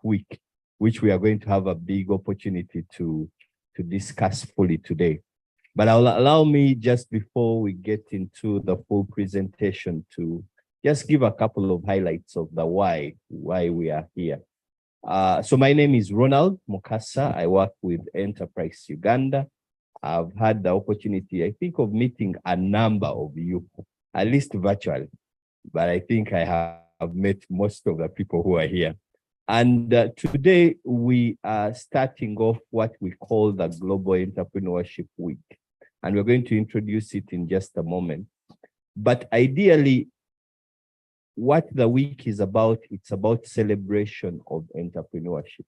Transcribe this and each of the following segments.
Week, which we are going to have a big opportunity to discuss fully today. But allow me, just before we get into the full presentation, to just give a couple of highlights of the why we are here. So my name is Ronald Mukasa. I work with Enterprise Uganda. I've had the opportunity, I think, of meeting a number of you, at least virtually, but I think I have met most of the people who are here. And today we are starting off what we call the Global Entrepreneurship Week. And we're going to introduce it in just a moment. But ideally, what the week is about, it's about celebration of entrepreneurship.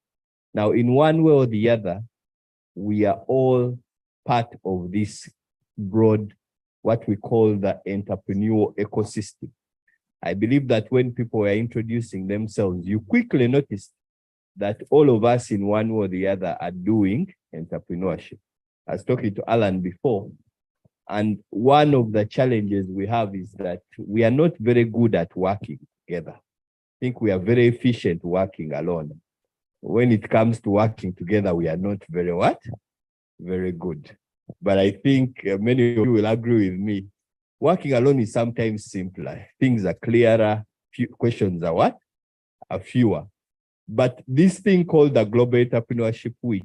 Now, in one way or the other, we are all part of this broad, what we call the entrepreneurial ecosystem. I believe that when people are introducing themselves, you quickly notice that all of us in one way or the other are doing entrepreneurship. I was talking to Alan before, and one of the challenges we have is that we are not very good at working together. I think we are very efficient working alone. When it comes to working together, we are not very what? Very good. But I think many of you will agree with me. Working alone is sometimes simpler. Things are clearer. Questions are what? Are fewer. But this thing called the Global Entrepreneurship Week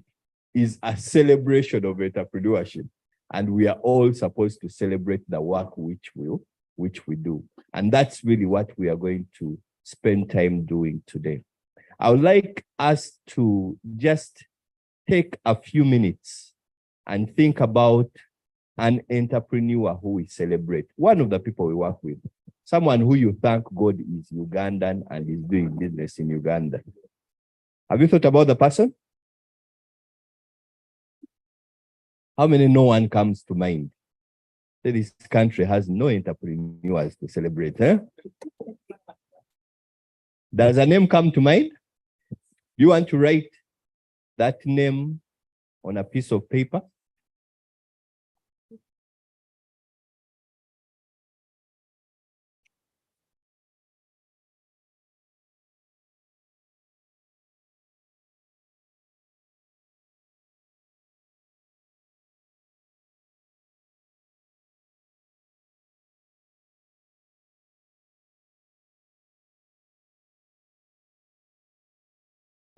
is a celebration of entrepreneurship. And we are all supposed to celebrate the work which we do. And that's really what we are going to spend time doing today. I would like us to just take a few minutes and think about an entrepreneur who we celebrate. One of the people we work with, someone who you thank God is Ugandan and is doing business in Uganda. Have you thought about the person? How many no one comes to mind? This country has no entrepreneurs to celebrate. Eh? Does a name come to mind? You want to write that name on a piece of paper?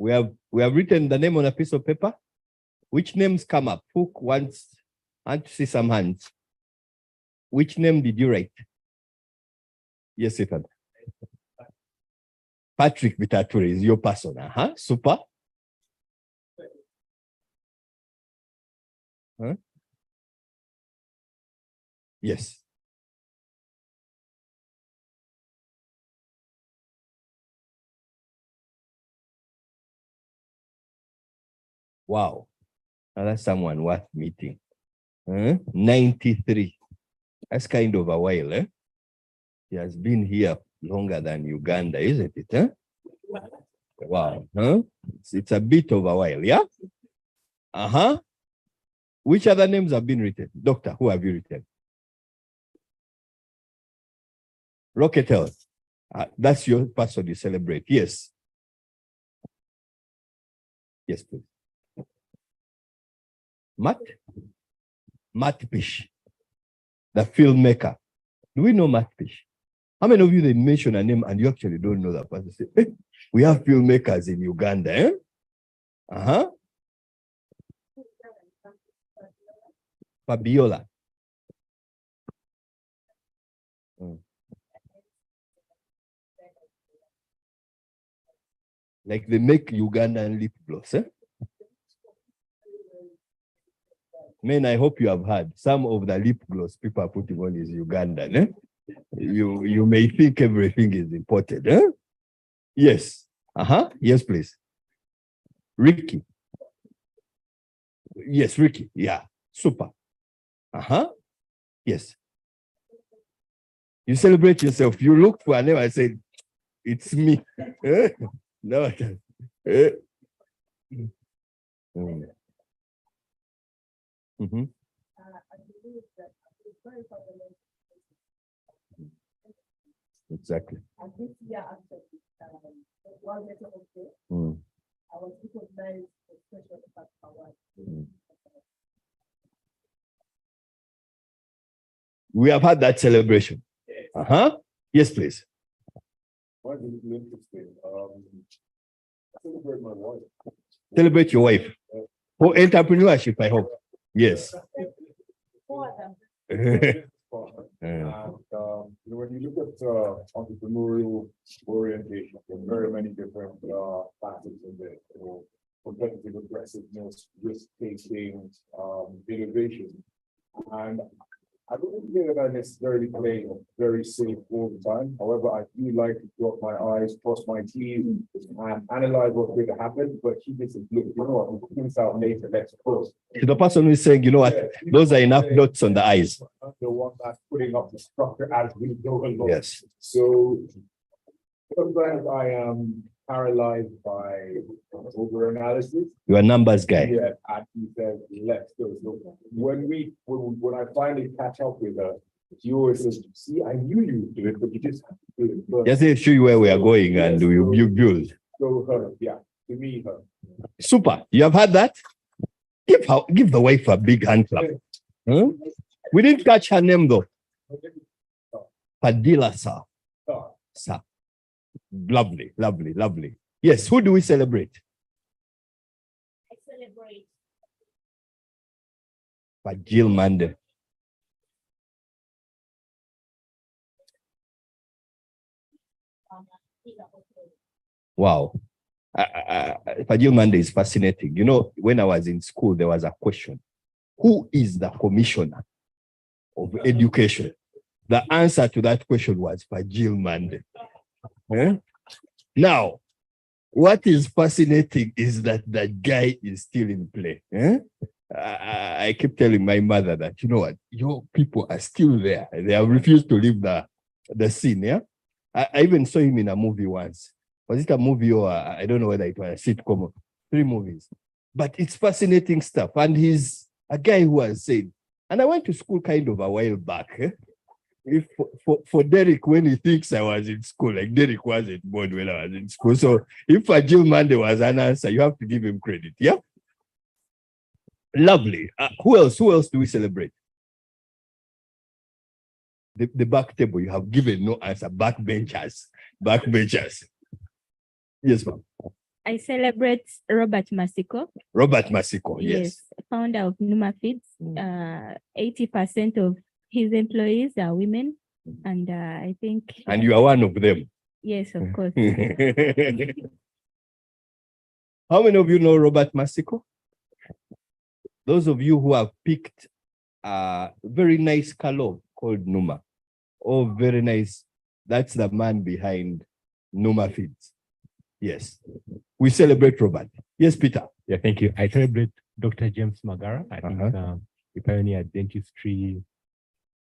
We have written the name on a piece of paper. Which names come up? Who wants to see some hands? Which name did you write? Yes, Ethan. Patrick Bitaturi is your person. Super. Huh? Yes. Wow. Now that's someone worth meeting. 93. That's kind of a while, eh? He has been here longer than Uganda, isn't it? Eh? Wow. Huh? It's a bit of a while, yeah? Which other names have been written? Doctor, who have you written? Rocket Health. That's your person you celebrate. Yes. Yes, please. Matt Pish, the filmmaker. Do we know Matt Pish? How many of you, they mention a name and you actually don't know that person? Say, we have filmmakers in Uganda, eh? Fabiola. Like they make Ugandan lip gloss, eh? Men, I hope you have heard some of the lip gloss people are putting on is Ugandan, eh? You may think everything is imported, eh? Yes. Yes, please. Ricky. Yes, Ricky. Yeah. Super. Yes. You celebrate yourself. You look for a name. I said, it's me. No. Exactly. We have had that celebration. Yes, please. What is interesting? I celebrate my wife. Celebrate your wife. For entrepreneurship, I hope. Yes. When you look at entrepreneurial orientation, there are very many different facets in there. Competitive aggressiveness, risk taking, innovation, and I don't think that I necessarily play very safe all the time. However, I do like to drop my eyes, cross my T's, and analyze what's going to happen. But she just says, look, you know what, we'll figure this out later, let's close. The person who is saying, you know what, those are enough dots on the eyes. The one that's putting up the structure as we go along. Yes. So sometimes I am paralyzed by over-analysis. You're a numbers guy. Yeah, and he says, let's go. So when I finally catch up with her, she always says, see, I knew you would do it, but you just have to do it first. Just to show you where we are going, and you build. So her, yeah, to me, her. Super. You have had that? Give the wife a big hand clap. Huh? We didn't catch her name though. Padilla, sir. Sir. Lovely, lovely, lovely. Yes, who do we celebrate? I celebrate Jill Mande. Wow. Jill Mande is fascinating. You know, when I was in school, there was a question. Who is the commissioner of education? The answer to that question was Jill Mande. Now, what is fascinating is that the guy is still in play. I keep telling my mother that, you know what, your people are still there. They have refused to leave the scene. Yeah, I even saw him in a movie once. Was it a movie or I don't know whether it was a sitcom? 3 movies. But it's fascinating stuff. And he's a guy who has said, and I went to school kind of a while back. If for Derek, when he thinks I was in school, like Derek wasn't born when I was in school. So if Jill Mande was an answer, you have to give him credit. Yeah. Lovely. Who else do we celebrate? The back table, you have given no answer. Backbenchers. Yes, ma'am. I celebrate Robert Masiko. Robert Masiko, yes. Founder of Numa Feeds. 80% of his employees are women, and I think. And you are one of them. Yes, of course. How many of you know Robert Masiko? Those of you who have picked a very nice color called Numa. Oh, very nice. That's the man behind Numa Feeds. Yes. We celebrate Robert. Yes, Peter. Yeah, thank you. I celebrate Dr. James Magara. I think he pioneered dentistry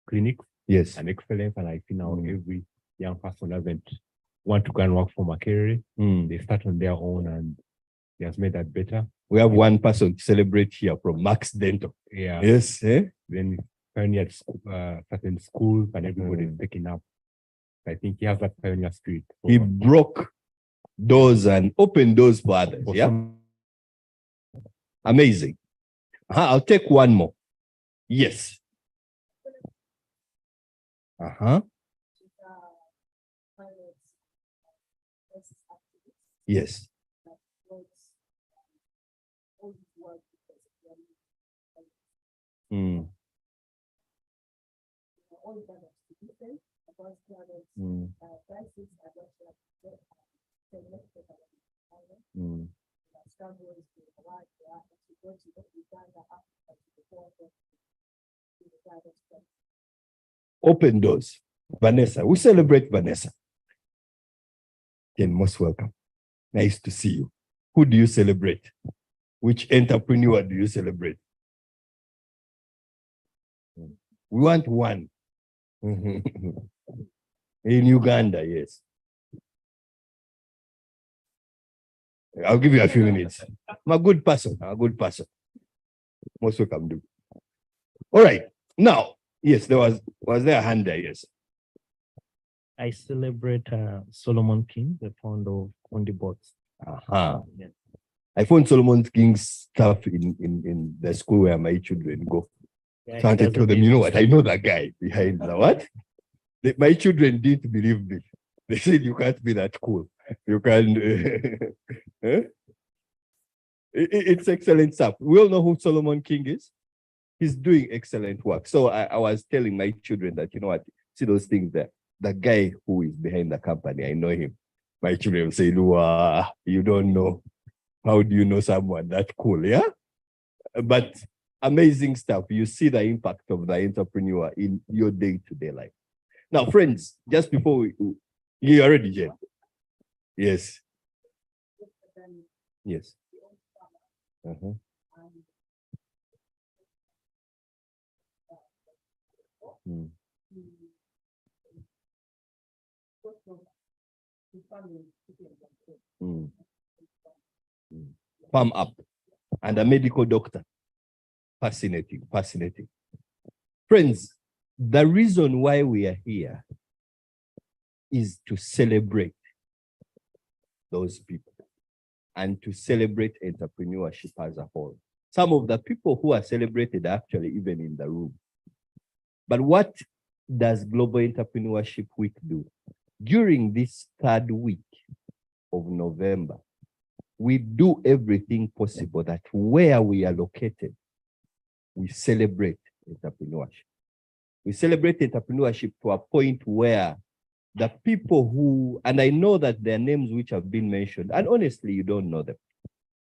clinics. Yes. And excellence. And I think now every young person doesn't want to go and work for Makerere. They start on their own and he has made that better. We have one person to celebrate here from Max Dental. Yeah. Yes. Then he pioneered certain schools and everybody's taking up. I think he has that pioneer spirit. He broke doors and opened doors for others. Yeah. Amazing. I'll take one more. Yes. Yes. Open doors. Vanessa, we celebrate Vanessa. Again, most welcome. Nice to see you. Who do you celebrate? Which entrepreneur do you celebrate? We want one. In Uganda, yes. I'll give you a few minutes. I'm a good person. Most welcome. Do. All right. Now, yes, was there a hand there? Yes. I celebrate Solomon King, the founder of Kondi Bots. Yes. I found Solomon King's stuff in the school where my children go. Yeah, So I he told doesn't them, need you know to what? I know that guy behind the what? My children didn't believe me. They said, you can't be that cool. You can. Eh? It's excellent stuff. We all know who Solomon King is. He's doing excellent work. So I was telling my children that, you know what? See those things there. The guy who is behind the company, I know him. My children will say, Lua, you don't know. How do you know someone that cool? Yeah. But amazing stuff. You see the impact of the entrepreneur in your day-to-day life. Now, friends, just before you already here. Yes. Yes. Uh-huh. Mm. Mm. Mm. Farm up and a medical doctor. Fascinating, fascinating. Friends, the reason why we are here is to celebrate those people and to celebrate entrepreneurship as a whole. Some of the people who are celebrated are actually even in the room. But what does Global Entrepreneurship Week do? During this third week of November, we do everything possible that where we are located, we celebrate entrepreneurship. We celebrate entrepreneurship to a point where the people who, and I know that their names which have been mentioned, and honestly, you don't know them,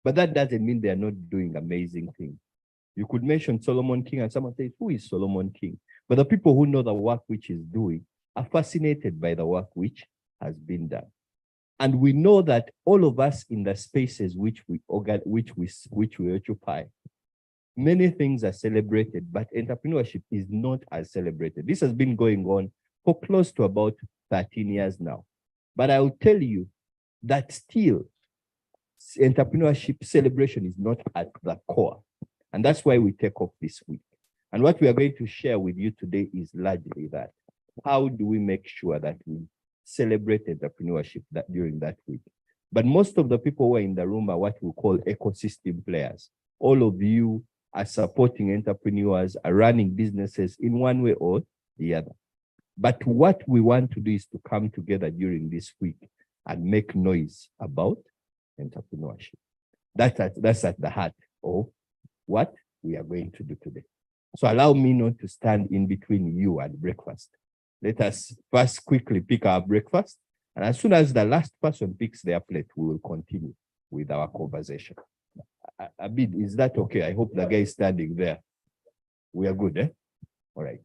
but that doesn't mean they're not doing amazing things. You could mention Solomon King and someone says, who is Solomon King? But the people who know the work which he's doing are fascinated by the work which has been done. And we know that all of us in the spaces which we occupy, many things are celebrated, but entrepreneurship is not as celebrated. This has been going on for close to about 13 years now. But I will tell you that still entrepreneurship celebration is not at the core. And that's why we take off this week. And what we are going to share with you today is largely that. How do we make sure that we celebrate entrepreneurship during that week? But most of the people who are in the room are what we call ecosystem players. All of you are supporting entrepreneurs, are running businesses in one way or the other. But what we want to do is to come together during this week and make noise about entrepreneurship. That's at the heart of what we are going to do today. So allow me not to stand in between you and breakfast. Let us first quickly pick our breakfast. And as soon as the last person picks their plate, we will continue with our conversation. Abid, is that okay? I hope the guy is standing there. We are good, eh? All right.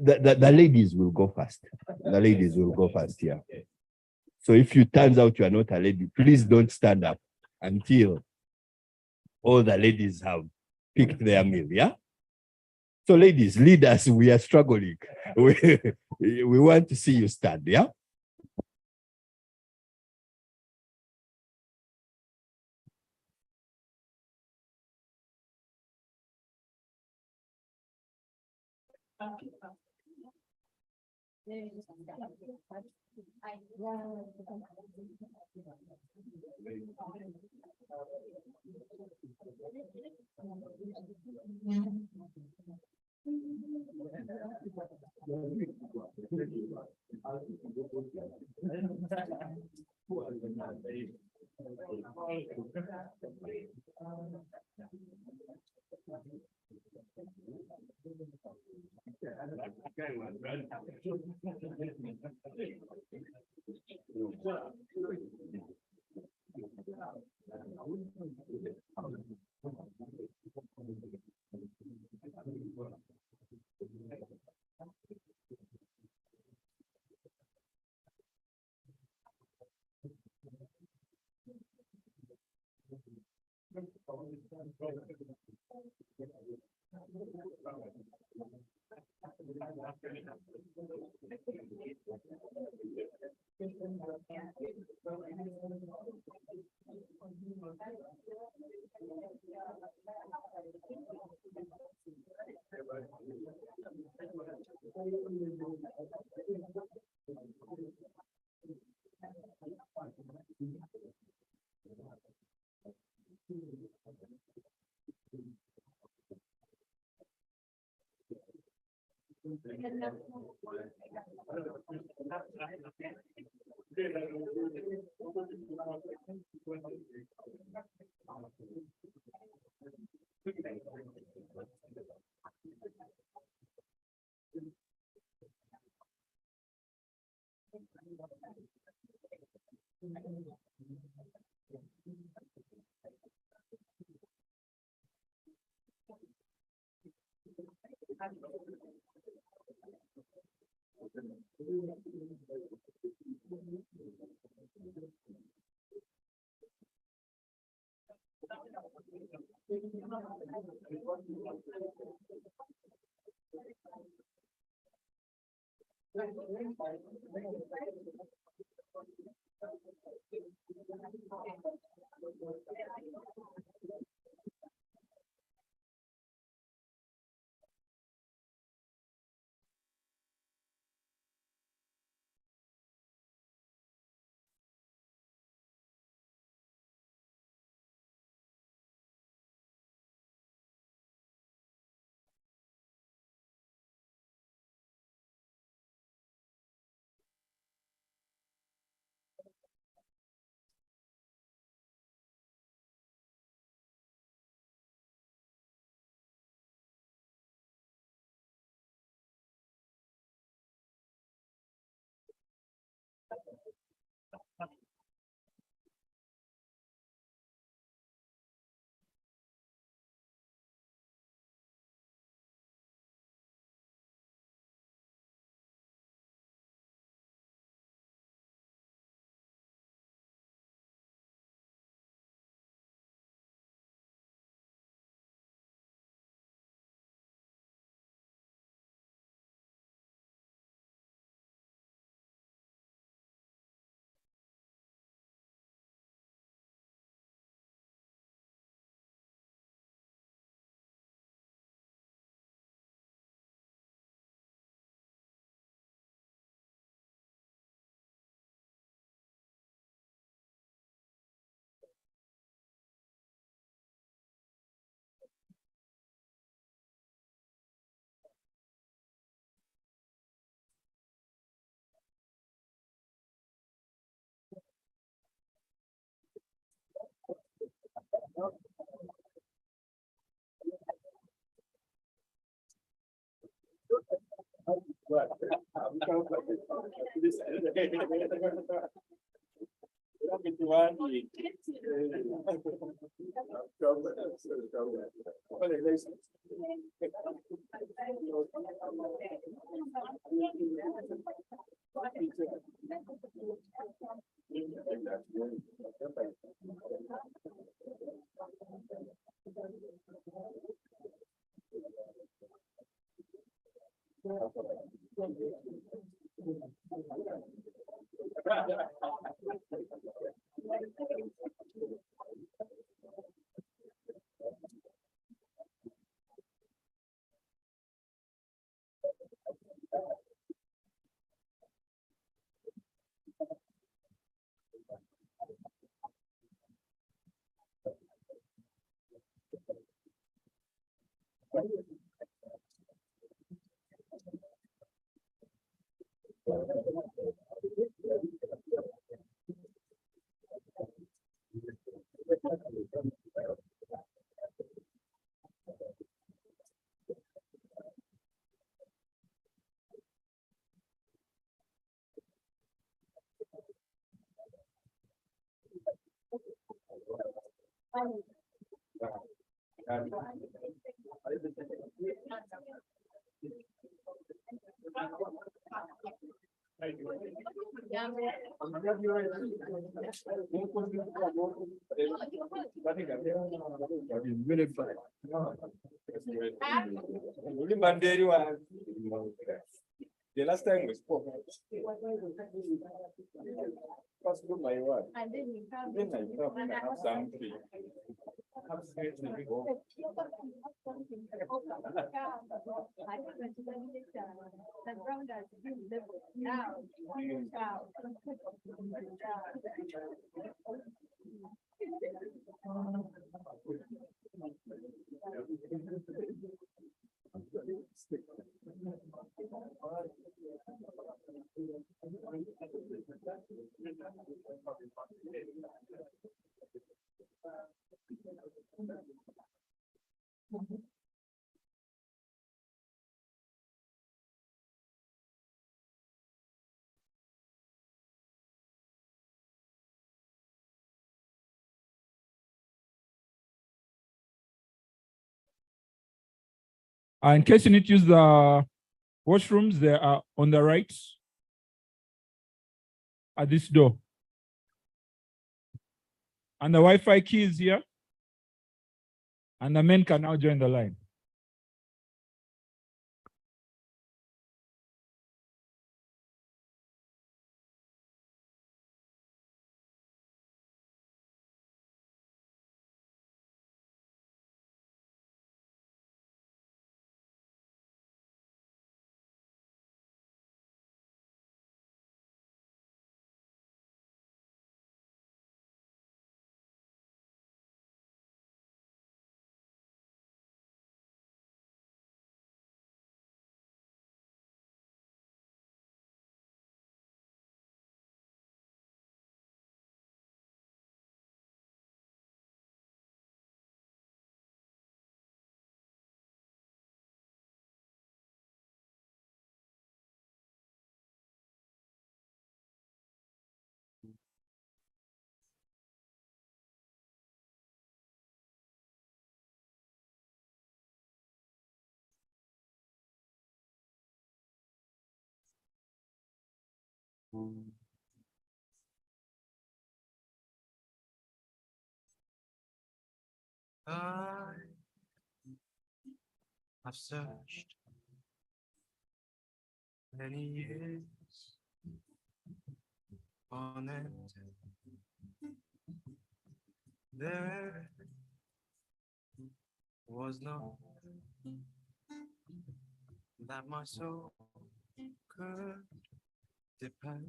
The ladies will go first. The ladies will go first, yeah. So if you turns out you are not a lady, please don't stand up until all the ladies have picked their meal, yeah? So ladies, lead us, we are struggling. We want to see you stand, yeah? The last time we spoke, first do my word. Then I thought I have something. In case you need to use the washrooms, they are on the right at this door. And the Wi-Fi key is here. And the men can now join the line. I have searched many years on it. There was no that my soul could depend.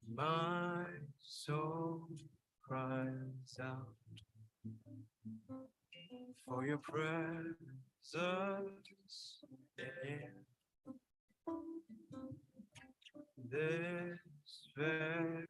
My soul cries out for your presence in this very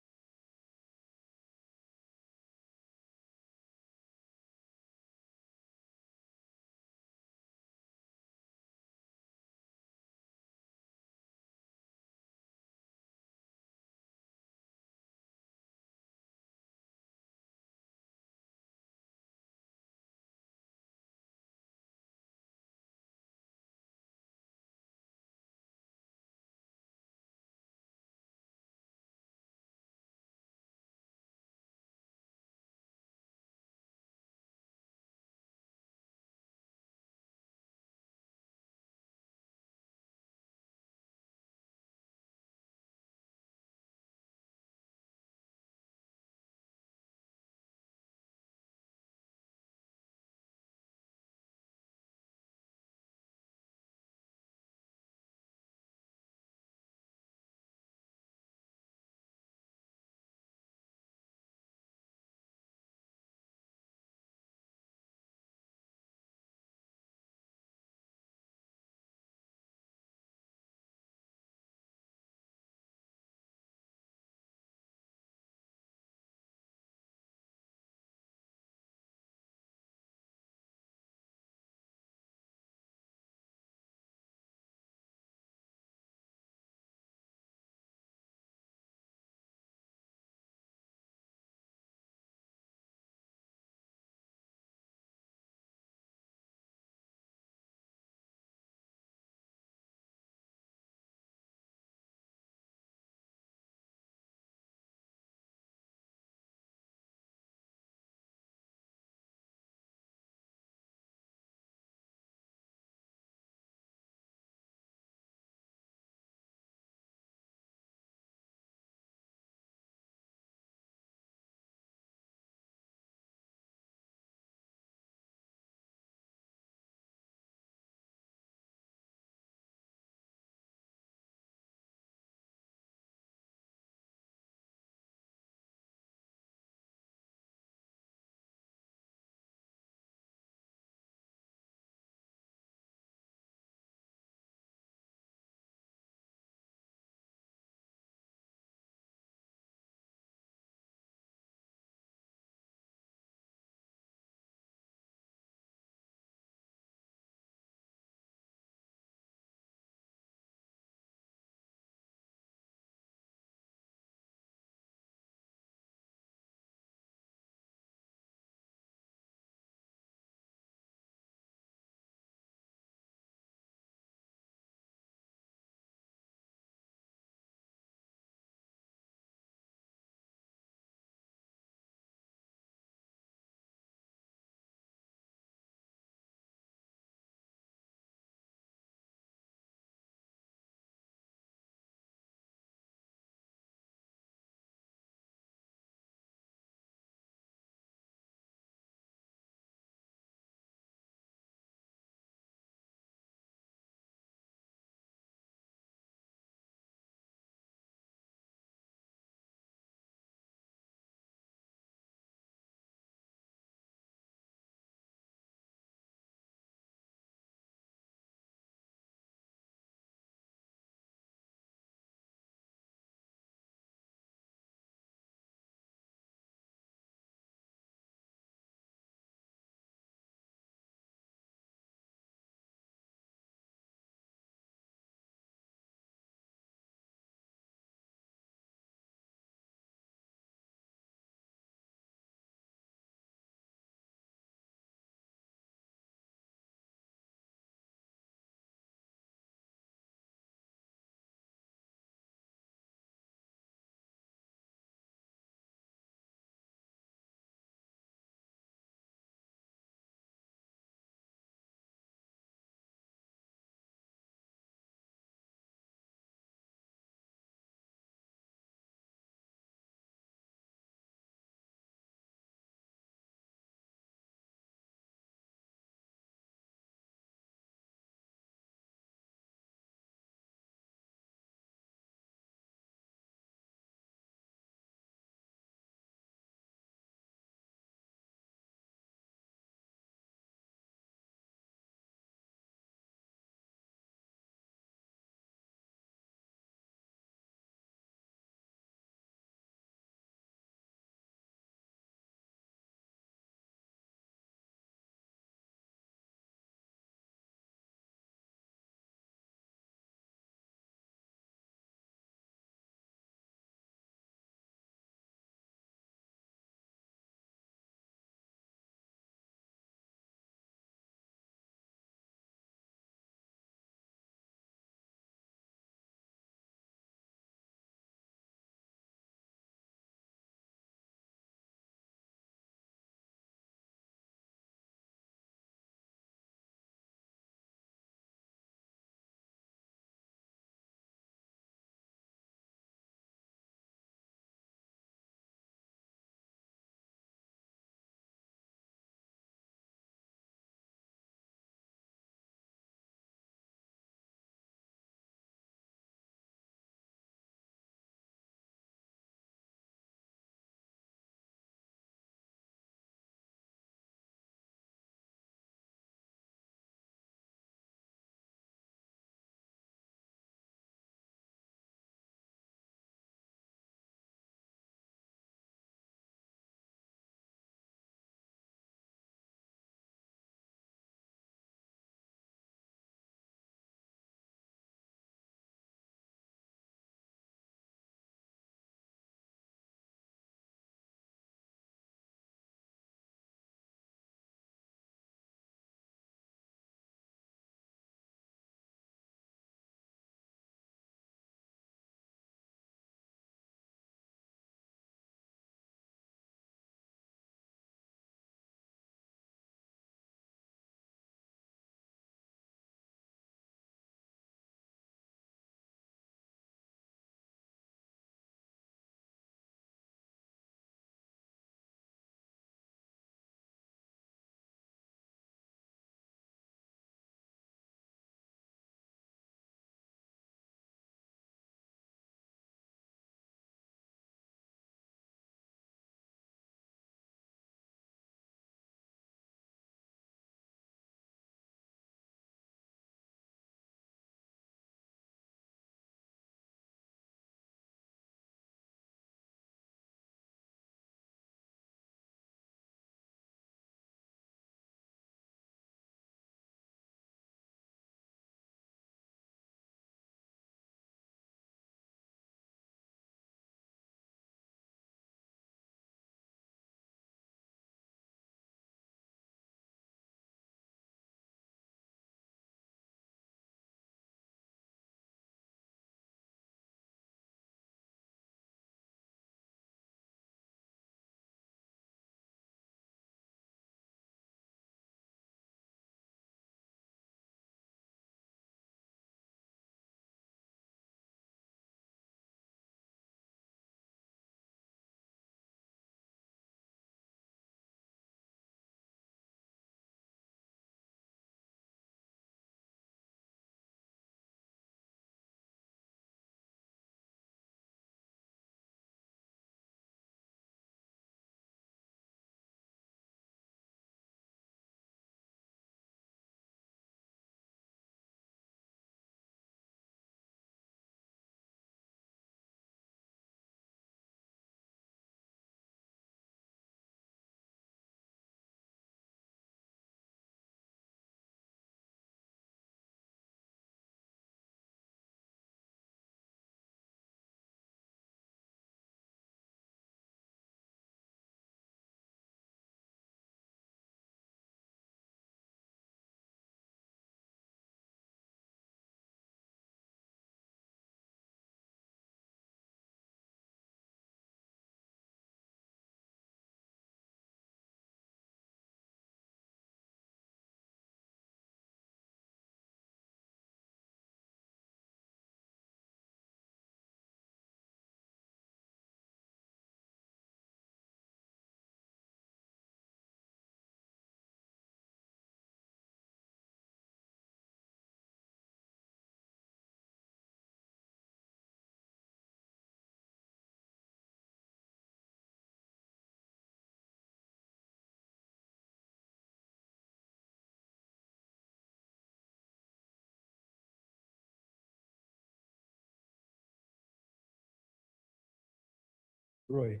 Roy.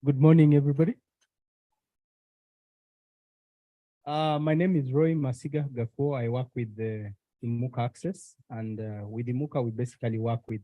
Good morning, everybody. My name is Roy Masiga Gafo. I work with the Imuka Access, and with Imuka, we basically work with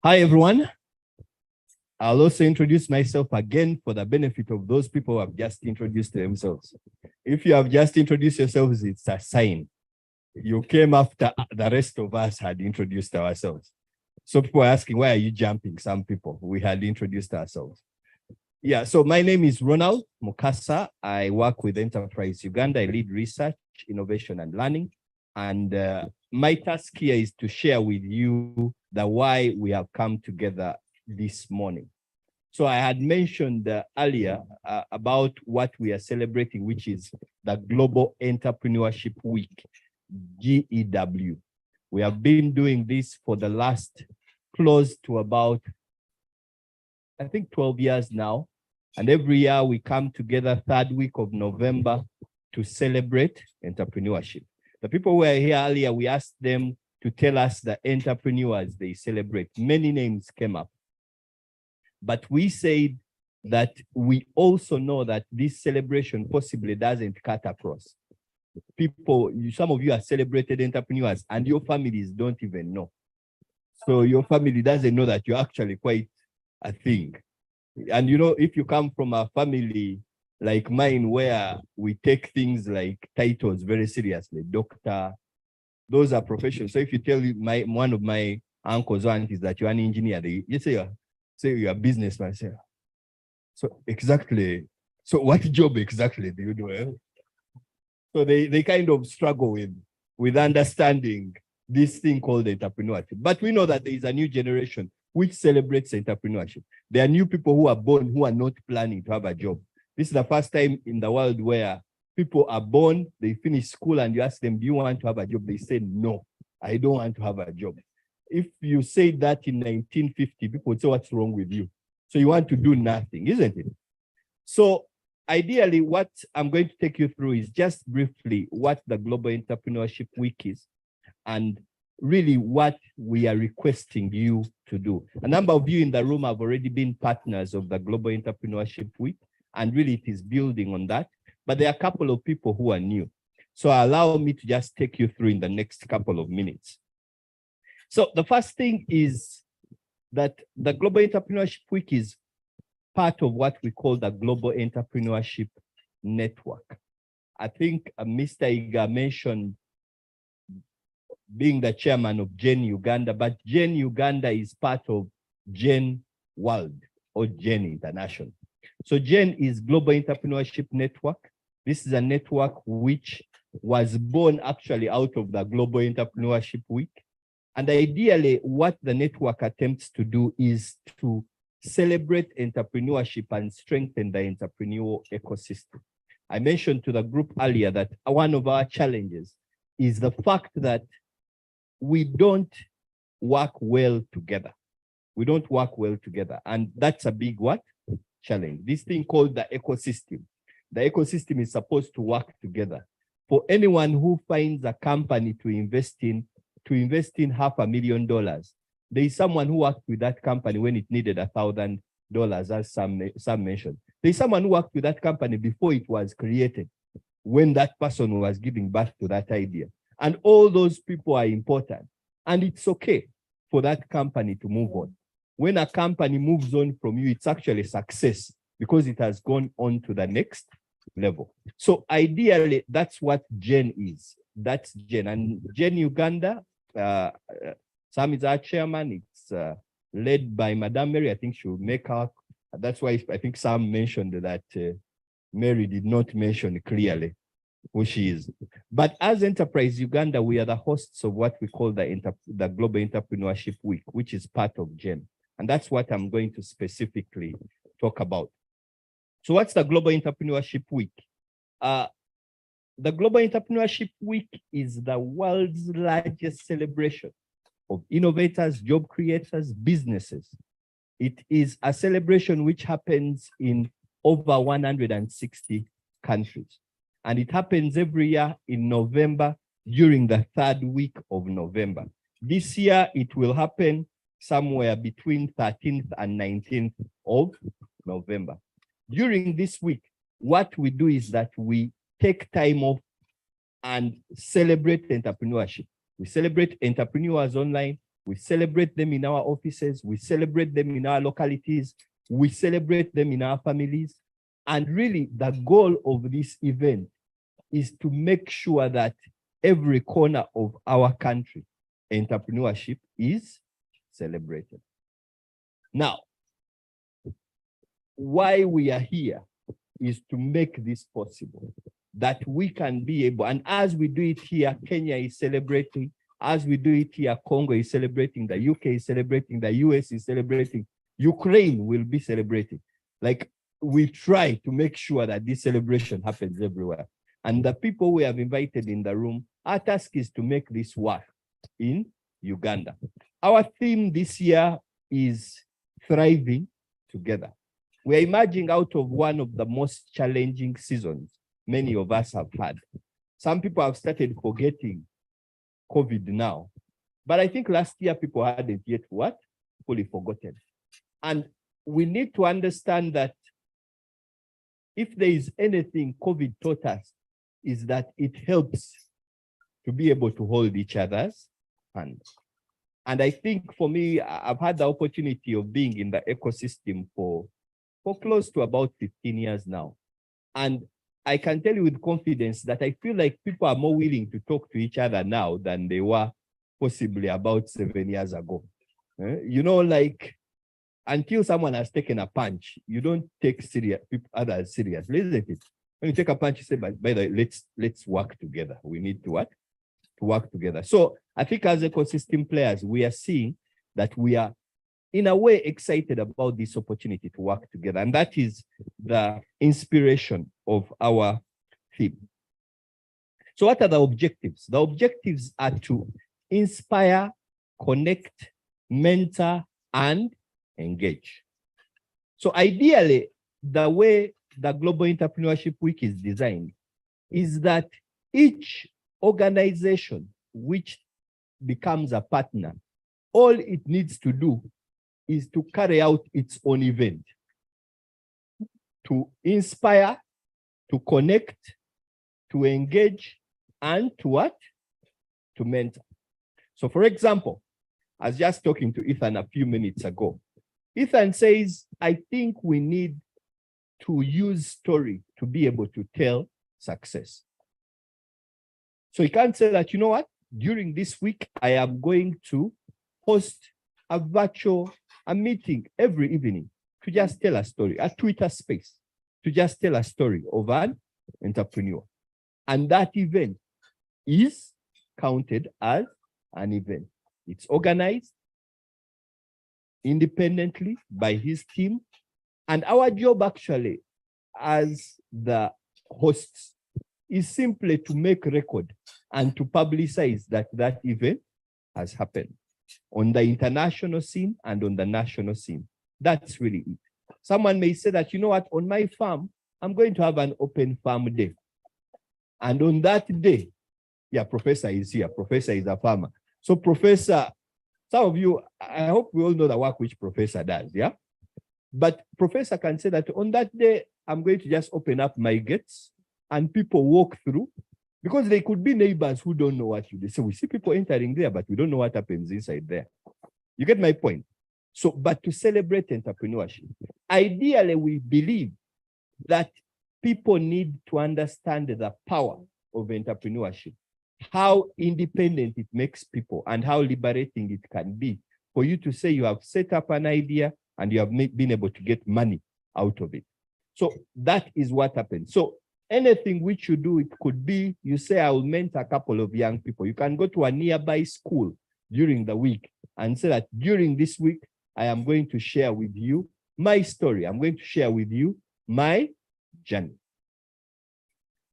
Hi, everyone. I'll also introduce myself again for the benefit of those people who have just introduced themselves. If you have just introduced yourselves, it's a sign. You came after the rest of us had introduced ourselves. So people are asking, why are you jumping? Some people, we had introduced ourselves. Yeah, so my name is Ronald Mukasa. I work with Enterprise Uganda. I lead research, innovation, and learning. And my task here is to share with you the why we have come together this morning. So I had mentioned earlier about what we are celebrating, which is the Global Entrepreneurship Week, GEW. We have been doing this for the last close to about, I think, 12 years now. And every year we come together third week of November to celebrate entrepreneurship. The people who were here earlier, we asked them to tell us the entrepreneurs they celebrate. Many names came up. But we said that we also know that this celebration possibly doesn't cut across. People, some of you are celebrated entrepreneurs and your families don't even know. So your family doesn't know that you're actually quite a thing. And you know, if you come from a family like mine, where we take things like titles very seriously, doctor, those are professions. So if you tell one of my uncles or aunties that you're an engineer, you say you're a businessman. Say, so exactly. So what job exactly do you do? Eh? So they kind of struggle with understanding this thing called entrepreneurship. But we know that there is a new generation which celebrates entrepreneurship. There are new people who are born who are not planning to have a job. This is the first time in the world where people are born, they finish school, and you ask them, do you want to have a job? They say, no, I don't want to have a job. If you say that in 1950, people would say, what's wrong with you? So you want to do nothing, isn't it? So ideally, what I'm going to take you through is just briefly what the Global Entrepreneurship Week is, and really what we are requesting you to do. A number of you in the room have already been partners of the Global Entrepreneurship Week, and really it is building on that. But there are a couple of people who are new. So allow me to just take you through in the next couple of minutes. So the first thing is that the Global Entrepreneurship Week is part of what we call the Global Entrepreneurship Network. I think Mr. Iga mentioned being the chairman of GEN Uganda, but GEN Uganda is part of GEN World or GEN International. So GEN is Global Entrepreneurship Network. This is a network which was born actually out of the Global Entrepreneurship Week. And ideally, what the network attempts to do is to celebrate entrepreneurship and strengthen the entrepreneurial ecosystem. I mentioned to the group earlier that one of our challenges is the fact that we don't work well together. We don't work well together. And that's a big what? Challenge. This thing called the ecosystem. The ecosystem is supposed to work together. For anyone who finds a company to invest in $500,000, there is someone who worked with that company when it needed $1,000, as some mentioned. There is someone who worked with that company before it was created, when that person was giving birth to that idea. And all those people are important. And it's okay for that company to move on. When a company moves on from you, it's actually success because it has gone on to the next level. So ideally, that's what GEN is. That's GEN. And GEN Uganda, Sam is our chairman. It's led by Madame Mary. I think she will make her. That's why I think Sam mentioned that Mary did not mention clearly who she is. But as Enterprise Uganda, we are the hosts of what we call the Global Entrepreneurship Week, which is part of GEN. And that's what I'm going to specifically talk about. So what's the Global Entrepreneurship Week? The Global Entrepreneurship Week is the world's largest celebration of innovators, job creators, businesses. It is a celebration which happens in over 160 countries. And it happens every year in November during the third week of November. This year, it will happen somewhere between 13th and 19th of November. During this week, what we do is that we take time off and celebrate entrepreneurship. We celebrate entrepreneurs online. We celebrate them in our offices. We celebrate them in our localities. We celebrate them in our families. And really, the goal of this event is to make sure that every corner of our country, entrepreneurship is celebrated. Now, why we are here is to make this possible, that we can be able, and as we do it here, Kenya is celebrating. As we do it here, Congo is celebrating, the UK is celebrating, the US is celebrating, Ukraine will be celebrating. Like, we try to make sure that this celebration happens everywhere. And the people we have invited in the room, our task is to make this work in Uganda. Our theme this year is thriving together. We're emerging out of one of the most challenging seasons many of us have had. Some people have started forgetting COVID now, but I think last year people hadn't yet what? Fully forgotten. And we need to understand that if there is anything COVID taught us, is that it helps to be able to hold each other's hands. And I think for me, I've had the opportunity of being in the ecosystem for close to about 15 years now. And I can tell you with confidence that I feel like people are more willing to talk to each other now than they were possibly about 7 years ago. You know, like until someone has taken a punch, you don't take others seriously, isn't it? When you take a punch, you say, by the way, let's work together. We need to what? To work together. So I think as ecosystem players, we are seeing that we are in a way excited about this opportunity to work together. And that is the inspiration of our theme. So what are the objectives? The objectives are to inspire, connect, mentor, and engage. So ideally, the way the Global Entrepreneurship Week is designed is that each organization which becomes a partner, all it needs to do is to carry out its own event, to inspire, to connect, to engage, and to what? To mentor. So for example, I was just talking to Ethan a few minutes ago. Ethan says, I think we need to use story to be able to tell success. So you can't say that, you know what, during this week, I am going to host a meeting every evening to just tell a story, a Twitter space, to just tell a story of an entrepreneur. And that event is counted as an event. It's organized independently by his team. And our job actually as the hosts is simply to make record and to publicize that that event has happened on the international scene and on the national scene. That's really it. Someone may say that, you know what, on my farm, I'm going to have an open farm day. And on that day, yeah, Professor is here. Professor is a farmer. So Professor, some of you, I hope we all know the work which Professor does, yeah? But Professor can say that on that day, I'm going to just open up my gates and people walk through, because they could be neighbors who don't know what you do. So we see people entering there, but we don't know what happens inside there. You get my point? So, but to celebrate entrepreneurship, ideally, we believe that people need to understand the power of entrepreneurship, how independent it makes people, and how liberating it can be for you to say you have set up an idea and you have been able to get money out of it. So that is what happens. So anything which you do, it could be, you say, I will mentor a couple of young people. You can go to a nearby school during the week and say that during this week, I am going to share with you my story. I'm going to share with you my journey.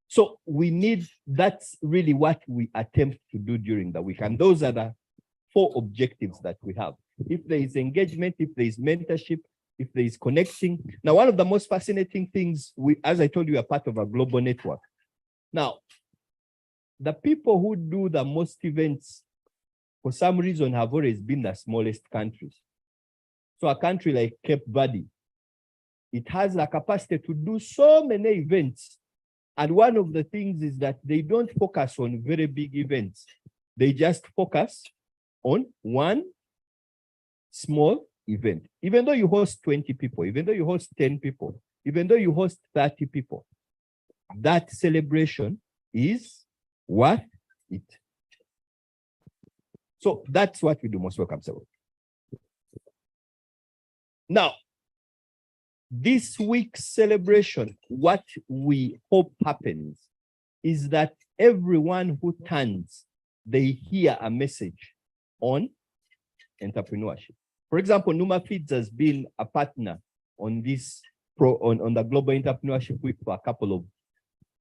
So we need, that's really what we attempt to do during the week. And those are the 4 objectives that we have. If there is engagement, if there is mentorship, if there is connecting. Now, one of the most fascinating things, as I told you, are part of a global network. Now, the people who do the most events, for some reason, have always been the smallest countries. So a country like Cape Verde, it has the capacity to do so many events. And one of the things is that they don't focus on very big events. They just focus on one small event. Even though you host 20 people, even though you host 10 people, even though you host 30 people, that celebration is worth it. So that's what we do. Most welcome, sir. Now, this week's celebration, what we hope happens is that everyone who turns, they hear a message on entrepreneurship. For example, Numa Feeds has been a partner on this on the Global Entrepreneurship Week for a couple of.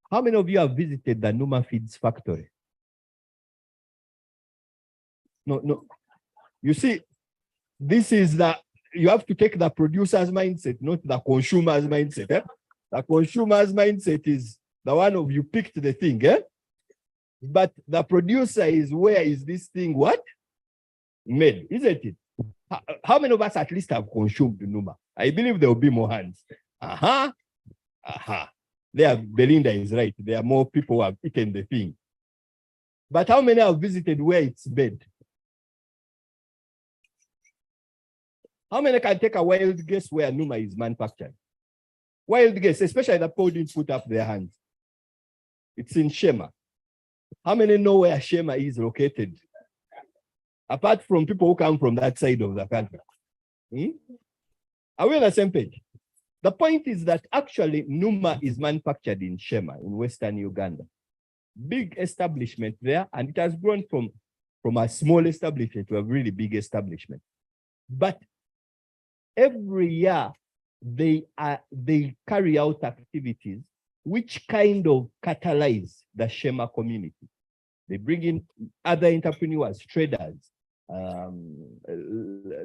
How many of you have visited the Numa Feeds factory? No. You see, this is you have to take the producer's mindset, not the consumer's mindset. Eh? The consumer's mindset is the one of you picked the thing, eh? But the producer is, where is this thing what? Made, isn't it? How many of us at least have consumed Numa? I believe there will be more hands. There, Belinda is right. There are more people who have eaten the thing. But how many have visited where it's made? How many can take a wild guess where Numa is manufactured? Wild guess, especially the people didn't put up their hands. It's in Shema. How many know where Shema is located? Apart from people who come from that side of the country. Are we on the same page? The point is that actually Numa is manufactured in Shema in Western Uganda. Big establishment there, and it has grown from a small establishment to a really big establishment. But every year they carry out activities which kind of catalyze the Shema community. They bring in other entrepreneurs, traders.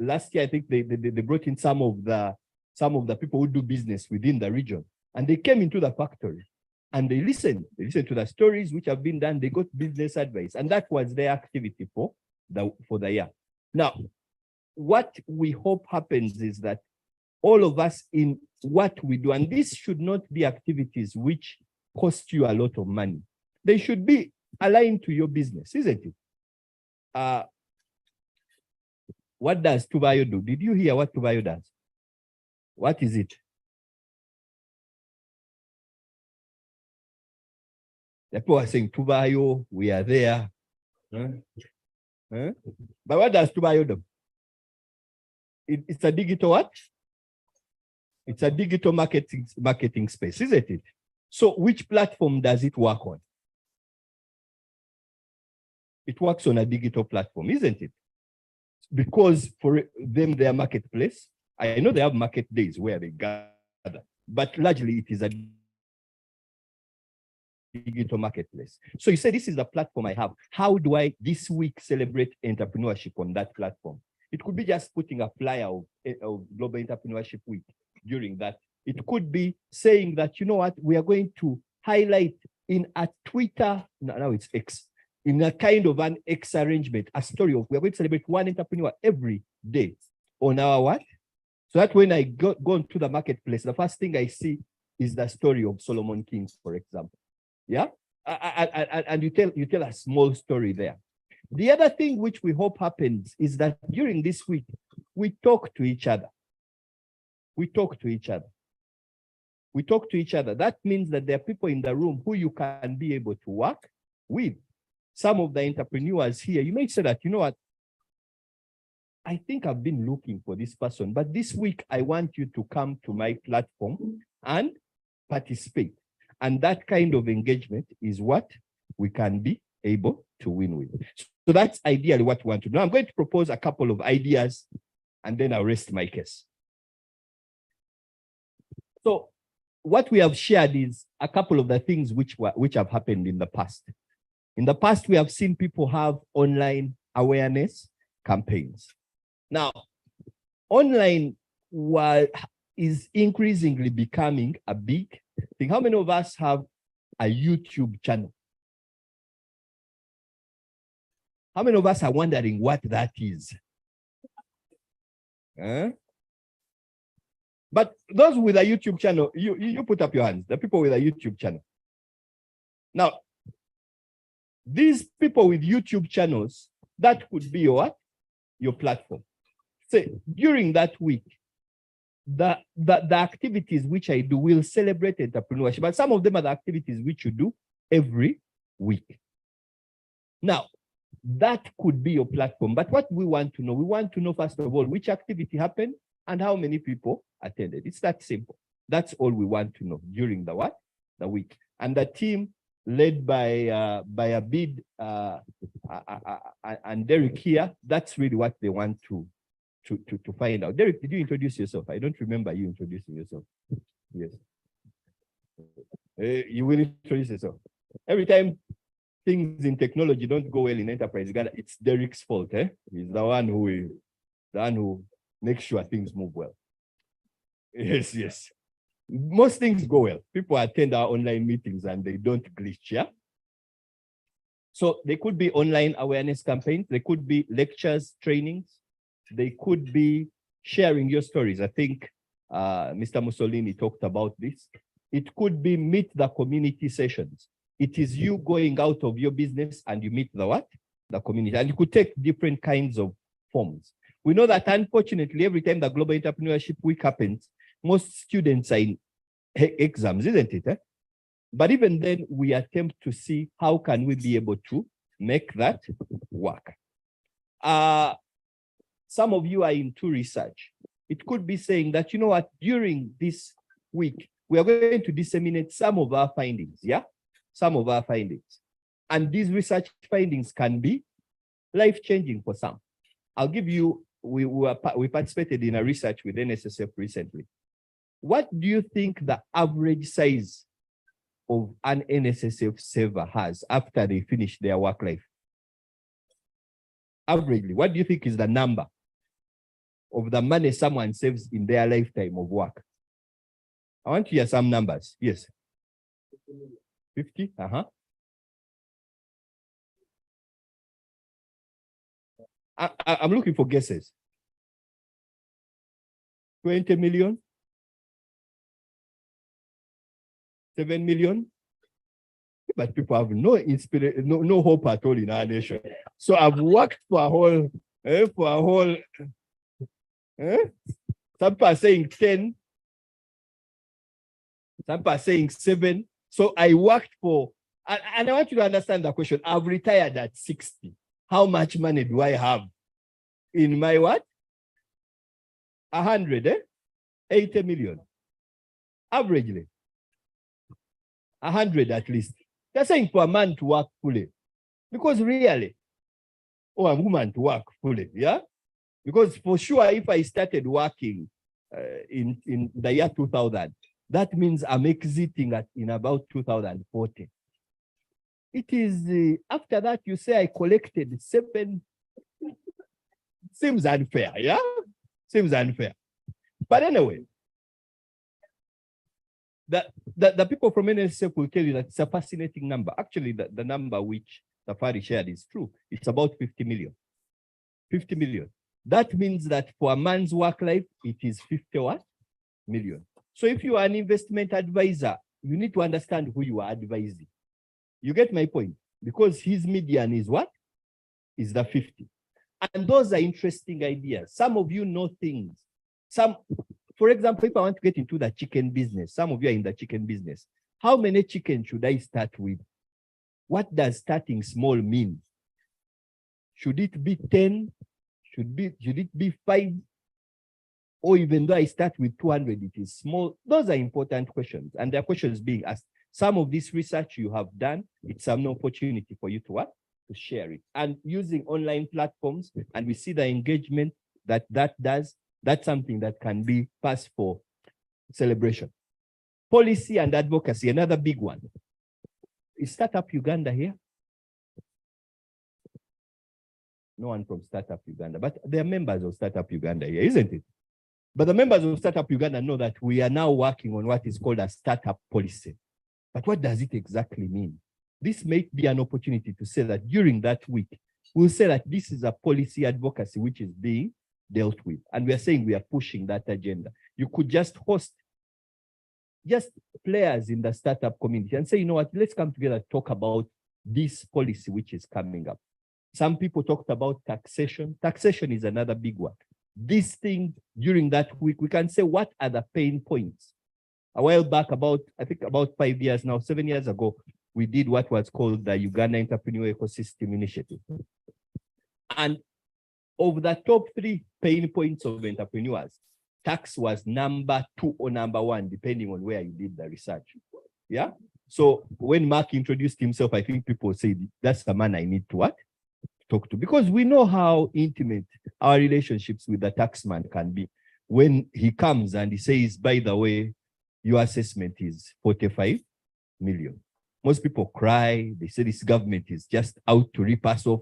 Last year, I think they brought in some of the people who do business within the region, and they came into the factory and they listened to the stories which have been done. They got business advice, and that was their activity for the year. Now, what we hope happens is that all of us in what we do, and this should not be activities which cost you a lot of money. They should be aligned to your business, isn't it? What does Tubayo do? Did you hear what Tubayo does? What is it? The people are saying, Tubayo, we are there. But what does Tubayo do? It's a digital what? It's a digital marketing space, isn't it? So which platform does it work on? It works on a digital platform, isn't it? Because for them, their marketplace, I know they have market days where they gather, but largely it is a digital marketplace. So you say, this is the platform I have. How do I this week celebrate entrepreneurship on that platform? It could be just putting a flyer of Global Entrepreneurship Week during that. It could be saying that, you know what, we are going to highlight in a Twitter, now it's X, in a kind of an X arrangement, a story of, we're going to celebrate one entrepreneur every day on our what? So that when I go into the marketplace, the first thing I see is the story of Solomon King, for example. Yeah? And you tell a small story there. The other thing which we hope happens is that during this week, we talk to each other. We talk to each other. We talk to each other. That means that there are people in the room who you can be able to work with. Some of the entrepreneurs here, you may say that, you know what, I think I've been looking for this person, but this week I want you to come to my platform and participate. And that kind of engagement is what we can be able to win with. So that's ideally what we want to do. Now I'm going to propose a couple of ideas and then I'll rest my case. So what we have shared is a couple of the things which have happened in the past. In the past, we have seen people have online awareness campaigns. Now, online is increasingly becoming a big thing. How many of us have a YouTube channel? How many of us are wondering what that is? But those with a YouTube channel, you put up your hands, the people with a YouTube channel. Now, these people with YouTube channels, that could be your what? Your platform. So during that week, the activities which I do will celebrate entrepreneurship, but some of them are the activities which you do every week. Now, that could be your platform, but what we want to know first of all, which activity happened and how many people attended. It's that simple. That's all we want to know during the what? The week. And the team led by Abid and Derek here, that's really what they want to find out. Derek, did you introduce yourself? I don't remember you introducing yourself. Yes. You will introduce yourself. Every time things in technology don't go well in enterprise Uganda, it's Derek's fault. He's the one who makes sure things move well. Yes, yes. Most things go well. People attend our online meetings and they don't glitch, yeah? So they could be online awareness campaigns. They could be lectures, trainings. They could be sharing your stories. I think Mr. Mussolini talked about this. It could be meet the community sessions. It is you going out of your business and you meet the what? The community. And you could take different kinds of forms. We know that unfortunately, every time the Global Entrepreneurship Week happens, most students are in exams, isn't it? Eh? But even then, we attempt to see how can we be able to make that work. Some of you are into research. It could be saying that, you know what, during this week, we are going to disseminate some of our findings, yeah? Some of our findings. And these research findings can be life-changing for some. I'll give you, we participated in a research with NSSF recently. What do you think the average size of an NSSF saver has after they finish their work life? Averagely, what do you think is the number of the money someone saves in their lifetime of work? I want to hear some numbers. Yes. 50? I'm looking for guesses. 20 million? 7 million? But people have no inspiration, no hope at all in our nation. So I've worked for a whole, some people are saying 10, some people are saying 7. So I worked for, and I want you to understand the question. I've retired at 60. How much money do I have in my what? 100, 80 million. Averagely. 100 at least. They're saying for a man to work fully. Because really, or a woman to work fully, yeah? Because for sure, if I started working in the year 2000, that means I'm exiting in about 2040. It is, after that, you say I collected 7. Seems unfair, yeah? Seems unfair. But anyway, the people from NSF will tell you that it's a fascinating number. Actually, the number which Safari shared is true. It's about 50 million. 50 million. That means that for a man's work life, it is 50 what? Million. So if you are an investment advisor, you need to understand who you are advising. You get my point? Because his median is what? Is the 50. And those are interesting ideas. Some of you know things. For example, if I want to get into the chicken business, some of you are in the chicken business. How many chickens should I start with? What does starting small mean? Should it be 10? Should it be 5? Or even though I start with 200, it is small? Those are important questions. And there are questions being asked. Some of this research you have done, it's an opportunity for you to what? To share it. And using online platforms, and we see the engagement that does, that's something that can be passed for celebration. Policy and advocacy, another big one. Is Startup Uganda here? No one from Startup Uganda, but they are members of Startup Uganda here, isn't it? But the members of Startup Uganda know that we are now working on what is called a startup policy. But what does it exactly mean? This may be an opportunity to say that during that week, we'll say that this is a policy advocacy which is being dealt with. And we are saying we are pushing that agenda. You could just host just players in the startup community and say, you know what, let's come together, talk about this policy which is coming up. Some people talked about taxation. Taxation is another big one. This thing during that week, we can say, what are the pain points? A while back, I think about 5 years now, 7 years ago, we did what was called the Uganda Entrepreneur Ecosystem Initiative. And of the top 3 pain points of entrepreneurs, tax was number 2 or number 1, depending on where you did the research. Yeah. So when Mark introduced himself, I think people said, that's the man I need to what? Talk to, because we know how intimate our relationships with the taxman can be. When he comes and he says, by the way, your assessment is 45 million. Most people cry. They say this government is just out to rip us off.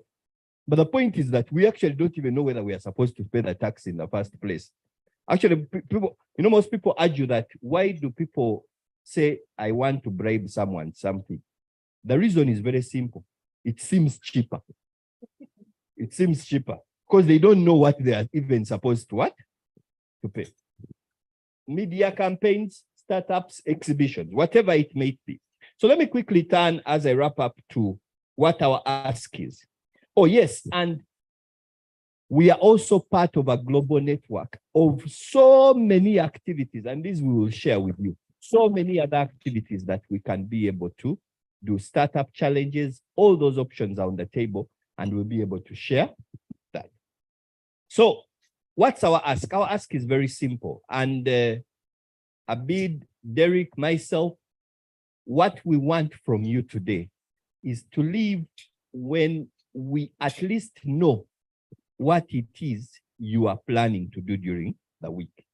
But the point is that we actually don't even know whether we are supposed to pay the tax in the first place. Actually, people, most people argue that why do people say, I want to bribe someone something? The reason is very simple. It seems cheaper. It seems cheaper because they don't know what they are even supposed to what? To pay. Media campaigns, startups, exhibitions, whatever it may be. So let me quickly turn as I wrap up to what our ask is. Oh, yes. And We are also part of a global network of so many activities, and this we will share with you. So many other activities that we can be able to do, startup challenges, all those options are on the table, and we'll be able to share that. So what's our ask? Our ask is very simple. And Abid, Derek, myself, what we want from you today is to leave when we at least know what it is you are planning to do during the week.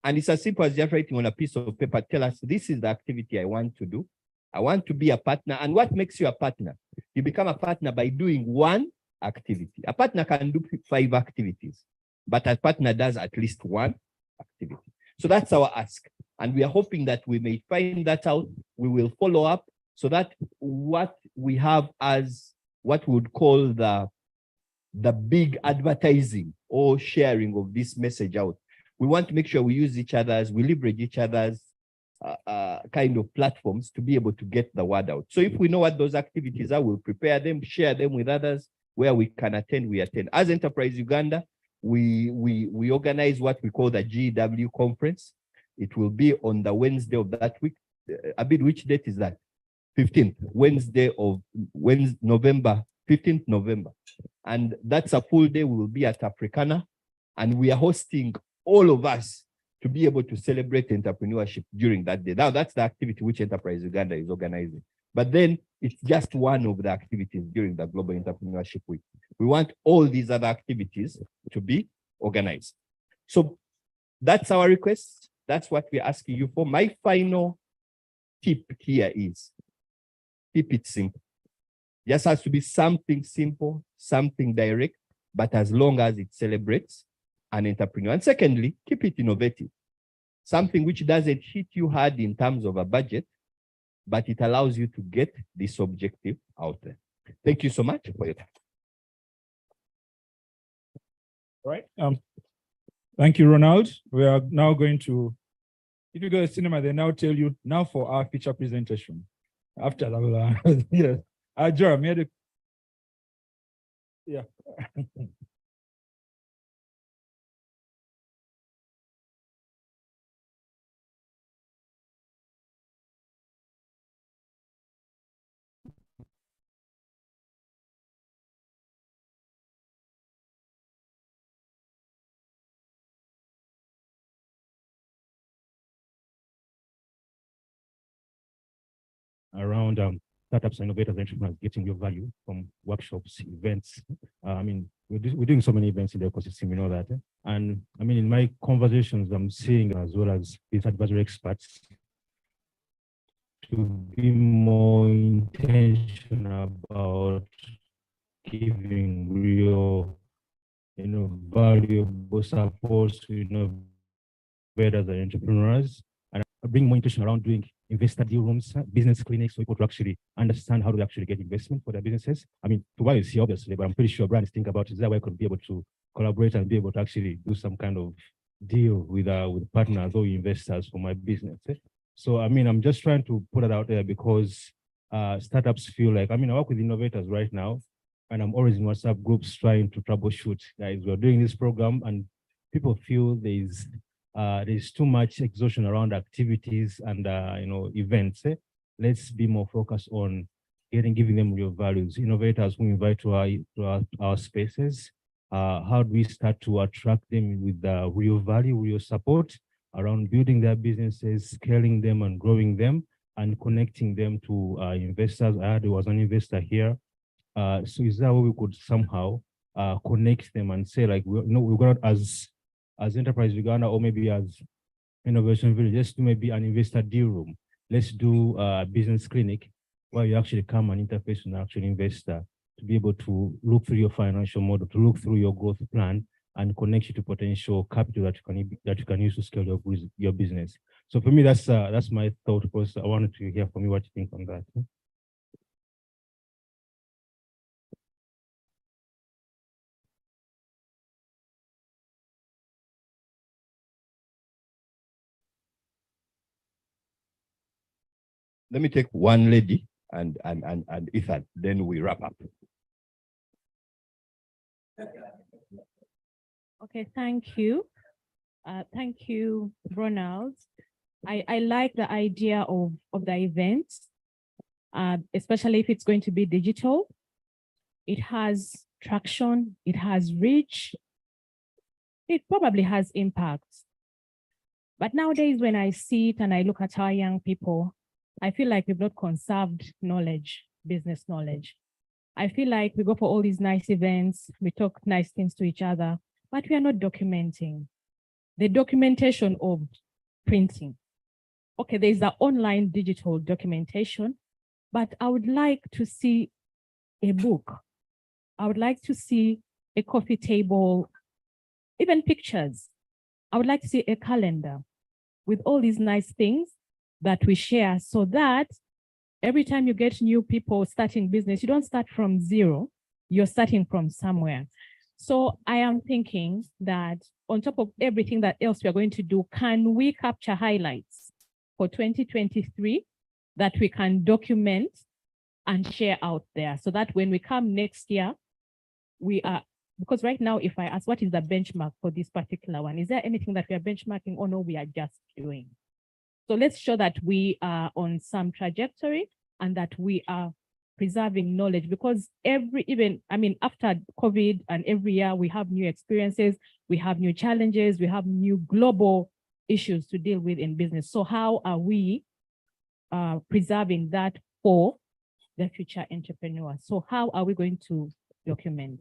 And it's as simple as just writing on a piece of paper, tell us, this is the activity I want to do. I want to be a partner. And what makes you a partner? You become a partner by doing one activity. A partner can do 5 activities, but a partner does at least one activity. So that's our ask. And we are hoping that we may find that out. We will follow up so that what we have as what we would call the big advertising or sharing of this message out. We want to make sure we use each other's, we leverage each other's kind of platforms to be able to get the word out. So if we know what those activities are, we'll prepare them, share them with others. Where we can attend, we attend. As Enterprise Uganda, we organize what we call the GW conference. It will be on the Wednesday of that week. Abid, which date is that? 15th, Wednesday of November, 15th November. And that's a full day. We will be at Africana, and we are hosting all of us to be able to celebrate entrepreneurship during that day. Now, that's the activity which Enterprise Uganda is organizing. But then it's just one of the activities during the Global Entrepreneurship Week. We want all these other activities to be organized. So that's our request. That's what we're asking you for. My final tip here is keep it simple. Just has to be something simple, something direct, but as long as it celebrates an entrepreneur. And secondly, keep it innovative. Something which doesn't hit you hard in terms of a budget, but it allows you to get this objective out there. Thank you so much for your time. All right. Thank you, Ronald. We are now going to, if you go to cinema, they now tell you now for our feature presentation. After that, yeah. Jeremy, yeah. Around startups, innovators, entrepreneurs getting your value from workshops, events. I mean, we're doing so many events in the ecosystem, you know that. And I mean, in my conversations, I'm seeing as well as these advisory experts to be more intentional about giving real, valuable support to innovators and entrepreneurs, and bring more intention around doing investor deal rooms, business clinics, so people to actually understand how to actually get investment for their businesses. I mean, Dubai is here obviously, but I'm pretty sure brands think about is that way I could be able to collaborate and be able to actually do some kind of deal with partners or investors for my business. So I mean, I'm just trying to put it out there because startups feel like, I mean, I work with innovators right now, and I'm always in WhatsApp groups trying to troubleshoot. Guys, we're doing this program, and people feel there's too much exhaustion around activities and events. Let's be more focused on giving them real values. Innovators who invite to our spaces. How do we start to attract them with the real value, real support around building their businesses, scaling them and growing them, and connecting them to investors? There was an investor here. So is that way we could somehow connect them and say, like, we're going to, as Enterprise Uganda, or maybe as Innovation Village, let's do maybe an investor deal room. Let's do a business clinic where you actually come and interface with an actual investor to be able to look through your financial model, to look through your growth plan, and connect you to potential capital that you can use to scale your business. So for me, that's my thought process. I wanted to hear from you what you think on that. Let me take one lady and Ethan, then we wrap up. Okay, thank you. Thank you, Ronald. I like the idea of the event, especially if it's going to be digital. It has traction, it has reach, it probably has impact. But nowadays, when I see it and I look at our young people, I feel like we've not conserved knowledge, business knowledge. I feel like we go for all these nice events, we talk nice things to each other, but we are not documenting. The documentation of printing. Okay, there's the online digital documentation, but I would like to see a book. I would like to see a coffee table, even pictures. I would like to see a calendar with all these nice things that we share, so that every time you get new people starting business, you don't start from zero, you're starting from somewhere. So I am thinking that on top of everything that else we're going to do, can we capture highlights for 2023 that we can document and share out there, so that when we come next year, we are, because right now, if I ask what is the benchmark for this particular one, is there anything that we are benchmarking, or no, we are just doing? So let's show that we are on some trajectory and that we are preserving knowledge, because after COVID and every year we have new experiences, we have new challenges, we have new global issues to deal with in business. So how are we preserving that for the future entrepreneurs? So how are we going to document?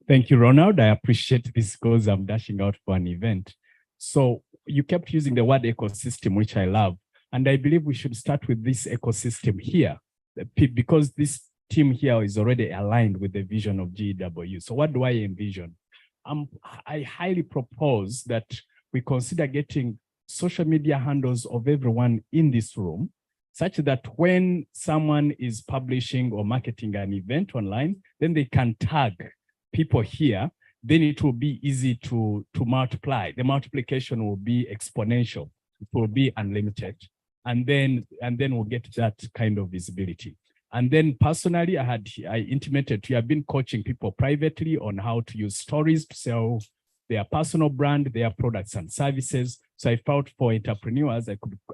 Thank you, Ronald. I appreciate this because I'm dashing out for an event. So you kept using the word ecosystem, which I love. And I believe we should start with this ecosystem here, because this team here is already aligned with the vision of GW. So what do I envision? I highly propose that we consider getting social media handles of everyone in this room, such that when someone is publishing or marketing an event online, then they can tag people here, then it will be easy to multiply. The multiplication will be exponential. It will be unlimited. And then we'll get that kind of visibility. And then personally, I intimated, we have been coaching people privately on how to use stories to sell their personal brand, their products and services. So I felt for entrepreneurs,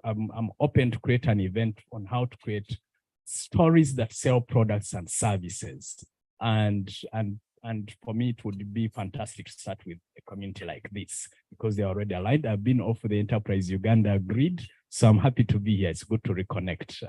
I'm open to create an event on how to create stories that sell products and services. And for me, it would be fantastic to start with a community like this, because they're already aligned. I've been off the Enterprise Uganda grid, so I'm happy to be here. It's good to reconnect,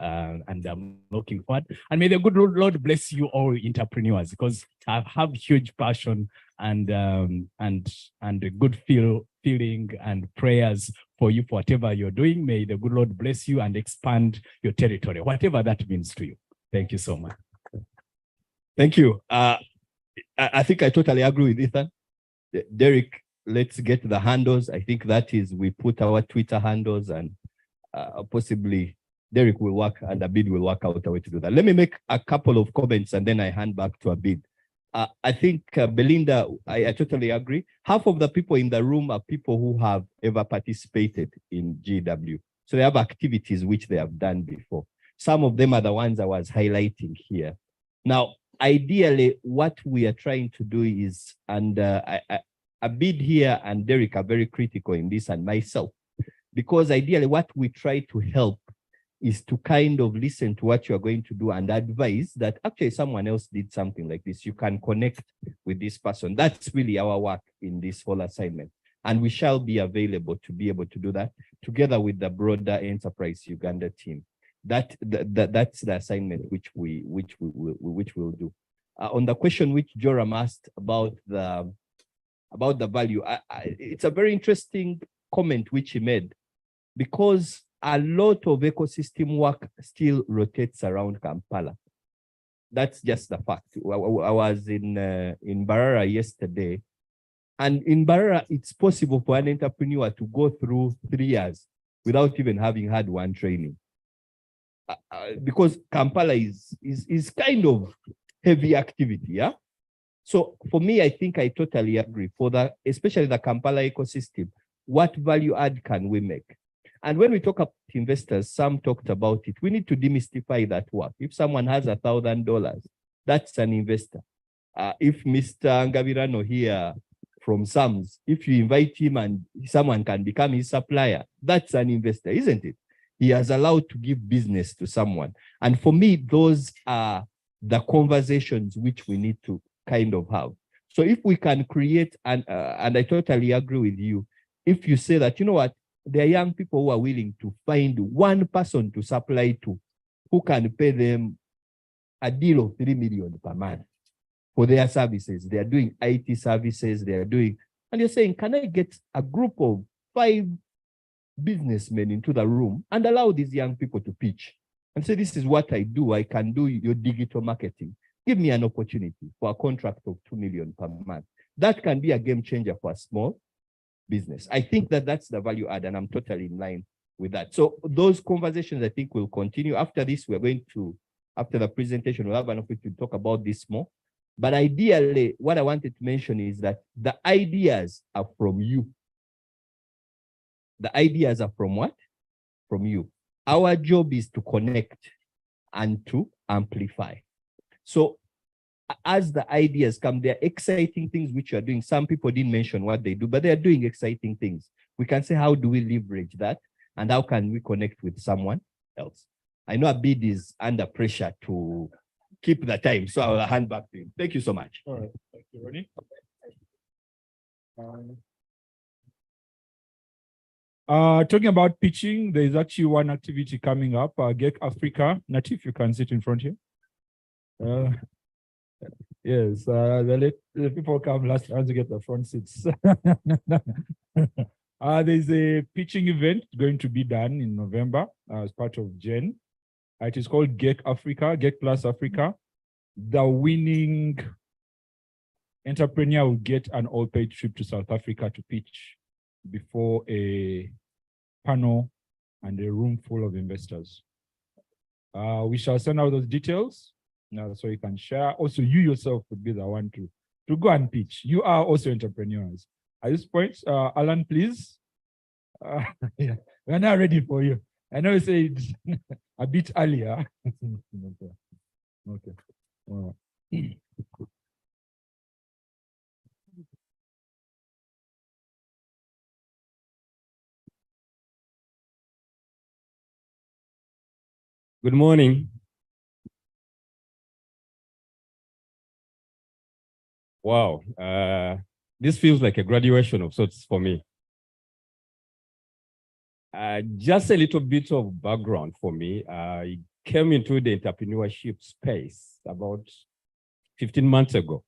and I'm looking forward. And may the good Lord bless you all entrepreneurs, because I have huge passion and a good feeling and prayers for you for whatever you're doing. May the good Lord bless you and expand your territory, whatever that means to you. Thank you so much. Thank you. I think I totally agree with Ethan. Derek, let's get the handles. I think that is, we put our Twitter handles, and possibly Derek will work and Abid will work out a way to do that. Let me make a couple of comments and then I hand back to Abid. I think, Belinda, I totally agree. Half of the people in the room are people who have ever participated in GW. So they have activities which they have done before. Some of them are the ones I was highlighting here. Now, ideally, what we are trying to do is, and Abid here and Derek are very critical in this, and myself, because ideally what we try to help is to kind of listen to what you're going to do and advise that actually someone else did something like this. You can connect with this person. That's really our work in this whole assignment. And we shall be available to be able to do that together with the broader Enterprise Uganda team. That's the assignment which we'll do. On the question which Joram asked about the value, it's a very interesting comment which he made, because a lot of ecosystem work still rotates around Kampala. That's just the fact. I was in Barara yesterday, and in Barara, it's possible for an entrepreneur to go through 3 years without even having had one training. Because Kampala is kind of heavy activity, yeah? So for me, I think I totally agree. Especially the Kampala ecosystem, what value add can we make? And when we talk about investors, some talked about it. We need to demystify that work. If someone has $1,000, that's an investor. if Mr. Ngavirano here from SAMS, if you invite him and someone can become his supplier, that's an investor, isn't it? He has allowed to give business to someone. And for me, those are the conversations which we need to kind of have. So if we can create, and I totally agree with you, if you say that, you know what, there are young people who are willing to find one person to supply to who can pay them a deal of 3 million per month for their services. They are doing IT services, they are doing, and you're saying, can I get a group of 5 businessmen into the room and allow these young people to pitch and say, this is what I do. I can do your digital marketing. Give me an opportunity for a contract of 2 million per month. That can be a game changer for a small business. I think that that's the value add, and I'm totally in line with that. So those conversations, I think, will continue. After this, we're going to, after the presentation, we'll have an opportunity to talk about this more. But ideally, what I wanted to mention is that the ideas are from you. The ideas are from what? From you. Our job is to connect and to amplify. So as the ideas come, they're exciting things which you're doing. Some people didn't mention what they do, but they're doing exciting things. We can say, how do we leverage that? And how can we connect with someone else? I know Abid is under pressure to keep the time, so I'll hand back to him. Thank you so much. All right, thank you, Ronnie. Talking about pitching, there is actually one activity coming up, Get Africa. Natif, you can sit in front here. Yes, the people come last round to get the front seats. There's a pitching event going to be done in November as part of Gen. It is called Get Africa, Get Plus Africa. The winning entrepreneur will get an all-paid trip to South Africa to pitch before a panel and a room full of investors. We shall send out those details now so you can share. Also, you yourself would be the one to go and pitch. You are also entrepreneurs. At this point, Alan, please. Yeah, we're now ready for you. I know you said a bit earlier. Okay. All right. Good morning. Wow, this feels like a graduation of sorts for me. Just a little bit of background for me. I came into the entrepreneurship space about 15 months ago.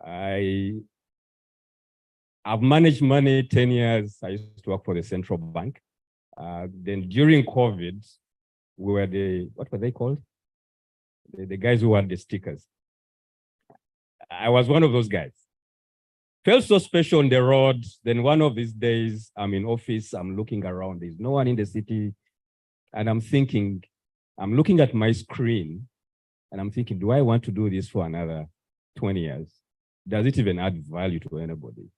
I've managed money 10 years. I used to work for the central bank. Then during COVID, we were what were they called? The guys who had the stickers. I was one of those guys. Felt so special on the road. Then one of these days, I'm in office, I'm looking around, there's no one in the city. And I'm thinking, I'm looking at my screen and I'm thinking, do I want to do this for another 20 years? Does it even add value to anybody?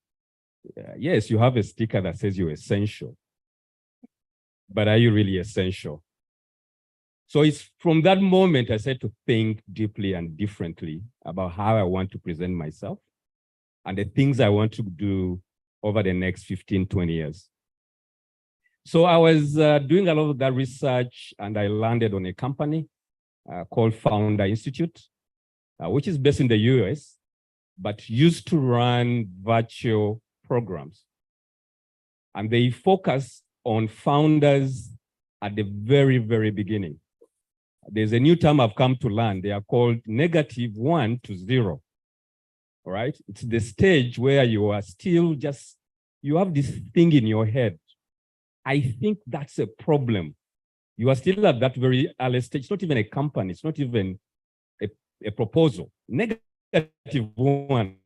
Yes, you have a sticker that says you're essential. But are you really essential? So it's from that moment I started to think deeply and differently about how I want to present myself and the things I want to do over the next 15, 20 years. So I was doing a lot of that research and I landed on a company called Founder Institute, which is based in the US, but used to run virtual programs. And they focus on founders at the very, very beginning. There's a new term I've come to learn. They are called -1 to 0. All right? It's the stage where you are still just, you have this thing in your head. I think that's a problem. You are still at that very early stage. It's not even a company. It's not even a proposal. -1.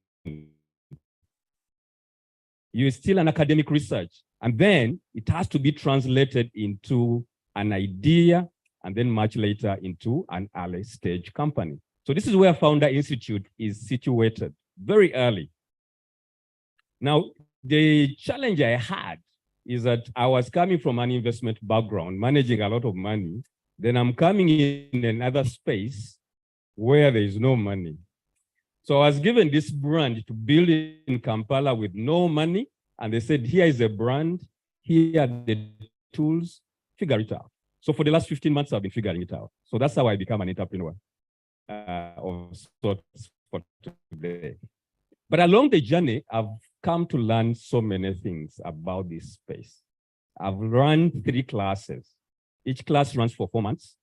You're still an academic research. And then it has to be translated into an idea and then much later into an early stage company. So this is where Founder Institute is situated, very early. Now, the challenge I had is that I was coming from an investment background, managing a lot of money. Then I'm coming in another space where there is no money. So I was given this brand to build in Kampala with no money. And they said, here is a brand, here are the tools, figure it out. So for the last 15 months, I've been figuring it out. So that's how I become an entrepreneur of sorts for today. But along the journey, I've come to learn so many things about this space. I've run 3 classes. Each class runs for 4 months.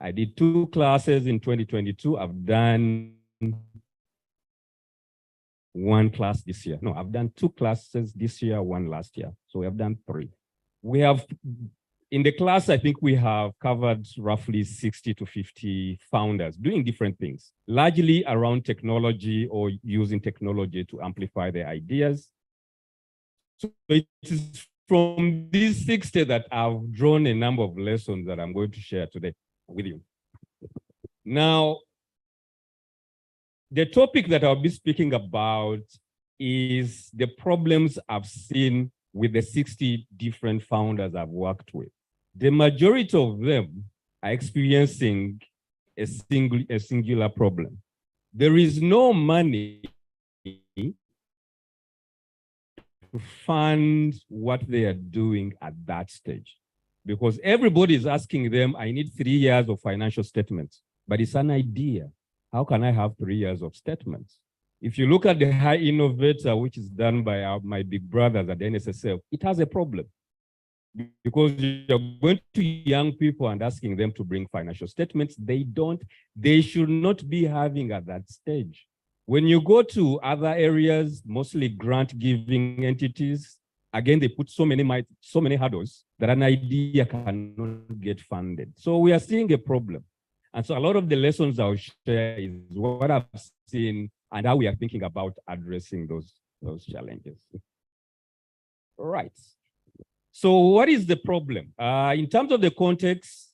I did 2 classes in 2022. I've done 1 class this year. No, I've done 2 classes this year, 1 last year. So we have done 3. We have, in the class, I think we have covered roughly 60 to 50 founders doing different things, largely around technology or using technology to amplify their ideas. So it is from these 60 that I've drawn a number of lessons that I'm going to share today with you. Now, the topic that I'll be speaking about is the problems I've seen with the 60 different founders I've worked with. The majority of them are experiencing a singular problem. There is no money to fund what they are doing at that stage, because everybody is asking them, I need 3 years of financial statements, but it's an idea. How can I have 3 years of statements? If you look at the High Innovator, which is done by my big brothers at the NSSF, it has a problem, because you're going to young people and asking them to bring financial statements. They should not be having at that stage. When you go to other areas, mostly grant-giving entities, again, they put so many hurdles that an idea cannot get funded. So we are seeing a problem. And so a lot of the lessons I'll share is what I've seen and how we are thinking about addressing those challenges. All right. So what is the problem? In terms of the context,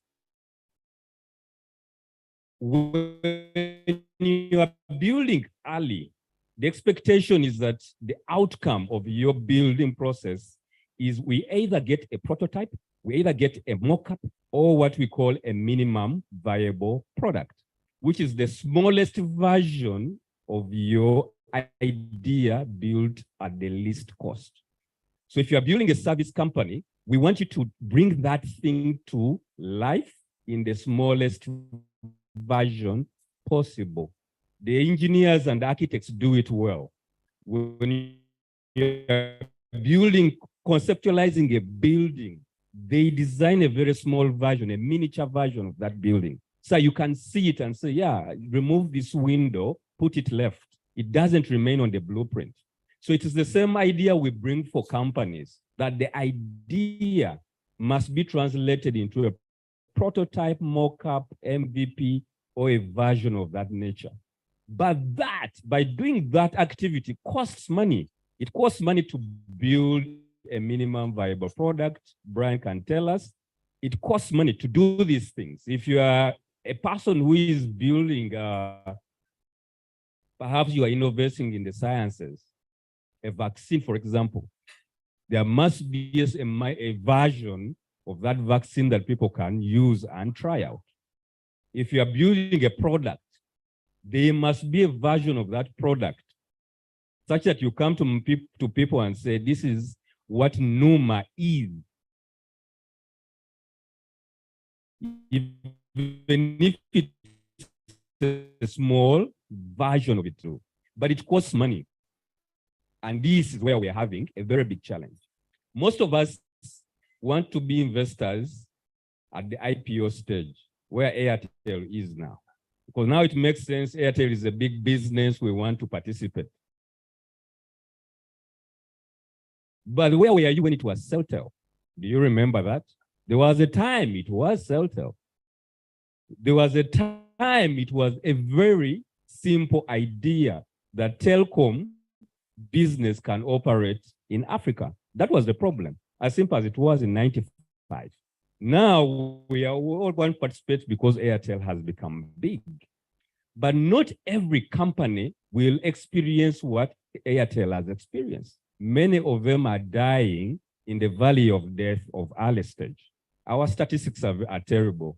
when you are building early, the expectation is that the outcome of your building process is we either get a prototype, we either get a mock-up, or what we call a minimum viable product, which is the smallest version of your idea built at the least cost. So if you are building a service company, we want you to bring that thing to life in the smallest version possible. The engineers and architects do it well. When you're conceptualizing a building, they design a very small version, a miniature version of that building. So you can see it and say, yeah, remove this window, put it left. It doesn't remain on the blueprint. So it is the same idea we bring for companies, that the idea must be translated into a prototype, mock-up, MVP, or a version of that nature. But that, by doing that activity, costs money. It costs money to build a minimum viable product. Brian can tell us. It costs money to do these things. If you are a person who is building, perhaps you are innovating in the sciences, a vaccine, for example, there must be a version of that vaccine that people can use and try out. If you are building a product, there must be a version of that product such that you come to people and say, this is what Numa is. Even if it's a small version of it too, but it costs money. And this is where we're having a very big challenge. Most of us want to be investors at the IPO stage, where Airtel is now. Because now it makes sense, Airtel is a big business, we want to participate. But where were you when it was Celtel? Do you remember that? There was a time it was Celtel. There was a time it was a very simple idea that telecom business can operate in Africa. That was the problem, as simple as it was in 95. Now we all want to participate because Airtel has become big. But not every company will experience what Airtel has experienced. Many of them are dying in the valley of death of early stage. Our statistics are terrible.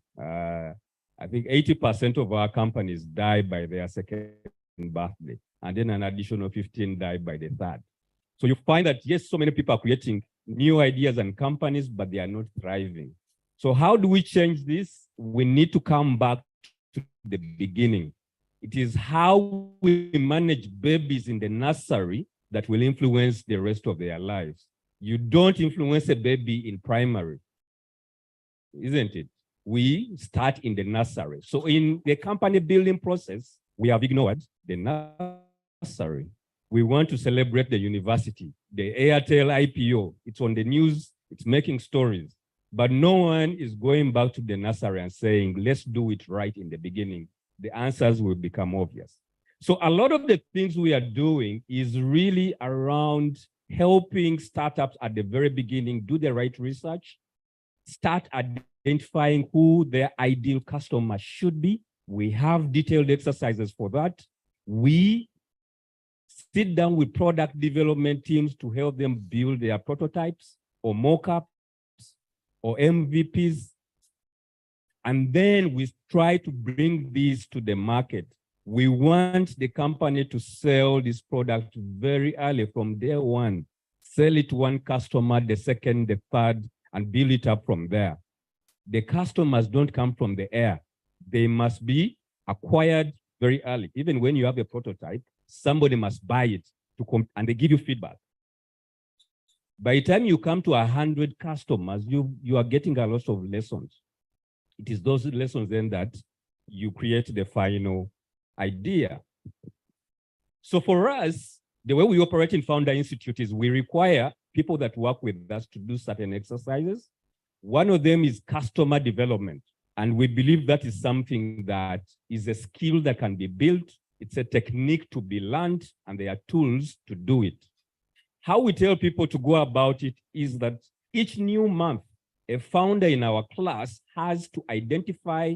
I think 80% of our companies die by their second birthday, and then an additional 15 die by the third. So you find that, yes, so many people are creating new ideas and companies, but they are not thriving. So how do we change this? We need to come back to the beginning. It is how we manage babies in the nursery that will influence the rest of their lives. You don't influence a baby in primary, isn't it? We start in the nursery. So in the company building process, we have ignored the nursery. We want to celebrate the university, the Airtel IPO. It's on the news, it's making stories, but no one is going back to the nursery and saying, let's do it right in the beginning. The answers will become obvious. So a lot of the things we are doing is really around helping startups at the very beginning do the right research, start identifying who their ideal customer should be. We have detailed exercises for that. We sit down with product development teams to help them build their prototypes or mock-ups or MVPs. And then we try to bring these to the market. We want the company to sell this product very early from day one. Sell it to one customer, the second, the third, and build it up from there. The customers don't come from the air. They must be acquired very early. Even when you have a prototype, somebody must buy it and they give you feedback. By the time you come to 100 customers, you are getting a lot of lessons. It is those lessons then that you create the final idea. So for us, the way we operate in Founder Institute is we require people that work with us to do certain exercises. One of them is customer development. And we believe that is something that is a skill that can be built. It's a technique to be learned, and there are tools to do it. How we tell people to go about it is that each new month, a founder in our class has to identify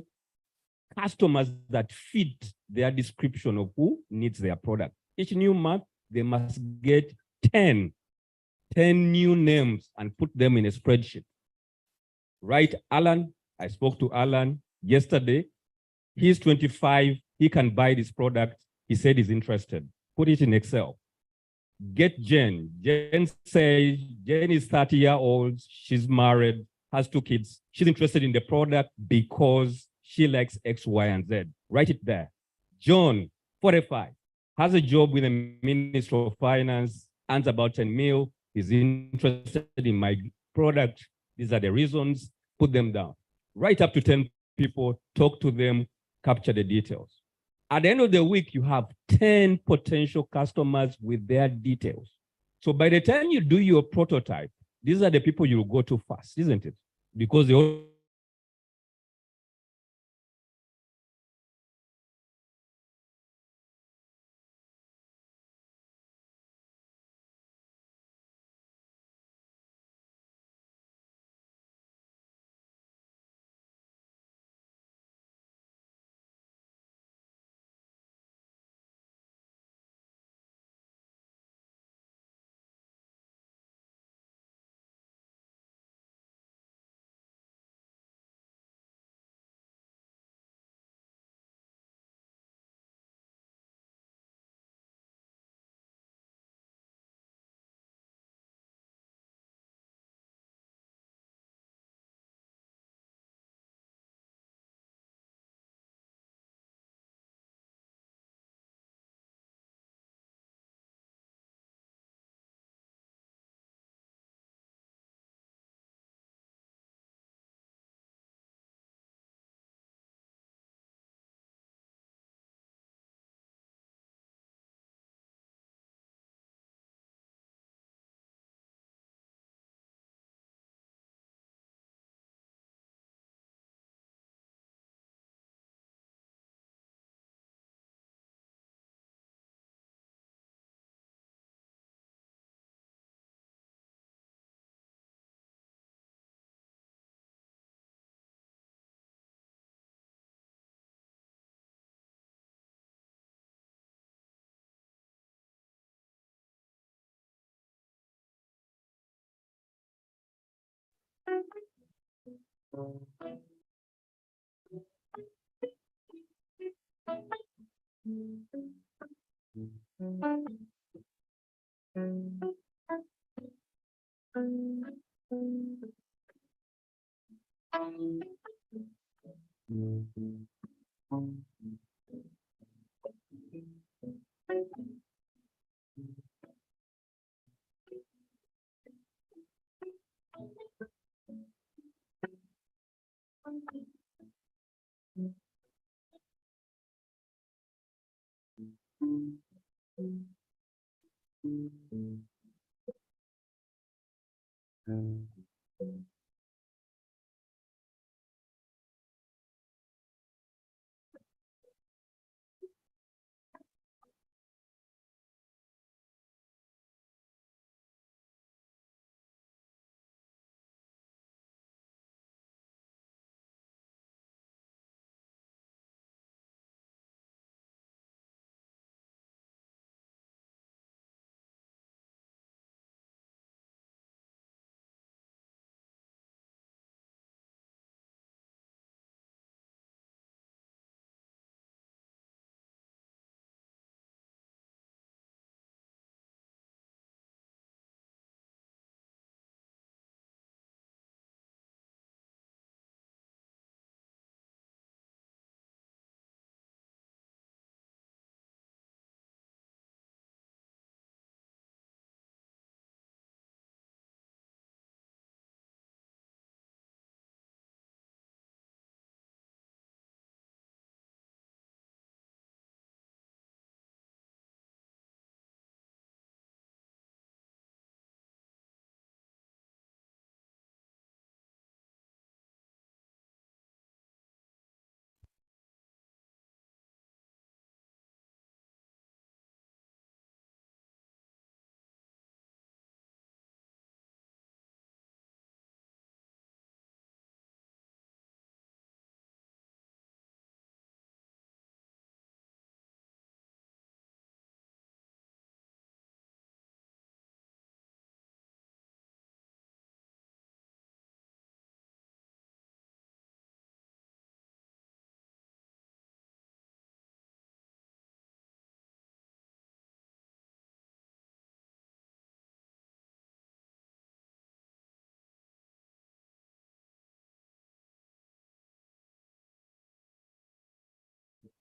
customers that fit their description of who needs their product. Each new month, they must get 10 new names and put them in a spreadsheet. Right, Alan? I spoke to Alan yesterday. He's 25. He can buy this product. He said he's interested. Put it in Excel. Get Jen. Jen says Jen is 30 years old. She's married, has 2 kids. She's interested in the product because she likes X, Y, and Z. Write it there. John, 45, has a job with the Ministry of Finance, earns about 10 mil. He's interested in my product. These are the reasons. Put them down. Write up to 10 people, talk to them, capture the details. At the end of the week, you have 10 potential customers with their details. So by the time you do your prototype, these are the people you'll go to first, isn't it? Because they all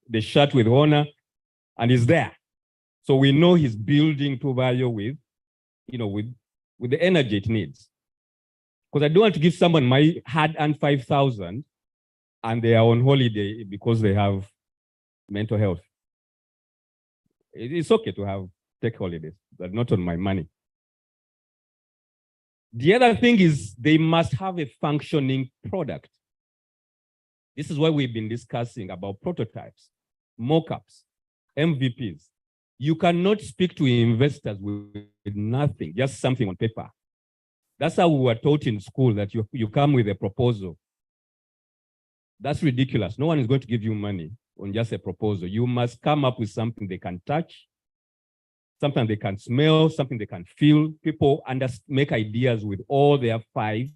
The shirt with honor, and he's there. So we know he's building to value with, with the energy it needs. Because I don't want to give someone my hard-earned 5,000 and they are on holiday because they have mental health. It's okay to take holidays, but not on my money. The other thing is they must have a functioning product. This is why we've been discussing about prototypes, mock-ups, MVPs. You cannot speak to investors with nothing, just something on paper. That's how we were taught in school, that you come with a proposal. That's ridiculous. No one is going to give you money on just a proposal. You must come up with something they can touch, something they can smell, something they can feel. People make ideas with all their 5.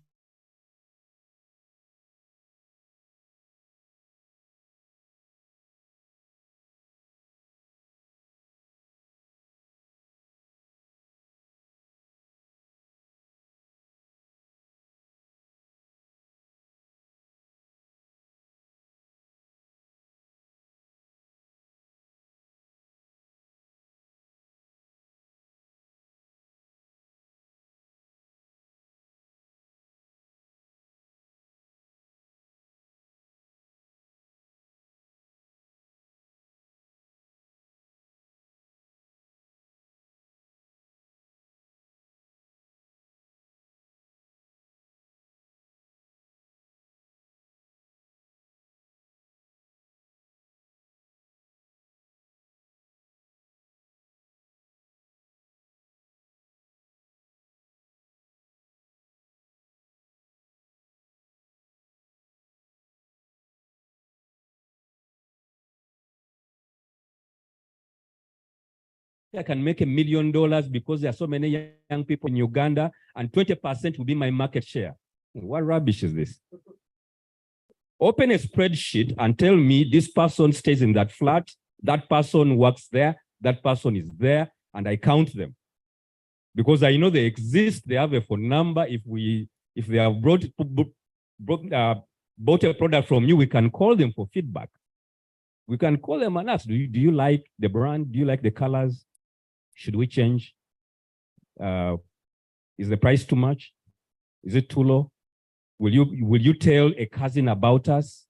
I can make $1 million because there are so many young people in Uganda, and 20% will be my market share. What rubbish is this? Open a spreadsheet and tell me this person stays in that flat, That person works there, that person is there, and I count them. Because I know they exist, they have a phone number. If they have bought a product from you, we can call them for feedback. We can call them and ask, do you like the brand? Do you like the colors? Should we change? Is the price too much? Is it too low? Will you tell a cousin about us?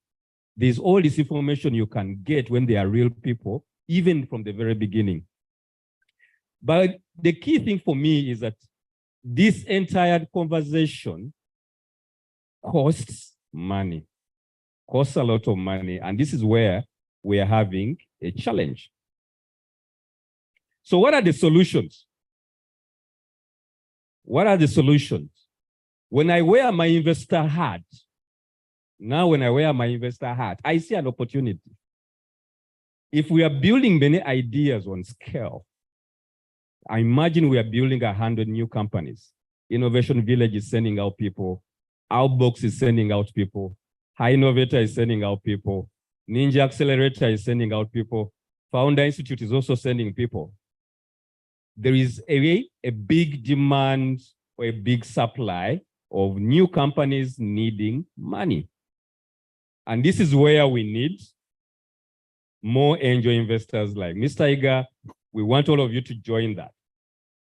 There's all this information you can get when they are real people, even from the very beginning. But the key thing for me is that this entire conversation costs money, costs a lot of money. And this is where we are having a challenge. So what are the solutions? What are the solutions? When I wear my investor hat, when I wear my investor hat, I see an opportunity. If we are building many ideas on scale, I imagine we are building 100 new companies. Innovation Village is sending out people. Outbox is sending out people. High Innovator is sending out people. Ninja Accelerator is sending out people. Founder Institute is also sending people. There is a big demand or a big supply of new companies needing money. And this is where we need more angel investors like Mr. Iga. We want all of you to join that.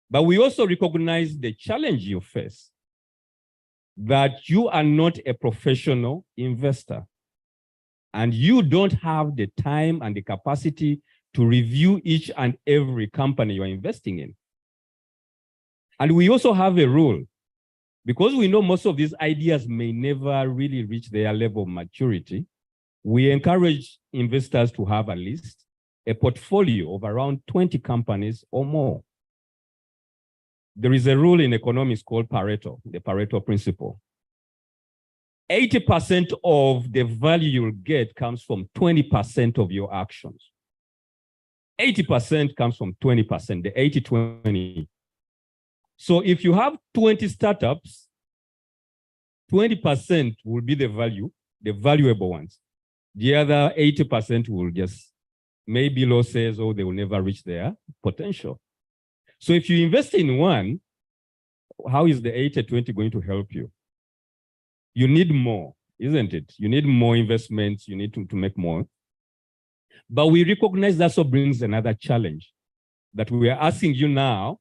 But we also recognize the challenge you face, that you are not a professional investor and you don't have the time and the capacity to review each and every company you're investing in. And we also have a rule, because we know most of these ideas may never really reach their level of maturity. We encourage investors to have at least a portfolio of around 20 companies or more. There is a rule in economics called Pareto, the Pareto principle. 80% of the value you'll get comes from 20% of your actions. 80% comes from 20%, the 80-20. So if you have 20 startups, 20% will be the value, the valuable ones. The other 80% will just maybe losses or they will never reach their potential. So if you invest in one, how is the 80-20 going to help you? You need more, isn't it? You need more investments, you need to make more. But we recognize that also brings another challenge, that we are asking you now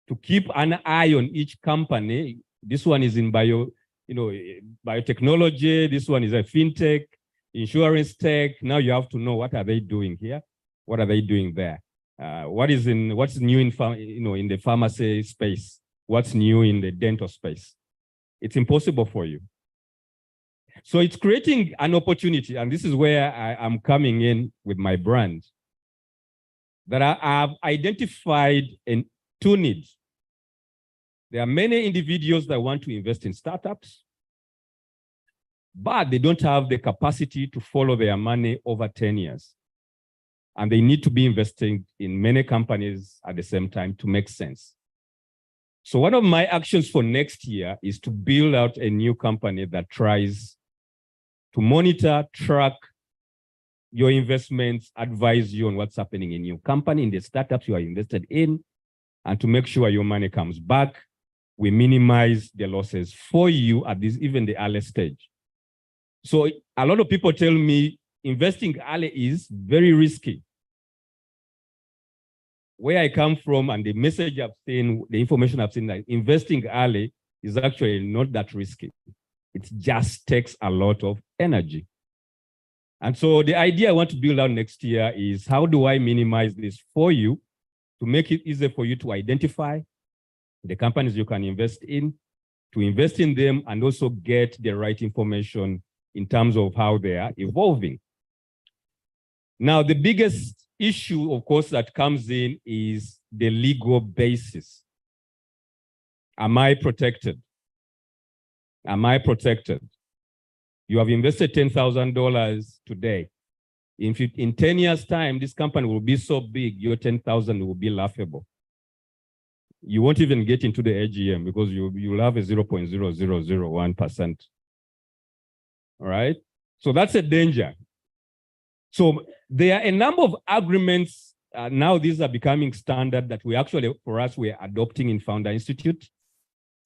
to keep an eye on each company. This one is in biotechnology, this one is a fintech, insurance tech. Now you have to know, what are they doing here? What are they doing there? What's new in the pharmacy space? What's new in the dental space? It's impossible for you. So it's creating an opportunity, and this is where I'm coming in with my brand, that I have identified two needs. There are many individuals that want to invest in startups, but they don't have the capacity to follow their money over 10 years. And they need to be investing in many companies at the same time to make sense. So one of my actions for next year is to build out a new company that tries to monitor, track your investments, advise you on what's happening in your company, in the startups you are invested in, and to make sure your money comes back. We minimize the losses for you at this, even the early stage. So a lot of people tell me investing early is very risky. Where I come from and the message I've seen, the information I've seen, that investing early is actually not that risky. It just takes a lot of energy. And so the idea I want to build out next year is, how do I minimize this for you to make it easier for you to identify the companies you can invest in, to invest in them, and also get the right information in terms of how they are evolving. Now, the biggest issue, of course, that comes in is the legal basis. Am I protected? Am I protected? You have invested $10,000 today. In 10 years' time, this company will be so big, your 10,000 will be laughable. You won't even get into the AGM because you'll have a 0.0001%. All right? So that's a danger. So There are a number of agreements. Now these are becoming standard that we actually, for us, we're adopting in Founder Institute.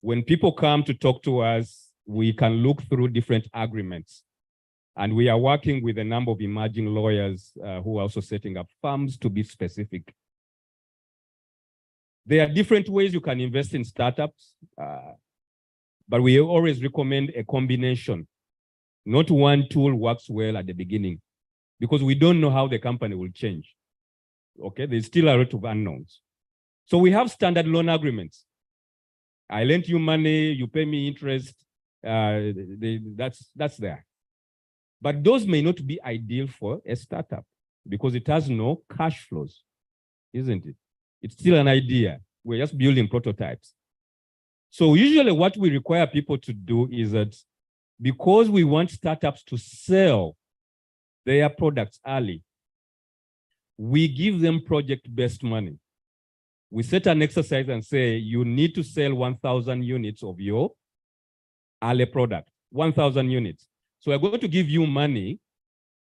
When people come to talk to us, we can look through different agreements. And we are working with a number of emerging lawyers who are also setting up firms to be specific. There are different ways you can invest in startups, but we always recommend a combination. Not one tool works well at the beginning because we don't know how the company will change. Okay, there's still a lot of unknowns. So we have standard loan agreements. I lend you money, you pay me interest, that's there. But those may not be ideal for a startup because it has no cash flows, isn't it? It's still an idea. We're just building prototypes. So usually what we require people to do is that because we want startups to sell their products early, we give them project-based money. We set an exercise and say, you need to sell 1,000 units of your early product, 1,000 units. So we're going to give you money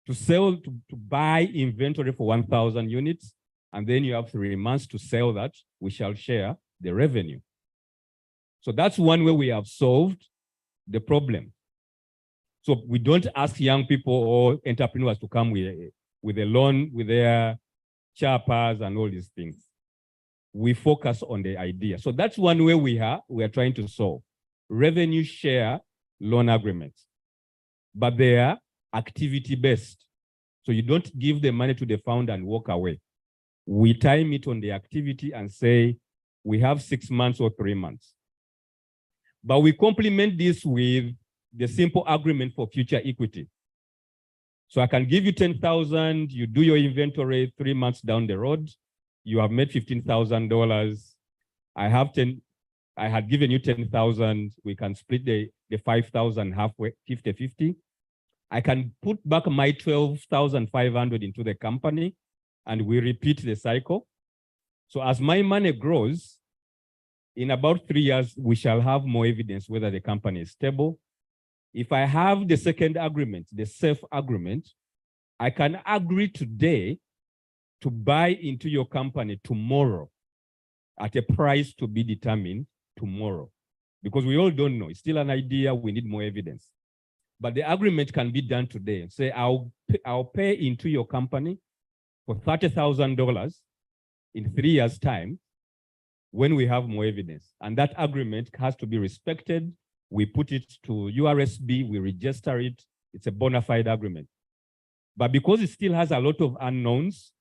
to sell, to buy inventory for 1,000 units, and then you have 3 months to sell that. We shall share the revenue. So that's one way we have solved the problem. So we don't ask young people or entrepreneurs to come with a loan, with their chapas and all these things. We focus on the idea. So that's one way we are trying to solve. Revenue share loan agreements. But they are activity-based. So you don't give the money to the founder and walk away. We time it on the activity and say, we have 6 months or 3 months. But we complement this with the simple agreement for future equity. So I can give you 10,000, you do your inventory 3 months down the road, you have made $15,000. I had given you 10,000, we can split the 5,000 halfway, 50-50. I can put back my 12,500 into the company and we repeat the cycle. So as my money grows, in about 3 years, we shall have more evidence whether the company is stable. If I have the second agreement, the safe agreement, I can agree today to buy into your company tomorrow at a price to be determined tomorrow. Because we all don't know. It's still an idea. We need more evidence. But the agreement can be done today. Say, I'll pay into your company for $30,000 in 3 years' time when we have more evidence. And that agreement has to be respected. We put it to URSB, we register it. It's a bona fide agreement. But because it still has a lot of unknowns,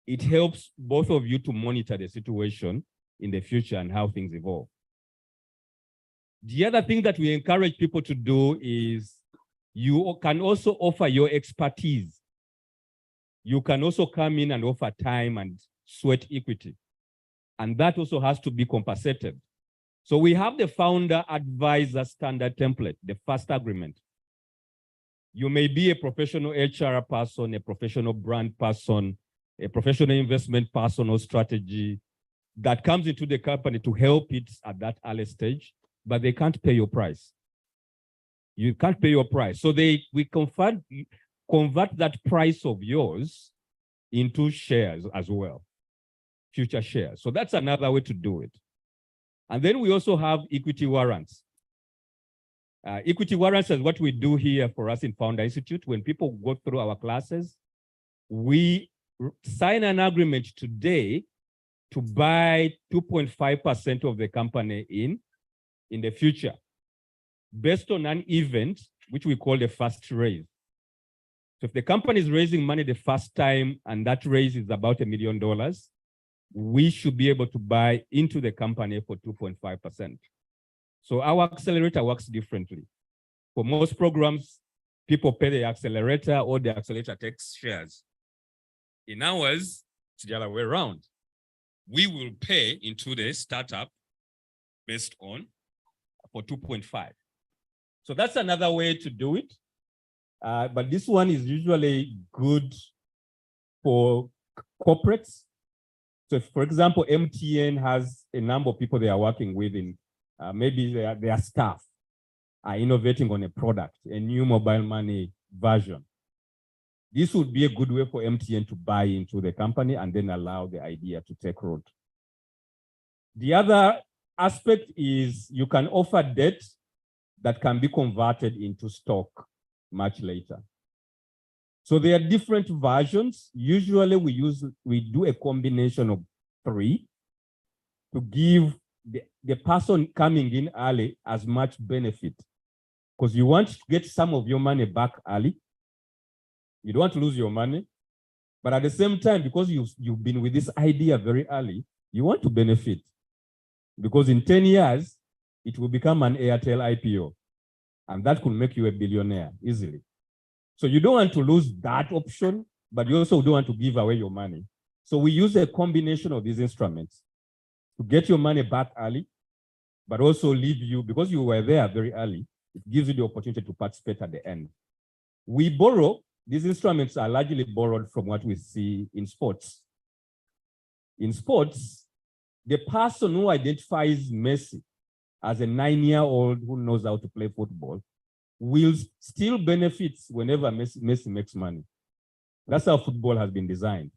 it helps both of you to monitor the situation in the future and how things evolve. The other thing that we encourage people to do is you can also offer your expertise. You can also come in and offer time and sweat equity. And that also has to be compensated. So we have the founder advisor standard template, the first agreement. You may be a professional HR person, a professional brand person, a professional investment person or strategy that comes into the company to help it at that early stage, but they can't pay your price. You can't pay your price. So we convert that price of yours into shares as well, future shares. So that's another way to do it. And then we also have equity warrants. Equity warrants is what we do here for us in Founder Institute. When people go through our classes, we sign an agreement today to buy 2.5% of the company in the future, based on an event which we call the first raise. So if the company is raising money the first time and that raise is about $1 million, we should be able to buy into the company for 2.5%. So our accelerator works differently. For most programs, people pay the accelerator or the accelerator takes shares. In ours, it's the other way around. We will pay into the startup based on for 2.5. So that's another way to do it. But this one is usually good for corporates. So if, for example, MTN has a number of people they are working with in maybe their staff are innovating on a product, a new mobile money version. This would be a good way for MTN to buy into the company and then allow the idea to take root. The other aspect is you can offer debt that can be converted into stock much later. So there are different versions. Usually we do a combination of 3 to give the person coming in early as much benefit, because you want to get some of your money back early. You don't want to lose your money, but at the same time, because you've been with this idea very early, you want to benefit, because in 10 years, it will become an Airtel IPO, and that could make you a billionaire easily. So you don't want to lose that option, but you also don't want to give away your money. So we use a combination of these instruments to get your money back early, but also leave you, because you were there very early, it gives you the opportunity to participate at the end. We borrow, these instruments are largely borrowed from what we see in sports. In sports, the person who identifies Messi as a 9-year-old who knows how to play football will still benefit whenever Messi makes money. That's how football has been designed.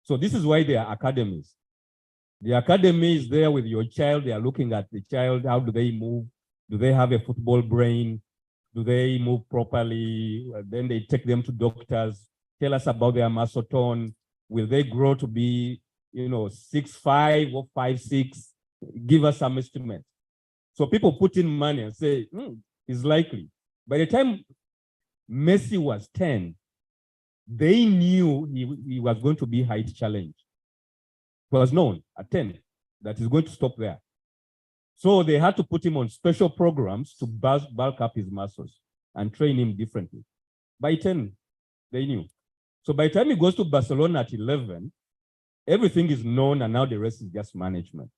So this is why there are academies. The academy is there with your child. They are looking at the child. How do they move? Do they have a football brain? Do they move properly? Then they take them to doctors. Tell us about their muscle tone. Will they grow to be, 6'5" or 5'6"? Give us some estimate. So people put in money and say, it's likely. By the time Messi was 10, they knew he was going to be height challenge. It was known at 10 that he's going to stop there. So they had to put him on special programs to bulk up his muscles and train him differently. By 10, they knew. So by the time he goes to Barcelona at 11, everything is known, and now the rest is just management.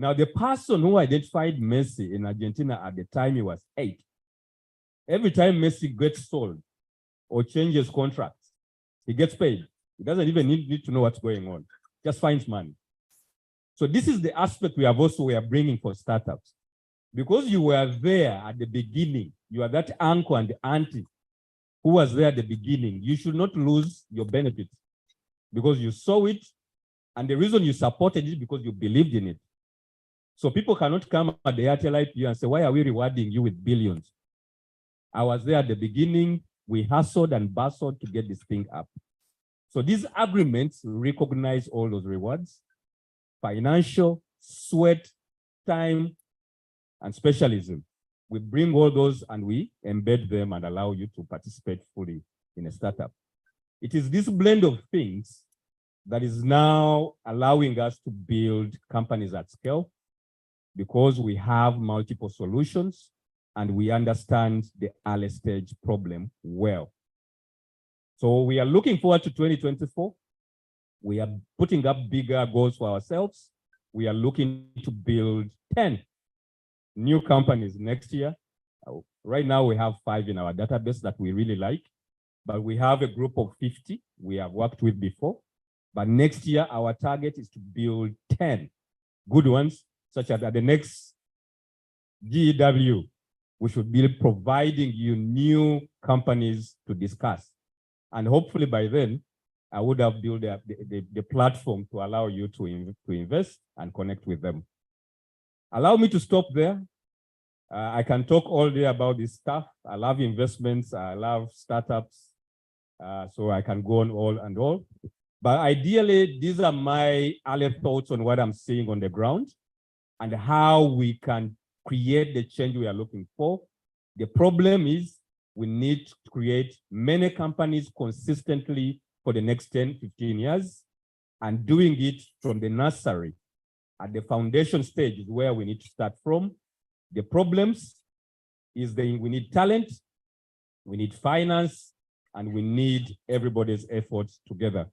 Now, the person who identified Messi in Argentina at the time he was 8, every time Messi gets sold or changes contracts, he gets paid. He doesn't even need to know what's going on, just finds money. So this is the aspect we are bringing for startups. Because you were there at the beginning, you are that uncle and auntie who was there at the beginning, you should not lose your benefits because you saw it, and the reason you supported it because you believed in it. So people cannot come at the Airtel IPO and say, why are we rewarding you with billions? I was there at the beginning. We hustled and bustled to get this thing up. So these agreements recognize all those rewards: financial, sweat, time, and specialism. We bring all those and we embed them and allow you to participate fully in a startup. It is this blend of things that is now allowing us to build companies at scale, because we have multiple solutions and we understand the early stage problem well. So we are looking forward to 2024. We are putting up bigger goals for ourselves. We are looking to build 10 new companies next year. Right now we have 5 in our database that we really like, but we have a group of 50 we have worked with before. But next year, our target is to build 10 good ones, such as at the next GEW, we should be providing you new companies to discuss. And hopefully by then, I would have built the platform to allow you to invest and connect with them. Allow me to stop there. I can talk all day about this stuff. I love investments. I love startups. So I can go on all and all. But ideally, these are my early thoughts on what I'm seeing on the ground and how we can create the change we are looking for. The problem is we need to create many companies consistently for the next 10, 15 years, and doing it from the nursery at the foundation stage is where we need to start from. The problems is we need talent, we need finance, and we need everybody's efforts together.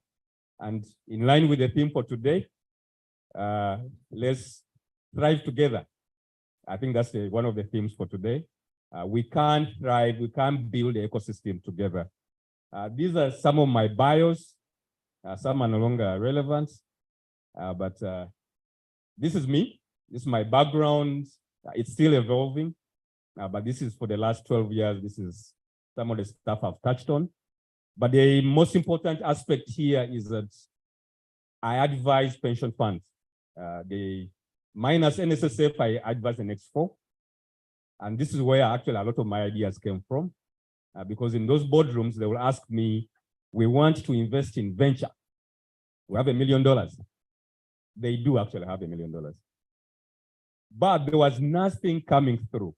And in line with the theme for today, let's thrive together. I think that's one of the themes for today. We can't thrive, we can't build an ecosystem together. These are some of my bios. Some are no longer relevant, but this is me. This is my background. It's still evolving, but this is for the last 12 years. This is some of the stuff I've touched on. But the most important aspect here is that I advise pension funds. The minus NSSF, I advise the next 4. And this is where actually a lot of my ideas came from. Because in those boardrooms, they will ask me, we want to invest in venture. We have $1 million. They do actually have $1 million. But there was nothing coming through.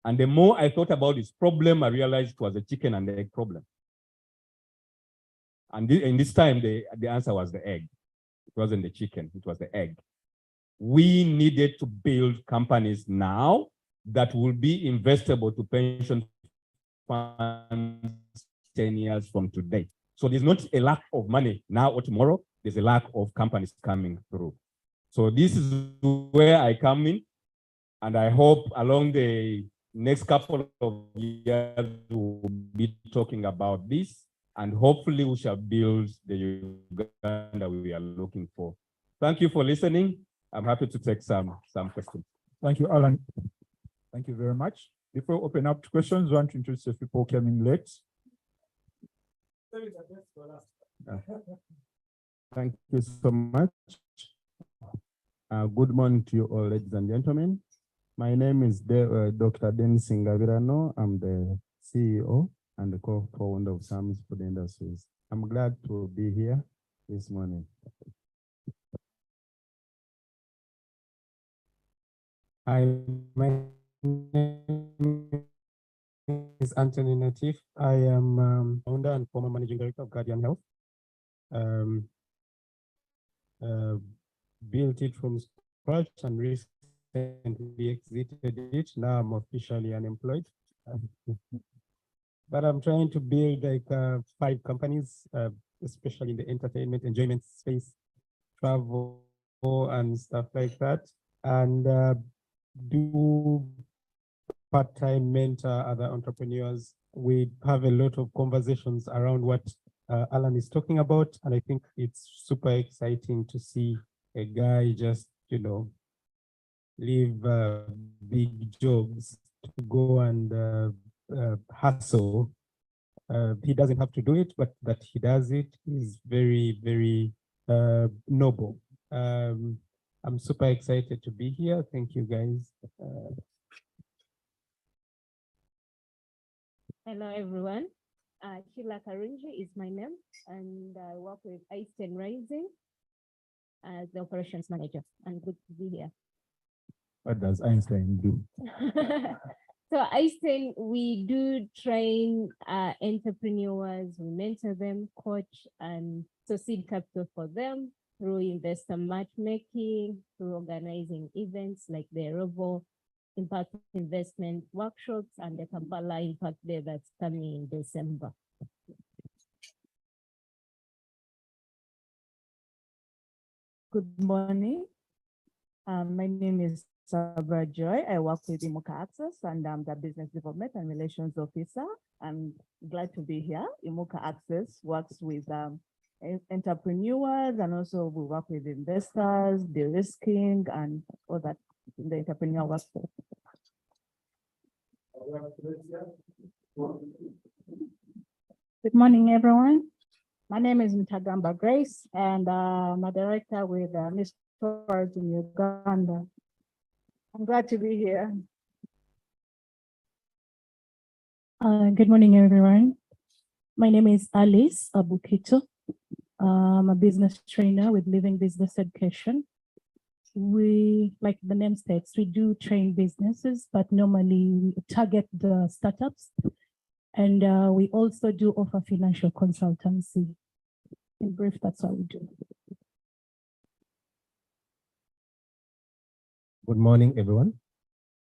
And the more I thought about this problem, I realized it was a chicken and egg problem. And in this time, the answer was the egg. It wasn't the chicken, it was the egg. We needed to build companies now that will be investable to pension funds 10 years from today. So there's not a lack of money now or tomorrow, there's a lack of companies coming through. So this is where I come in, and I hope along the next couple of years we'll be talking about this, and hopefully we shall build the Uganda we are looking for. Thank you for listening. I'm happy to take some questions. Thank you, Alan. Thank you very much. Before we open up to questions, I want to introduce the people who came in late. Thank you so much. Good morning to you all, ladies and gentlemen. My name is Dr. Dennis Ngavirano. I'm the CEO and the co-founder of Sam's Food Industries. I'm glad to be here this morning. Hi, my name is Anthony Natif. I am founder and former managing director of Guardian Health. Built it from scratch and recently exited it. Now I'm officially unemployed. But I'm trying to build like 5 companies, especially in the entertainment, enjoyment space, travel and stuff like that. And do part-time mentor other entrepreneurs. We have a lot of conversations around what Alan is talking about. And I think it's super exciting to see a guy just, leave big jobs to go and hustle. He doesn't have to do it, but that he does it is very, very noble. I'm super excited to be here. Thank you, guys. Hello, everyone. Sheila Karunji is my name, and I work with Einstein Rising as the operations manager. And good to be here. What does Einstein do? So Einstein, we do train entrepreneurs, we mentor them, coach, and so seed capital for them through investor matchmaking, through organizing events like the Robo Impact Investment Workshops and the Kampala Impact Day that's coming in December. Good morning. My name is Sabra Joy. I work with Imuka Access and I'm the Business Development and Relations Officer. I'm glad to be here. Imuka Access works with entrepreneurs, and also we work with investors, de-risking, and all that in the entrepreneur workforce. Good morning, everyone. My name is Mtagamba Grace, and I'm a director with Miss Tours in Uganda. I'm glad to be here. Good morning, everyone. My name is Alice Abukito. I'm a business trainer with Living Business Education. We, like the name states, we do train businesses, but normally we target the startups. And we also do offer financial consultancy. In brief, that's what we do. Good morning, everyone.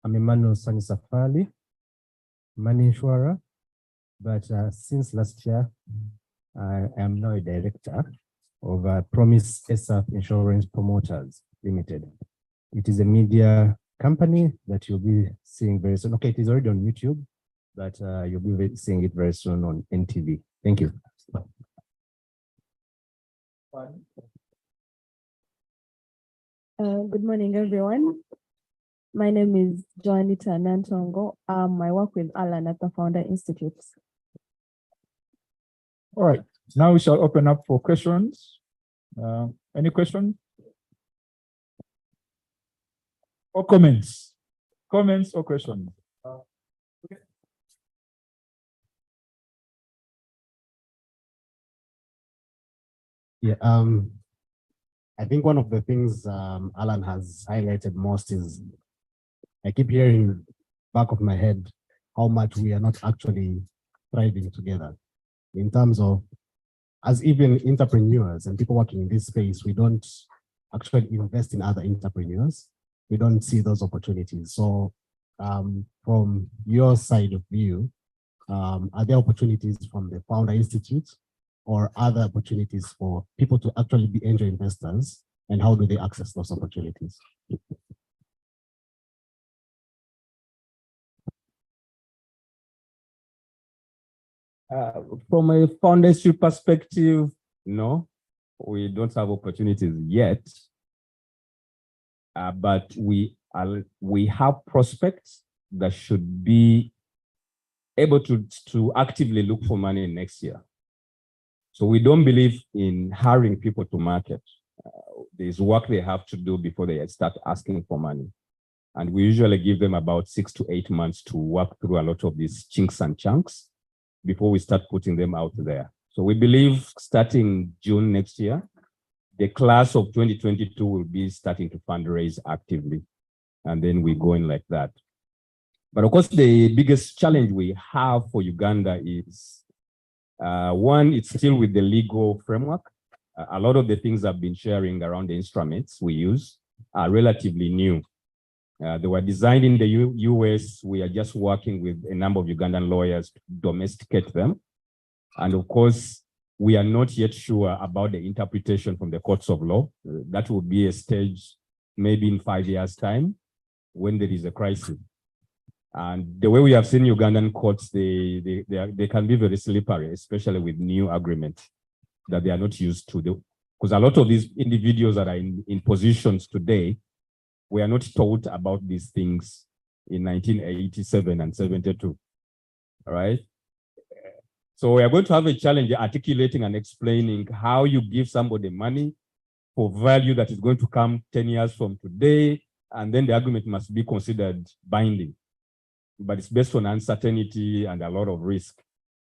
I'm Emmanuel Sanisafali, money insurer, but since last year, I am now a director of Promise SF Insurance Promoters Limited. It is a media company that you'll be seeing very soon. Okay, it is already on YouTube, but you'll be seeing it very soon on NTV. Thank you. Good morning, everyone. My name is Joanita Nantongo. I work with Alan at the Founder Institute. All right, now we shall open up for questions. Any questions? Or comments? Comments or questions? Yeah, I think one of the things Alan has highlighted most is I keep hearing back of my head how much we are not actually thriving together in terms of, as even entrepreneurs and people working in this space, we don't actually invest in other entrepreneurs. We don't see those opportunities. So from your side of view, are there opportunities from the Founder Institute or other opportunities for people to actually be angel investors, and how do they access those opportunities? From a foundership perspective, no, we don't have opportunities yet. But we have prospects that should be able to actively look for money next year. So we don't believe in hiring people to market. There's work they have to do before they start asking for money. And we usually give them about 6 to 8 months to work through a lot of these chinks and chunks before we start putting them out there. So we believe starting June next year, the class of 2022 will be starting to fundraise actively. And then we go in like that. But of course, the biggest challenge we have for Uganda is, one, it's still with the legal framework. A lot of the things I've been sharing around the instruments we use are relatively new. They were designed in the US. We are just working with a number of Ugandan lawyers to domesticate them. And of course, we are not yet sure about the interpretation from the courts of law. That will be a stage maybe in 5 years' time when there is a crisis. And the way we have seen Ugandan courts, they can be very slippery, especially with new agreements that they are not used to. Because a lot of these individuals that are in positions today, we are not taught about these things in 1987 and 72, all right? So we are going to have a challenge articulating and explaining how you give somebody money for value that is going to come 10 years from today, and then the agreement must be considered binding. But it's based on uncertainty and a lot of risk.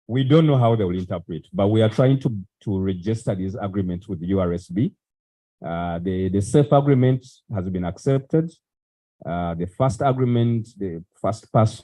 We don't know how they will interpret, but we are trying to register these agreements with the URSB. The SAFE agreement has been accepted. The first agreement, the first pass.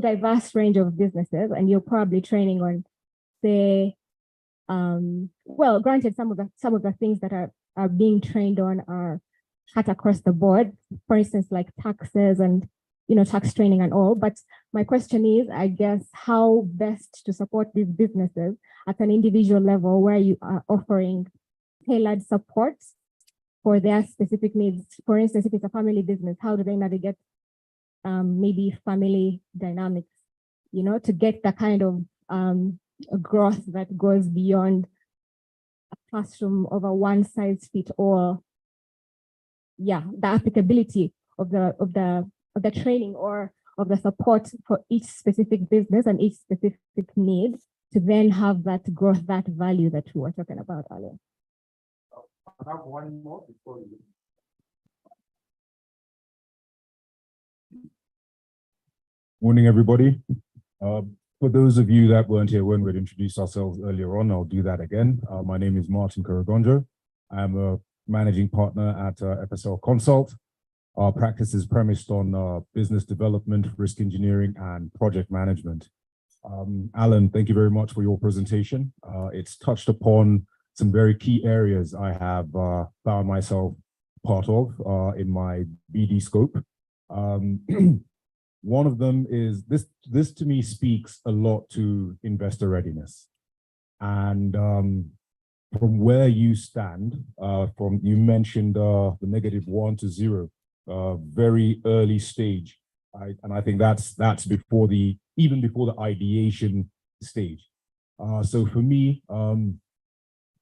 Diverse range of businesses, and you're probably training on, say, well, granted, some of the things that are being trained on are cut across the board, for instance, like taxes and tax training and all. But my question is, I guess, how best to support these businesses at an individual level where you are offering tailored support for their specific needs. For instance, if it's a family business, how do they navigate maybe family dynamics, to get the kind of growth that goes beyond a classroom of a one-size-fits-all. Yeah, the applicability of the training or of the support for each specific business and each specific need to then have that growth, that value that we were talking about earlier. I have one more before you. Morning, everybody. For those of you that weren't here when we introduced ourselves earlier on, I'll do that again. My name is Martin Karagonjo. I'm a managing partner at FSL Consult. Our practice is premised on business development, risk engineering, and project management. Alan, thank you very much for your presentation. It's touched upon some very key areas I have found myself part of in my BD scope. One of them is this to me speaks a lot to investor readiness. And from where you stand, you mentioned the -1 to 0, very early stage. And I think that's before even before the ideation stage. So for me,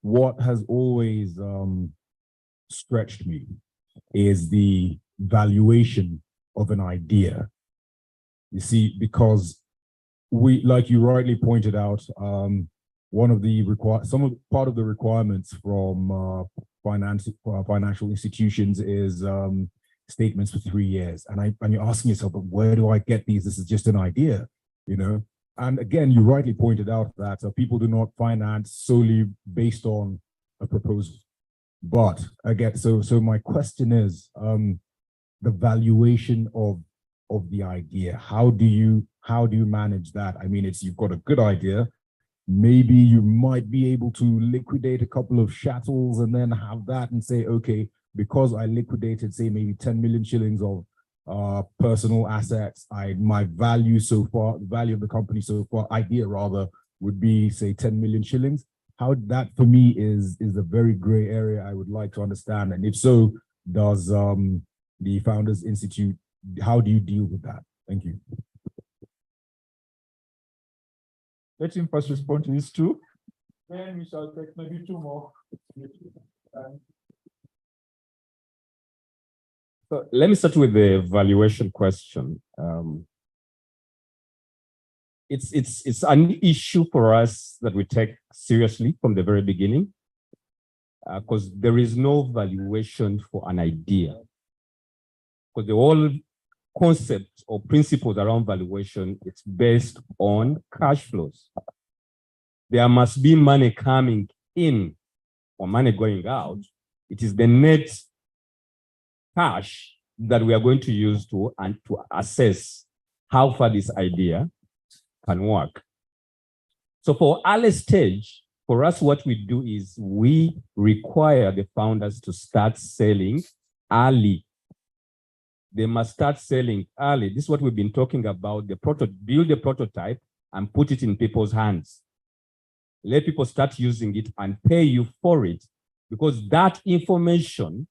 what has always stretched me is the valuation of an idea. You see, because like you rightly pointed out, part of the requirements from financial institutions is statements for 3 years, and you're asking yourself, but where do I get these? This is just an idea, And again, you rightly pointed out that people do not finance solely based on a proposal. But again, so my question is, the valuation of the idea. How do you manage that? I mean, you've got a good idea. Maybe you might be able to liquidate a couple of chattels and then have that and say, okay, because I liquidated, say, maybe 10 million shillings of personal assets, my value so far, the value of the company so far, idea rather, would be, say, 10 million shillings. How that for me is a very gray area I would like to understand. And if so, does the Founders Institute, how do you deal with that? Thank you. Let him first respond to these two. Then we shall take maybe 2 more. So let me start with the valuation question. It's an issue for us that we take seriously from the very beginning, because there is no valuation for an idea. Because the whole concept or principles around valuation, it's based on cash flows. There must be money coming in or money going out. It is the net cash that we are going to use to assess how far this idea can work. So for early stage, for us, what we do is we require the founders to start selling early. They must start selling early. This is what we've been talking about, build a prototype and put it in people's hands. Let people start using it and pay you for it, because that information,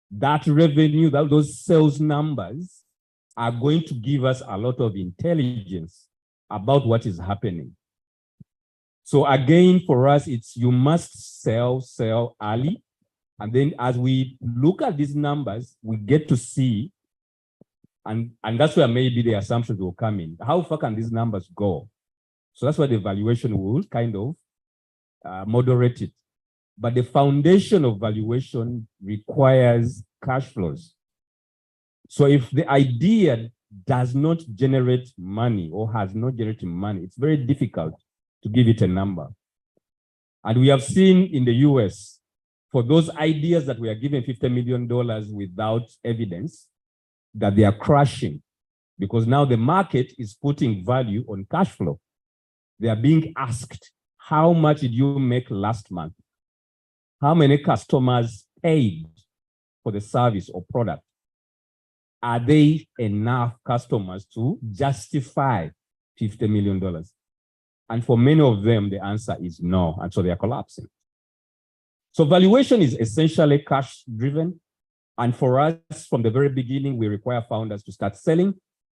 that revenue, those sales numbers are going to give us a lot of intelligence about what is happening. So again, for us, it's you must sell early. And then as we look at these numbers, we get to see, and that's where maybe the assumptions will come in. How far can these numbers go? So that's why the valuation will kind of moderate it. But the foundation of valuation requires cash flows. So if the idea does not generate money or has not generated money, it's very difficult to give it a number. And we have seen in the US, for those ideas that we are given $50 million without evidence, that they are crashing, because now the market is putting value on cash flow. They are being asked, how much did you make last month? How many customers paid for the service or product? Are they enough customers to justify $50 million? And for many of them, the answer is no. And so they are collapsing. So valuation is essentially cash driven. And for us, from the very beginning, we require founders to start selling,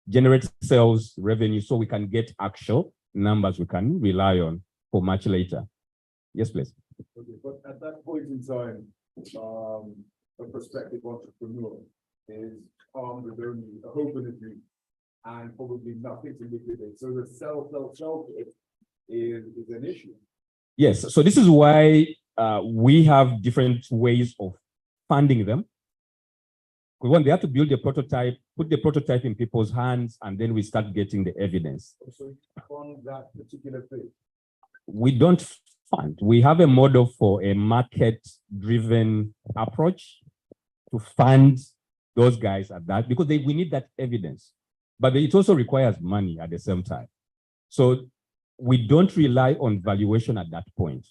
generate sales revenue so we can get actual numbers we can rely on for much later. Yes, please. Okay, but at that point in time, a prospective entrepreneur is armed with only a hope and a dream and probably nothing to liquidate. So the sell bit is an issue. Yes, so this is why we have different ways of funding them. When they have to build a prototype, put the prototype in people's hands, and then we start getting the evidence. So on that particular thing, We don't fund. We have a model for a market-driven approach to fund those guys at that, because we need that evidence. But it also requires money at the same time. So we don't rely on valuation at that point.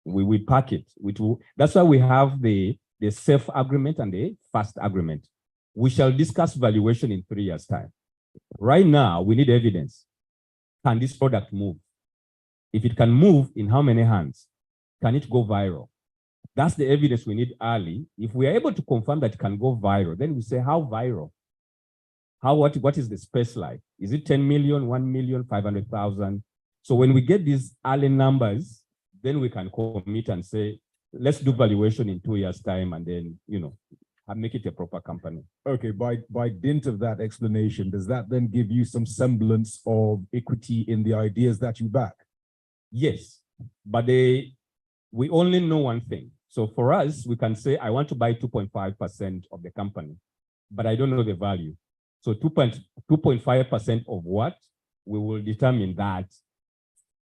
We pack it. That's why we have the safe agreement and the fast agreement. We shall discuss valuation in 3 years' time. Right now, we need evidence. Can this product move? If it can move, in how many hands? Can it go viral? That's the evidence we need early. If we are able to confirm that it can go viral, then we say, how viral? What is the space like? Is it 10 million, 1 million, 500,000? So when we get these early numbers, then we can commit and say, let's do valuation in 2 years' time, and then, make it a proper company. Okay, by dint of that explanation, does that then give you some semblance of equity in the ideas that you back? Yes, but we only know one thing. So for us, we can say, I want to buy 2.5% of the company, but I don't know the value. So 2.5% of what? We will determine that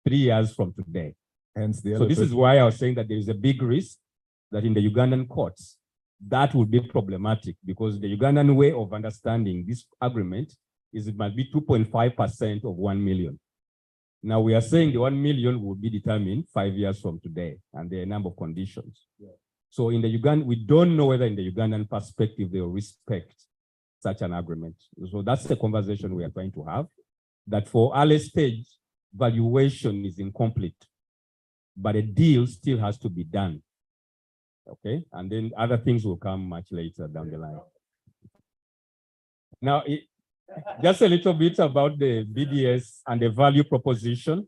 3 years from today. Hence the So this is why I was saying that there is a big risk that in the Ugandan courts, that would be problematic, because the Ugandan way of understanding this agreement is it must be 2.5% of 1 million. Now we are saying the 1 million will be determined 5 years from today, and there are a number of conditions. Yeah. So in the Ugandan, we don't know whether in the Ugandan perspective they will respect such an agreement. So that's the conversation we are trying to have, that for early stage, valuation is incomplete, but a deal still has to be done. Okay, and then other things will come much later down the line. Now, just a little bit about the BDS and the value proposition.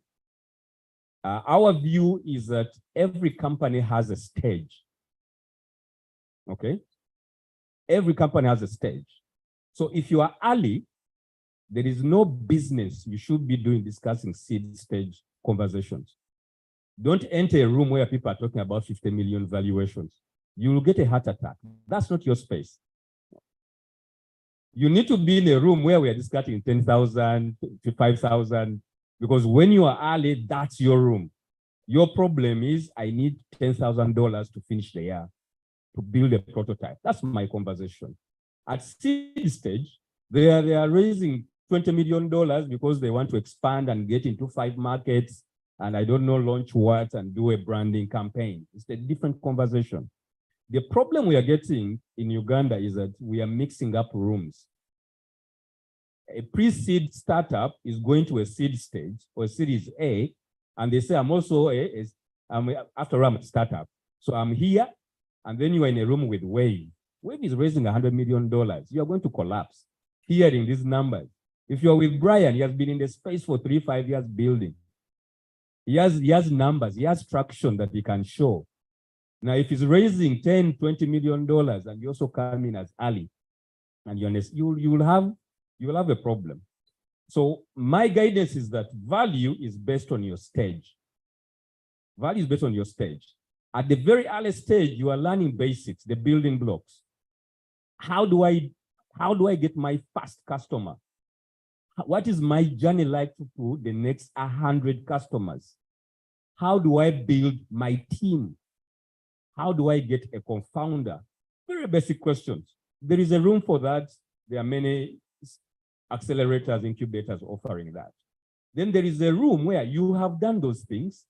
Our view is that every company has a stage. Okay, every company has a stage. So if you are early, there is no business you should be doing discussing seed stage conversations. Don't enter a room where people are talking about 50 million valuations. You will get a heart attack. That's not your space. You need to be in a room where we are discussing 10,000 to 5,000, because when you are early, that's your room. Your problem is, I need $10,000 to finish the year, to build a prototype. That's my conversation. At seed stage, they are raising $20 million because they want to expand and get into 5 markets, and I don't know, launch what and do a branding campaign. It's a different conversation. The problem we are getting in Uganda is that we are mixing up rooms. A pre-seed startup is going to a seed stage or Series A, and they say, I'm also after I'm a startup. So I'm here, and then you are in a room with Wave. Wave is raising $100 million. You are going to collapse hearing these numbers. If you're with Brian, he has been in the space for 3-5 years building. He has numbers, he has traction that he can show. Now, if he's raising $10, $20 million and you also come in as early, and you will have a problem. So my guidance is that value is based on your stage. Value is based on your stage. At the very early stage, you are learning basics, the building blocks. How do I get my first customer? What is my journey like to the next 100 customers? How do I build my team? How do I get a confounder? Very basic questions. There is a room for that. There are many accelerators, incubators offering that. Then there is a room where you have done those things.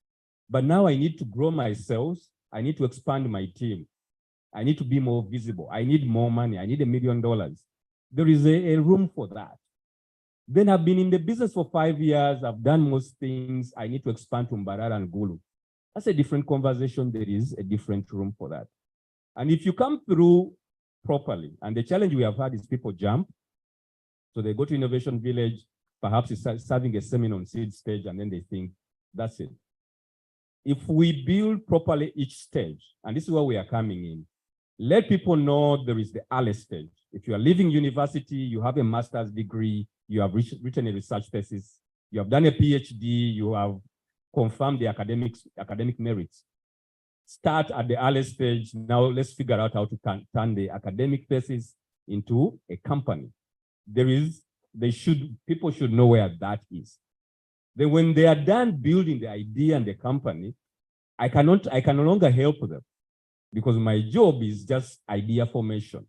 But now I need to grow myself. I need to expand my team. I need to be more visible. I need more money. I need $1 million. There is a room for that. Then I've been in the business for 5 years. I've done most things. I need to expand to Mbarara and Gulu. That's a different conversation. There is a different room for that. And if you come through properly, and the challenge we have had is people jump. So they go to Innovation Village, perhaps it's serving a seminar on seed stage, and then they think, that's it. If we build properly each stage, and this is where we are coming in, let people know there is the early stage. If you are leaving university, you have a master's degree, you have written a research thesis, you have done a PhD, you have confirmed the academic merits. Start at the early stage. Now let's figure out how to turn the academic thesis into a company. People should know where that is. Then when they are done building the idea and the company, I can no longer help them because my job is just idea formation.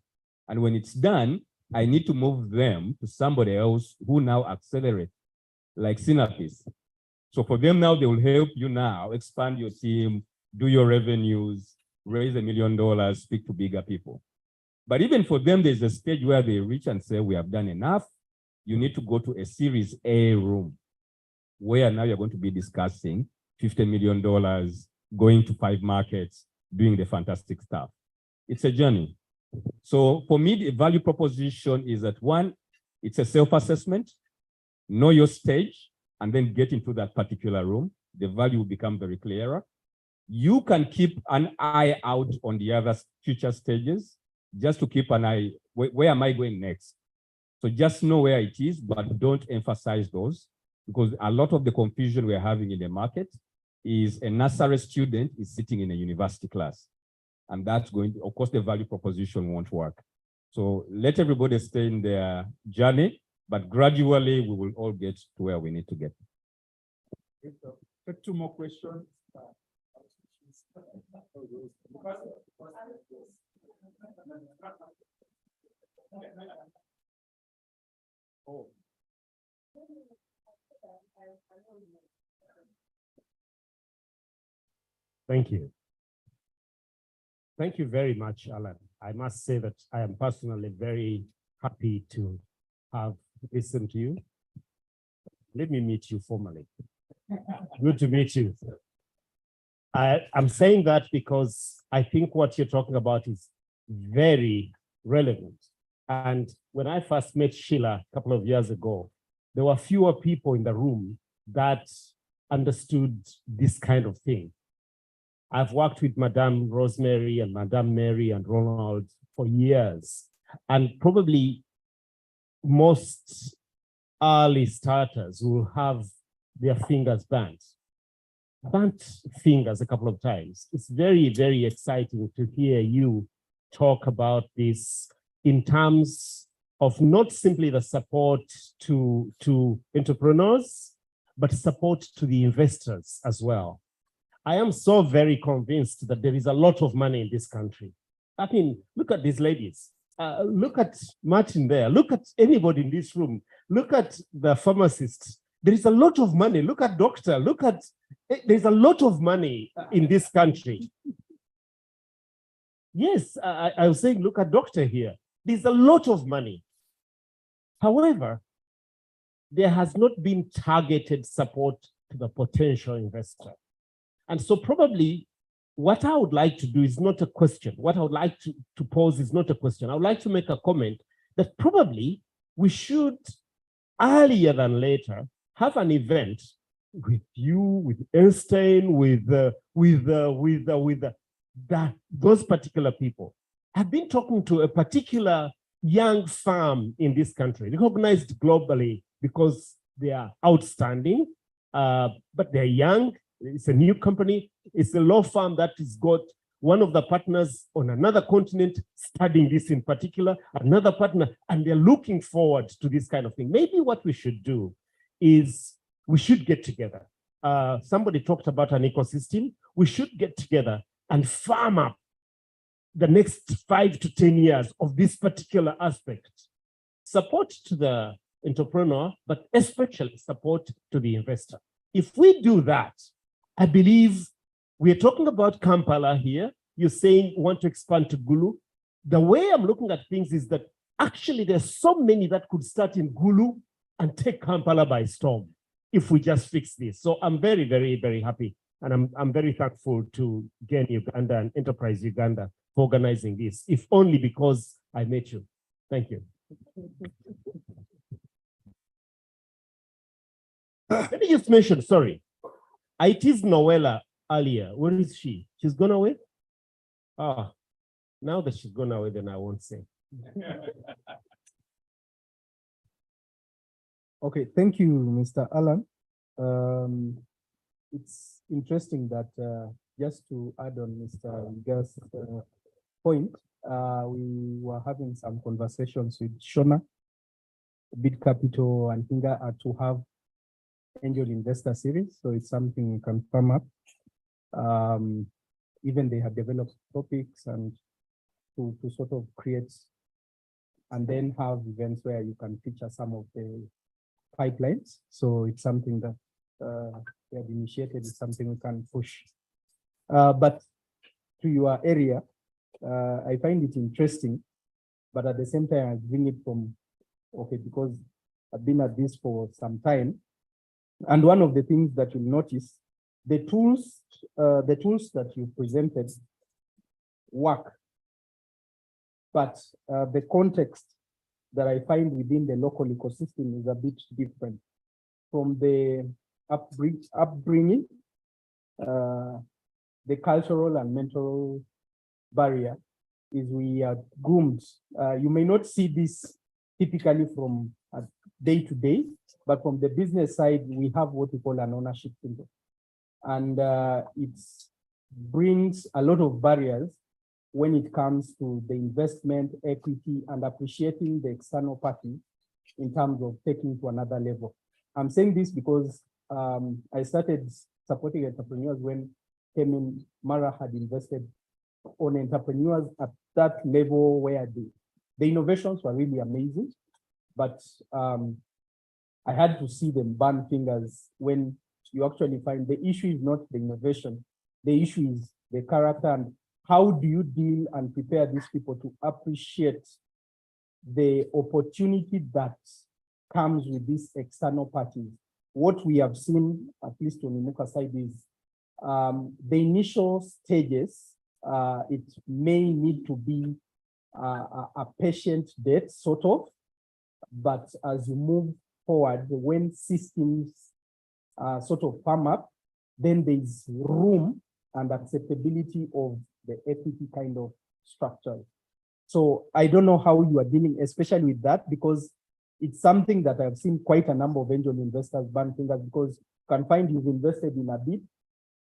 And when it's done, I need to move them to somebody else who now accelerate, like Synapis. So for them now, they will help you now expand your team, do your revenues, raise $1 million, speak to bigger people. But even for them, there's a stage where they reach and say, we have done enough. You need to go to a Series A room where now you're going to be discussing $50 million, going to 5 markets, doing the fantastic stuff. It's a journey. So for me, the value proposition is that one, it's a self-assessment, know your stage, and then get into that particular room. The value will become very clearer. You can keep an eye out on the other future stages, just to keep an eye, where am I going next? So just know where it is, but don't emphasize those, because a lot of the confusion we're having in the market is a nursery student is sitting in a university class. And that's going to, of course, the value proposition won't work. So let everybody stay in their journey, but gradually we will all get to where we need to get. Take 2 more questions. Oh. Thank you. Thank you very much, Alan. I must say that I am personally very happy to have listened to you. Let me meet you formally. Good to meet you. I'm saying that because I think what you're talking about is very relevant. And when I first met Sheila a couple of years ago, there were fewer people in the room that understood this kind of thing. I've worked with Madame Rosemary and Madame Mary and Ronald for years, and probably most early starters will have their fingers burnt fingers a couple of times. It's very, very exciting to hear you talk about this in terms of not simply the support to entrepreneurs, but support to the investors as well. I am so very convinced that there is a lot of money in this country. I mean, look at these ladies. Look at Martin there. Look at anybody in this room. Look at the pharmacists. There is a lot of money. Look at doctor. Look at, there's a lot of money in this country. Yes, I was saying, look at doctor here. There's a lot of money. However, there has not been targeted support to the potential investor. And so probably what I would like to do is not a question. What I would like to pose is not a question. I would like to make a comment that probably we should, earlier than later, have an event with you, with Einstein, with those particular people. I've been talking to a particular young firm in this country, recognized globally because they are outstanding, but they're young. It's a new company. It's a law firm that has got one of the partners on another continent studying this in particular, another partner, and they're looking forward to this kind of thing. Maybe what we should do is we should get together. Somebody talked about an ecosystem. We should get together and farm up the next 5 to 10 years of this particular aspect. Support to the entrepreneur, but especially support to the investor. If we do that, I believe we're talking about Kampala here. You're saying you want to expand to Gulu. The way I'm looking at things is that actually there's so many that could start in Gulu and take Kampala by storm if we just fix this. So I'm very, very, very happy. And I'm very thankful to GEN Uganda and Enterprise Uganda for organizing this, if only because I met you. Thank you. Let me just mention, sorry. I teased Noella earlier. Where is she? She's gone away? Ah, now that she's gone away, then I won't say. Okay, thank you, Mr. Alan. It's interesting that just to add on Mr. Gas' point, we were having some conversations with Shona, Bid Capital, and Hinga to have angel investor series. So it's something you can firm up. Even they have developed topics and to sort of create and then have events where you can feature some of the pipelines. So it's something that we have initiated, it's something we can push. But to your area, I find it interesting, but at the same time, I bring it from, okay, because I've been at this for some time. And one of the things that you'll notice, the tools that you presented work, but the context that I find within the local ecosystem is a bit different from the upbringing, the cultural and mental barrier is we are groomed. You may not see this typically from day to day, but from the business side, we have what we call an ownership syndrome. And it brings a lot of barriers when it comes to the investment, equity, and appreciating the external party in terms of taking to another level. I'm saying this because I started supporting entrepreneurs when Kemin Mara had invested on entrepreneurs at that level where the innovations were really amazing, but I had to see them burn fingers when you actually find the issue is not the innovation, the issue is the character and how do you deal and prepare these people to appreciate the opportunity that comes with these external parties. What we have seen, at least on the Muka side, is the initial stages, it may need to be a patient debt, sort of, but as you move forward, when systems sort of firm up, then there's room and acceptability of the equity kind of structure. So I don't know how you are dealing, especially with that, because it's something that I've seen quite a number of angel investors burn fingers because you can find you've invested in a bid,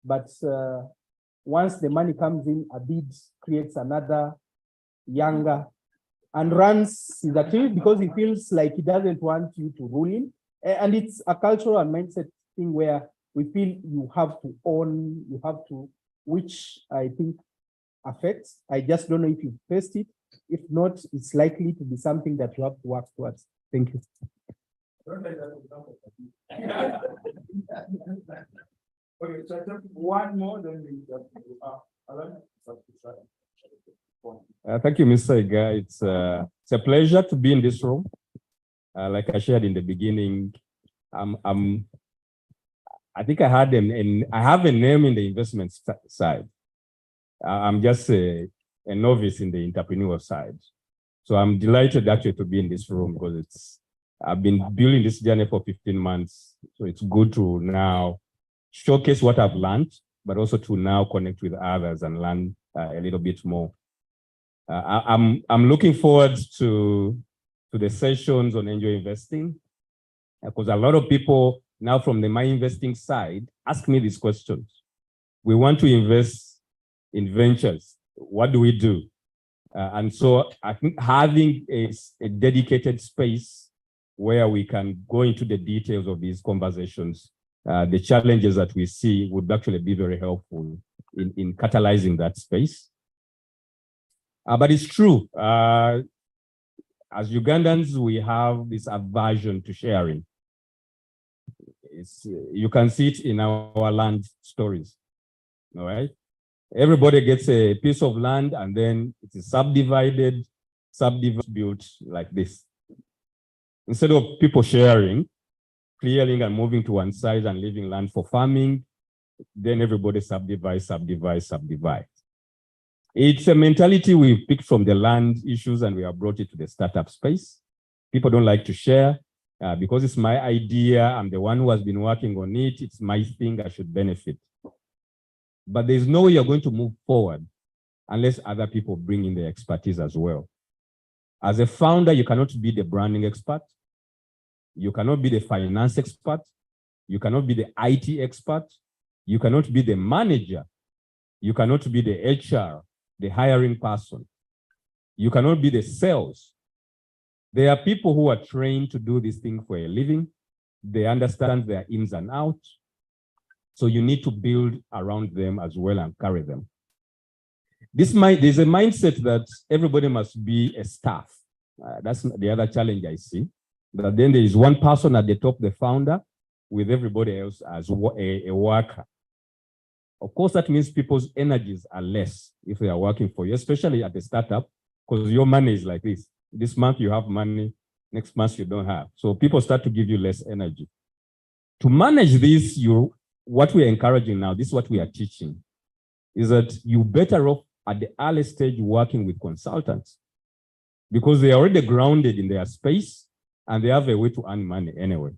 but once the money comes in, a bid creates another younger and runs his activity because he feels like he doesn't want you to rule him. And it's a cultural and mindset thing where we feel you have to own, you have to, which I think affects. I just don't know if you've faced it. If not, it's likely to be something that you have to work towards. Thank you. Okay, so I think one more, then we Alan. Thank you, Mr. Iga. It's a pleasure to be in this room. Like I shared in the beginning, I think I have a name in the investment side. I'm just a novice in the entrepreneur side. So I'm delighted actually to be in this room because I've been building this journey for 15 months. So it's good to now showcase what I've learned, but also to now connect with others and learn a little bit more. I'm looking forward to the sessions on angel investing because a lot of people now from the my investing side ask me these questions. We want to invest in ventures. What do we do? And so I think having a dedicated space where we can go into the details of these conversations, the challenges that we see would actually be very helpful in catalyzing that space. But it's true, as Ugandans, we have this aversion to sharing. It's, you can see it in our land stories. All right. Everybody gets a piece of land and then it is subdivided built like this. Instead of people sharing, clearing and moving to one side and leaving land for farming, then everybody subdivides. It's a mentality we picked from the land issues and we have brought it to the startup space. People don't like to share because it's my idea. I'm the one who has been working on it. It's my thing, I should benefit. But there's no way you're going to move forward unless other people bring in their expertise as well. As a founder, you cannot be the branding expert. You cannot be the finance expert. You cannot be the IT expert. You cannot be the manager. You cannot be the HR, the hiring person. You cannot be the sales. There are people who are trained to do this thing for a living. They understand their ins and outs. So you need to build around them as well and carry them. There's a mindset that everybody must be a staff. That's the other challenge I see. But then there is one person at the top, the founder, with everybody else as a worker. Of course, that means people's energies are less if they are working for you, especially at the startup, because your money is like this. This month you have money, next month you don't have. So people start to give you less energy. To manage this, what we're encouraging now, this is what we are teaching, is that you're better off at the early stage working with consultants because they are already grounded in their space and they have a way to earn money anyway.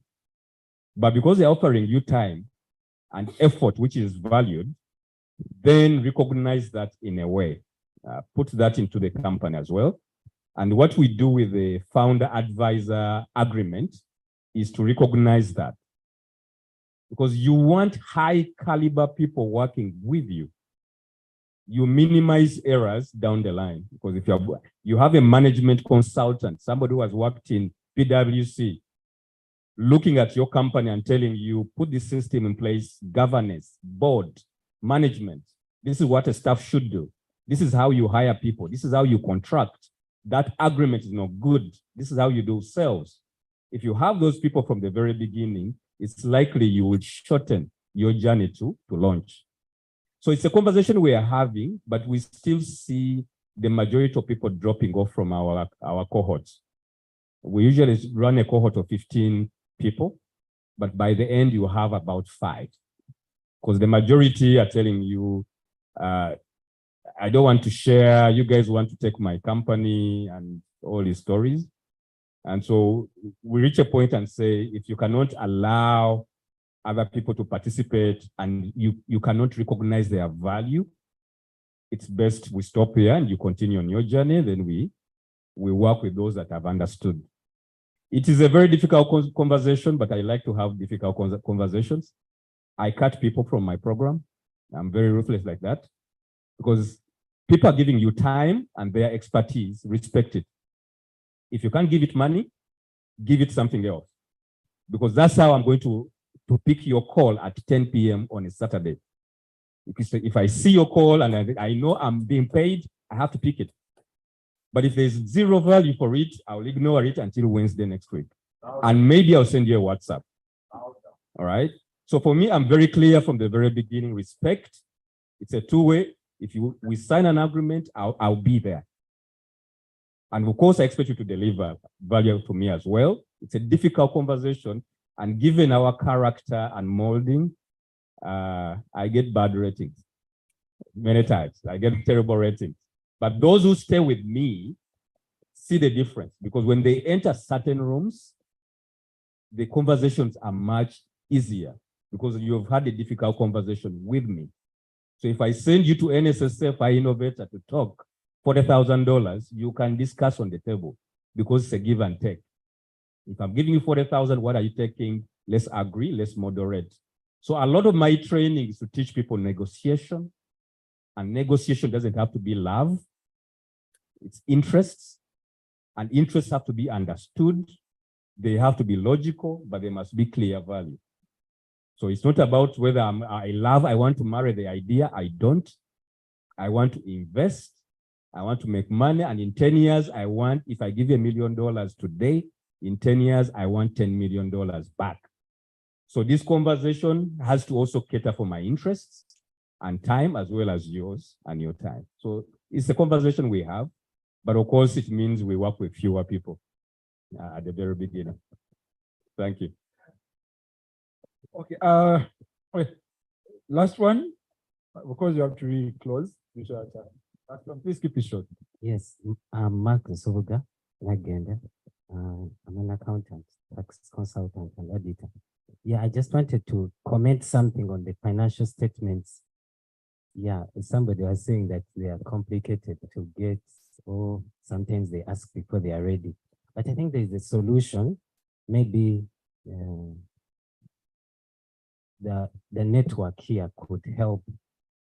But because they're offering you time and effort, which is valued, then recognize that in a way. Put that into the company as well. And what we do with the founder advisor agreement is to recognize that. Because you want high caliber people working with you. You minimize errors down the line. Because if you have a management consultant, somebody who has worked in PwC, looking at your company and telling you, put this system in place, governance, board, management. This is what a staff should do. This is how you hire people. This is how you contract. That agreement is not good. This is how you do sales. If you have those people from the very beginning, it's likely you will shorten your journey to launch. So it's a conversation we are having, but we still see the majority of people dropping off from our cohorts. We usually run a cohort of 15 people, but by the end you have about 5. Because the majority are telling you, I don't want to share, you guys want to take my company and all these stories. And so we reach a point and say, if you cannot allow other people to participate and you cannot recognize their value, it's best we stop here and you continue on your journey. Then we work with those that have understood. It is a very difficult conversation, but I like to have difficult conversations. I cut people from my program. I'm very ruthless like that because people are giving you time and their expertise, respect it. If you can't give it money, give it something else. Because that's how I'm going to pick your call at 10 p.m. on a Saturday. If I see your call and I know I'm being paid, I have to pick it. But if there's zero value for it, I'll ignore it until Wednesday next week. And maybe I'll send you a WhatsApp. All right? So for me, I'm very clear from the very beginning, respect. It's a two-way. If we sign an agreement, I'll be there. And of course, I expect you to deliver value to me as well. It's a difficult conversation. And given our character and molding, I get bad ratings. Many times, I get terrible ratings. But those who stay with me see the difference because when they enter certain rooms, the conversations are much easier because you've had a difficult conversation with me. So if I send you to NSSF, Innovator to talk, $40,000, you can discuss on the table because it's a give and take. If I'm giving you 40,000, what are you taking? Let's agree, let's moderate. So a lot of my training is to teach people negotiation, and negotiation doesn't have to be love. It's interests, and interests have to be understood. They have to be logical, but they must be clear value. So it's not about whether I want to marry the idea. I don't. I want to invest. I want to make money. And in 10 years, if I give you $1 million today, in 10 years, I want $10 million back. So this conversation has to also cater for my interests and time, as well as yours and your time. So it's a conversation we have, but of course it means we work with fewer people at the very beginning. Thank you. Okay, wait, last one, because you have to really close. Last one, please keep it short. Yes, I'm Mark Nsovuga Nagenda. I'm an accountant, tax consultant, and auditor. Yeah, I just wanted to comment something on the financial statements. Yeah, somebody was saying that they are complicated to get, or sometimes they ask before they are ready. But I think there is a solution. Maybe the network here could help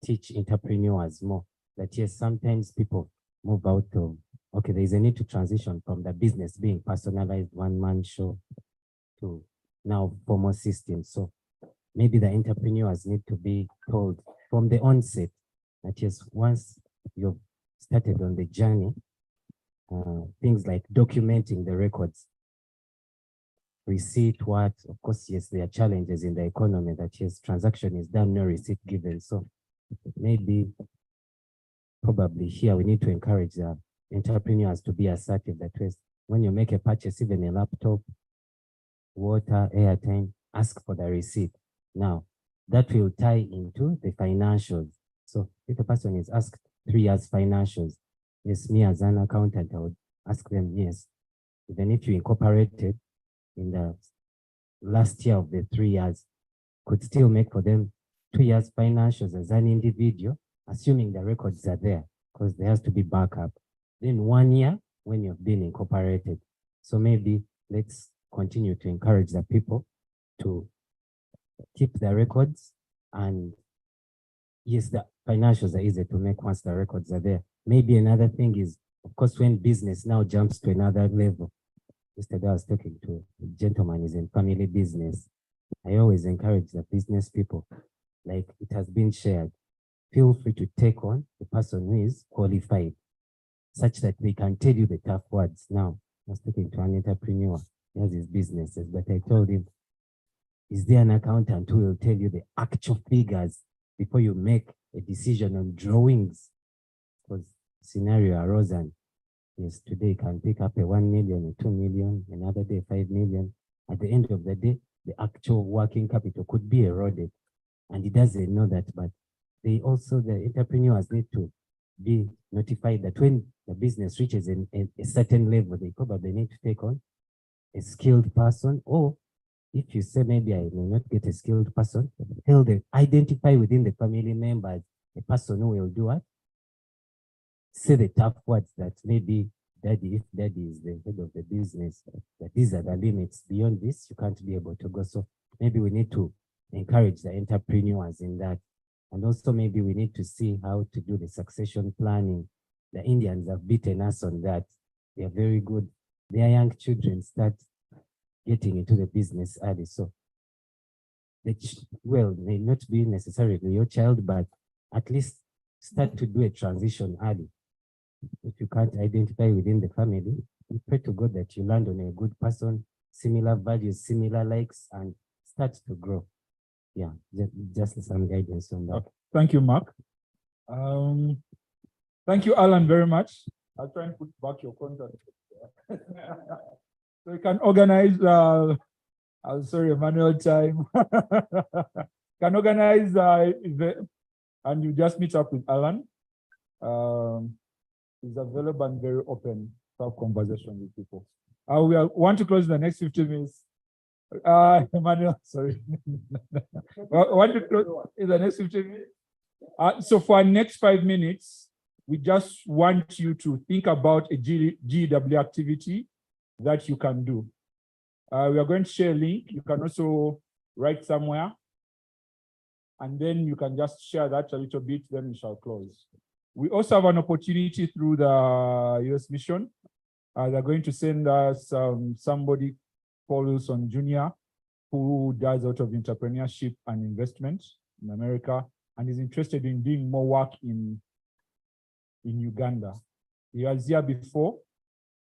teach entrepreneurs more. That yes, sometimes people move out of, okay, there is a need to transition from the business being personalized one-man show to now formal systems. So maybe the entrepreneurs need to be told from the onset that yes, once you've started on the journey, things like documenting the records, receipt, what, of course, yes, there are challenges in the economy that yes, transaction is done, no receipt given. So maybe, probably here, we need to encourage the entrepreneurs to be assertive that yes, when you make a purchase, even a laptop, water, airtime, ask for the receipt. Now, that will tie into the financials. So if a person is asked 3 years financials, yes, me as an accountant, I would ask them, yes, even if you incorporated in the last year of the 3 years, could still make for them 2 years financials as an individual, assuming the records are there, because there has to be backup. Then 1 year when you've been incorporated. So maybe let's continue to encourage the people to keep the records, and yes, the financials are easy to make once the records are there. Maybe another thing is, of course, when business now jumps to another level. Yesterday I was talking to a gentleman who's in family business. I always encourage the business people, like it has been shared, feel free to take on the person who is qualified, such that they can tell you the tough words. Now, I was talking to an entrepreneur, he has his businesses, but I told him, is there an accountant who will tell you the actual figures before you make a decision on drawings? Because scenario arose, and yes, today you can pick up a 1 million, a 2 million, another day 5 million. At the end of the day, the actual working capital could be eroded, and he doesn't know that. But they also, the entrepreneurs need to be notified that when the business reaches a certain level, they probably need to take on a skilled person, or if you say maybe I may not get a skilled person, tell them, identify within the family members a person who will do what? Say the tough words that maybe daddy, if daddy is the head of the business, that these are the limits. Beyond this, you can't be able to go. So maybe we need to encourage the entrepreneurs in that. And also maybe we need to see how to do the succession planning. The Indians have beaten us on that. They are very good. Their young children start getting into the business early. So, well, may not be necessarily your child, but at least start to do a transition early. If you can't identify within the family, you pray to God that you land on a good person, similar values, similar likes, and start to grow. Yeah, just some guidance on that. Okay. Thank you, Mark. Thank you, Alan, very much. I'll try and put back your contact. So you can organize, I'm sorry, Emmanuel time. Can organize event, and you just meet up with Alan. He's available and very open to have conversation with people. We want to close in the next 15 minutes. Emmanuel, sorry. Want to close in the next 15 minutes? So for our next 5 minutes, we just want you to think about a GW activity that you can do. We are going to share a link. You can also write somewhere, and then you can just share that a little bit, then we shall close. We also have an opportunity through the US mission. They're going to send us somebody called Wilson Jr., who does a lot of entrepreneurship and investment in America, and is interested in doing more work in Uganda. He was here before,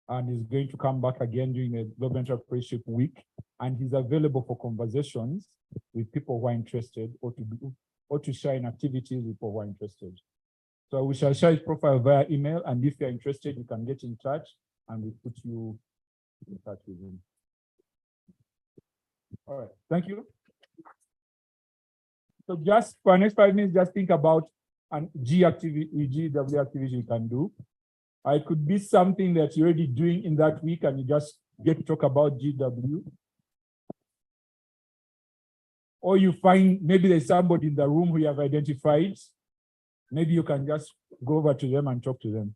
and he's going to come back again during the Global Entrepreneurship Week. And he's available for conversations with people who are interested, or to share in activities with people who are interested. So we shall share his profile via email, and if you're interested, you can get in touch and we'll put you in touch with him. All right, thank you. So just for the next 5 minutes, just think about an GW activity you can do. It could be something that you're already doing in that week and you just get to talk about GW. Or you find maybe there's somebody in the room who you have identified. Maybe you can just go over to them and talk to them.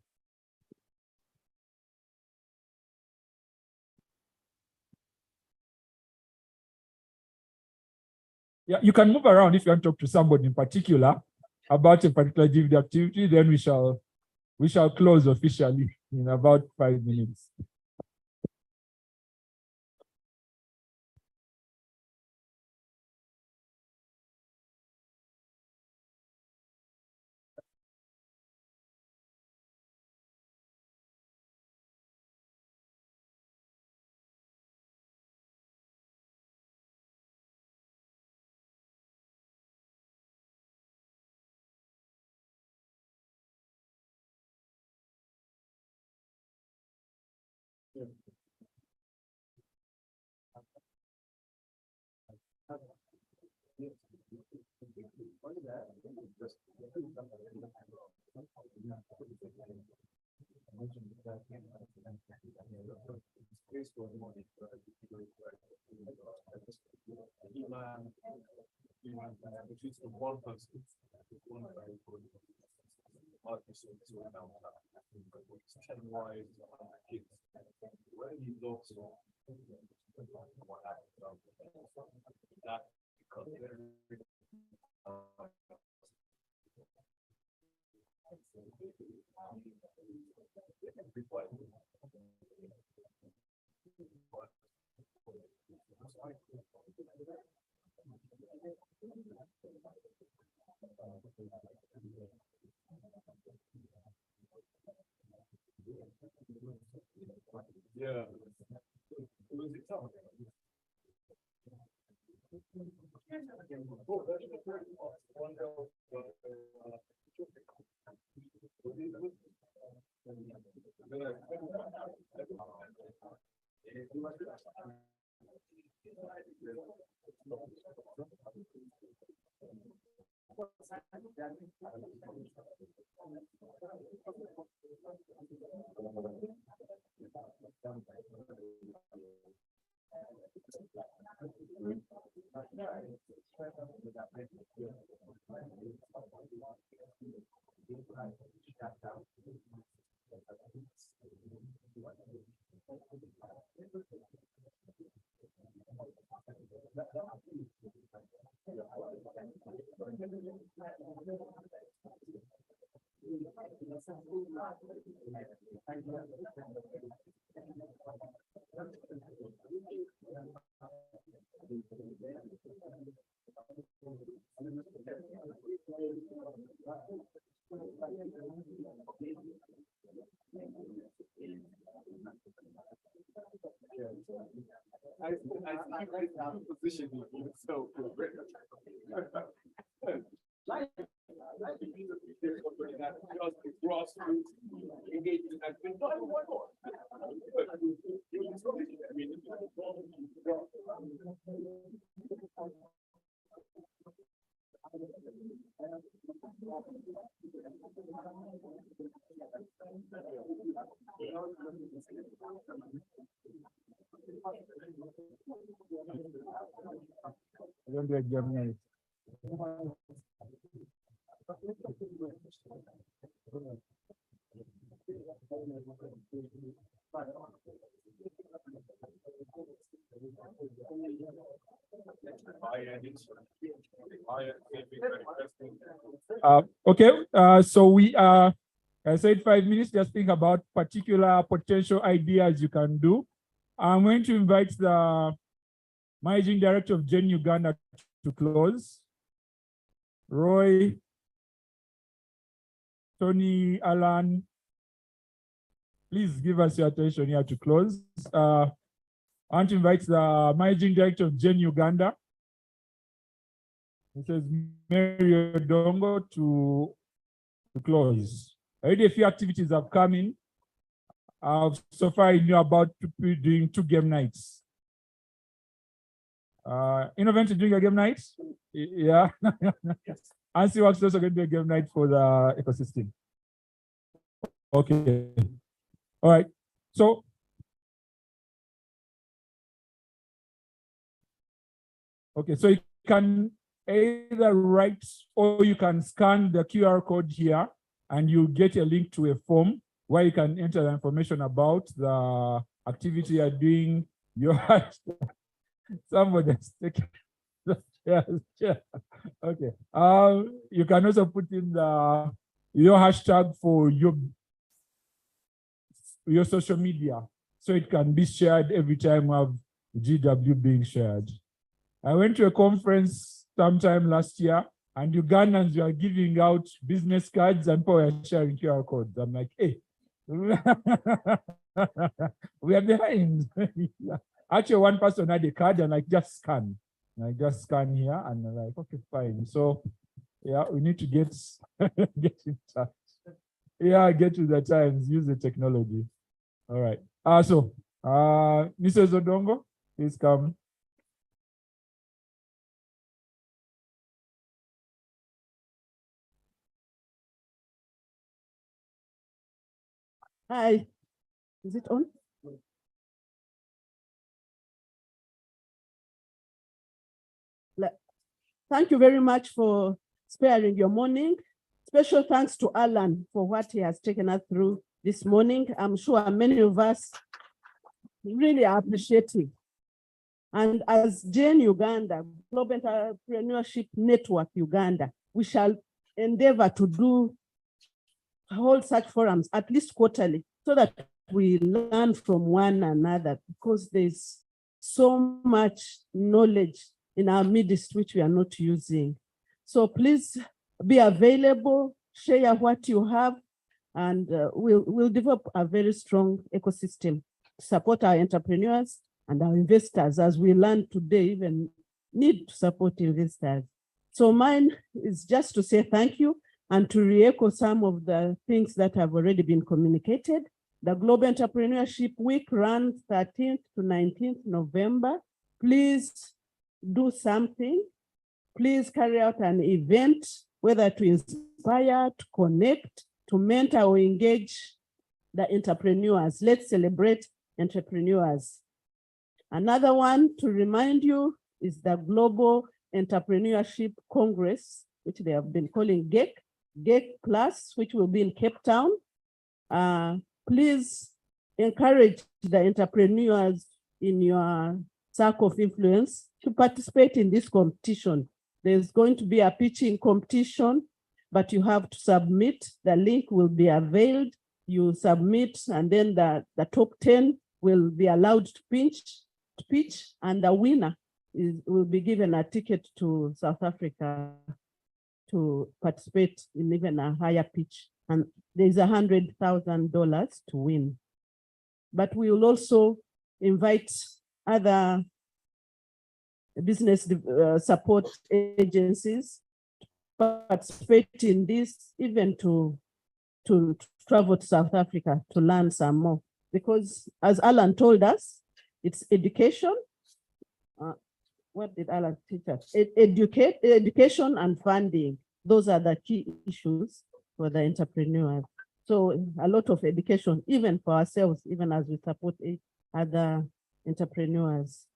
Yeah, you can move around if you want to talk to somebody in particular about a particular GW activity, then we shall close officially in about 5 minutes. Yeah. I right now position you so great. Grassroots engagement has been done. One more. I don't do examiners. Okay, so we are, I said 5 minutes, just think about particular potential ideas you can do. I'm going to invite the Managing Director of Gen Uganda to close. Roy, Tony, Alan, please give us your attention here to close. I want to invite the managing director of Gen Uganda, Mrs. Mary Odongo, to close. Already a few activities have come in. So far, I knew about doing 2 game nights. Innovent doing a game night? Yeah. Ansi Works also going to do a game night for the ecosystem. Okay. All right. So, okay, so you can either write or you can scan the QR code here and you get a link to a form where you can enter the information about the activity you're doing. Somebody's taking okay. You can also put in your hashtag for your social media, so it can be shared every time we have GW being shared. I went to a conference sometime last year, and Ugandans were giving out business cards and people were sharing QR codes. I'm like, hey, we are behind. Actually, one person had a card and like just scan. And I just scan here and I'm like, okay, fine. So yeah, we need to get in touch. Yeah, get to the times, use the technology. All right. Mrs. Odongo, please come. Hi, is it on? Thank you very much for sparing your morning. Special thanks to Alan for what he has taken us through this morning. I'm sure many of us really are appreciative. And as Gen Uganda, Global Entrepreneurship Network Uganda, we shall endeavor to hold such forums at least quarterly so that we learn from one another, because there's so much knowledge in our midst which we are not using. So please be available, share what you have, and we'll develop a very strong ecosystem to support our entrepreneurs and our investors, as we learned today, even need to support investors. So mine is just to say thank you and to re-echo some of the things that have already been communicated. The Global Entrepreneurship Week runs 13th to 19th November. Please do something. Please carry out an event, whether to inspire, to connect, to mentor or engage the entrepreneurs. Let's celebrate entrepreneurs. Another one to remind you is the Global Entrepreneurship Congress, which they have been calling GEC Plus, which will be in Cape Town. Please encourage the entrepreneurs in your circle of influence to participate in this competition. There's going to be a pitching competition, but you have to submit. The link will be availed. You submit, and then the top 10 will be allowed to pitch, and the winner will be given a ticket to South Africa to participate in even a higher pitch. And there's $100,000 to win. But we will also invite other business support agencies to participate in this, even to travel to South Africa to learn some more. Because as Alan told us, it's education. What did Alan teach us? Education and funding. Those are the key issues for the entrepreneurs. So a lot of education, even for ourselves, even as we support other entrepreneurs.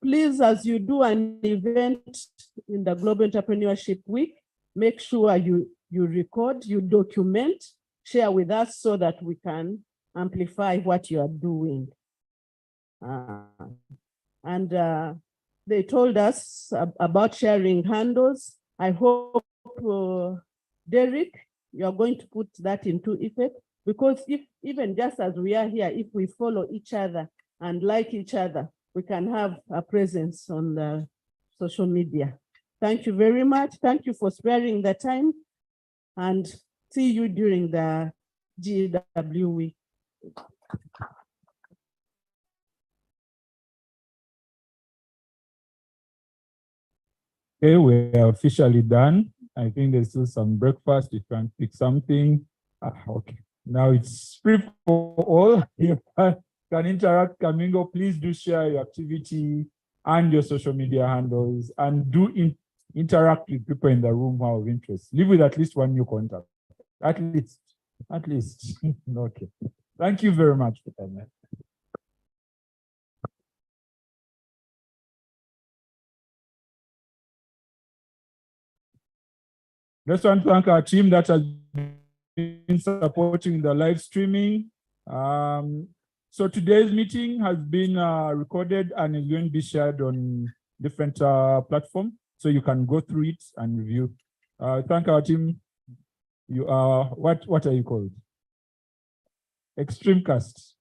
Please, as you do an event in the Global Entrepreneurship Week, make sure you record, you document, share with us so that we can amplify what you are doing. They told us about sharing handles. I hope, Derek, you're going to put that into effect, because if even just as we are here, if we follow each other and like each other, we can have a presence on the social media. Thank you very much. Thank you for sparing the time, and see you during the GW Week. Okay, we are officially done. I think there's still some breakfast. You can pick something. Okay, now it's free for all. You can interact, can mingle. Please do share your activity and your social media handles, and do interact with people in the room who are of interest. Leave with at least one new contact. At least. Okay. Thank you very much for that. Just want to thank our team that has been supporting the live streaming. So today's meeting has been recorded and is going to be shared on different platforms, so you can go through it and review. Thank our team. You are what are you called? Extremecast.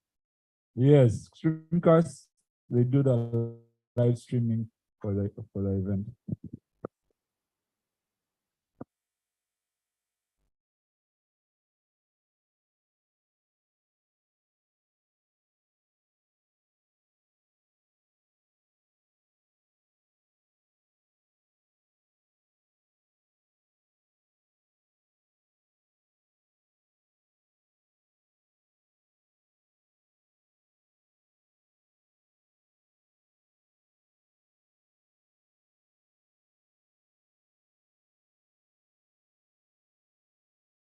Yes, Extremecast. They do the live streaming for the event.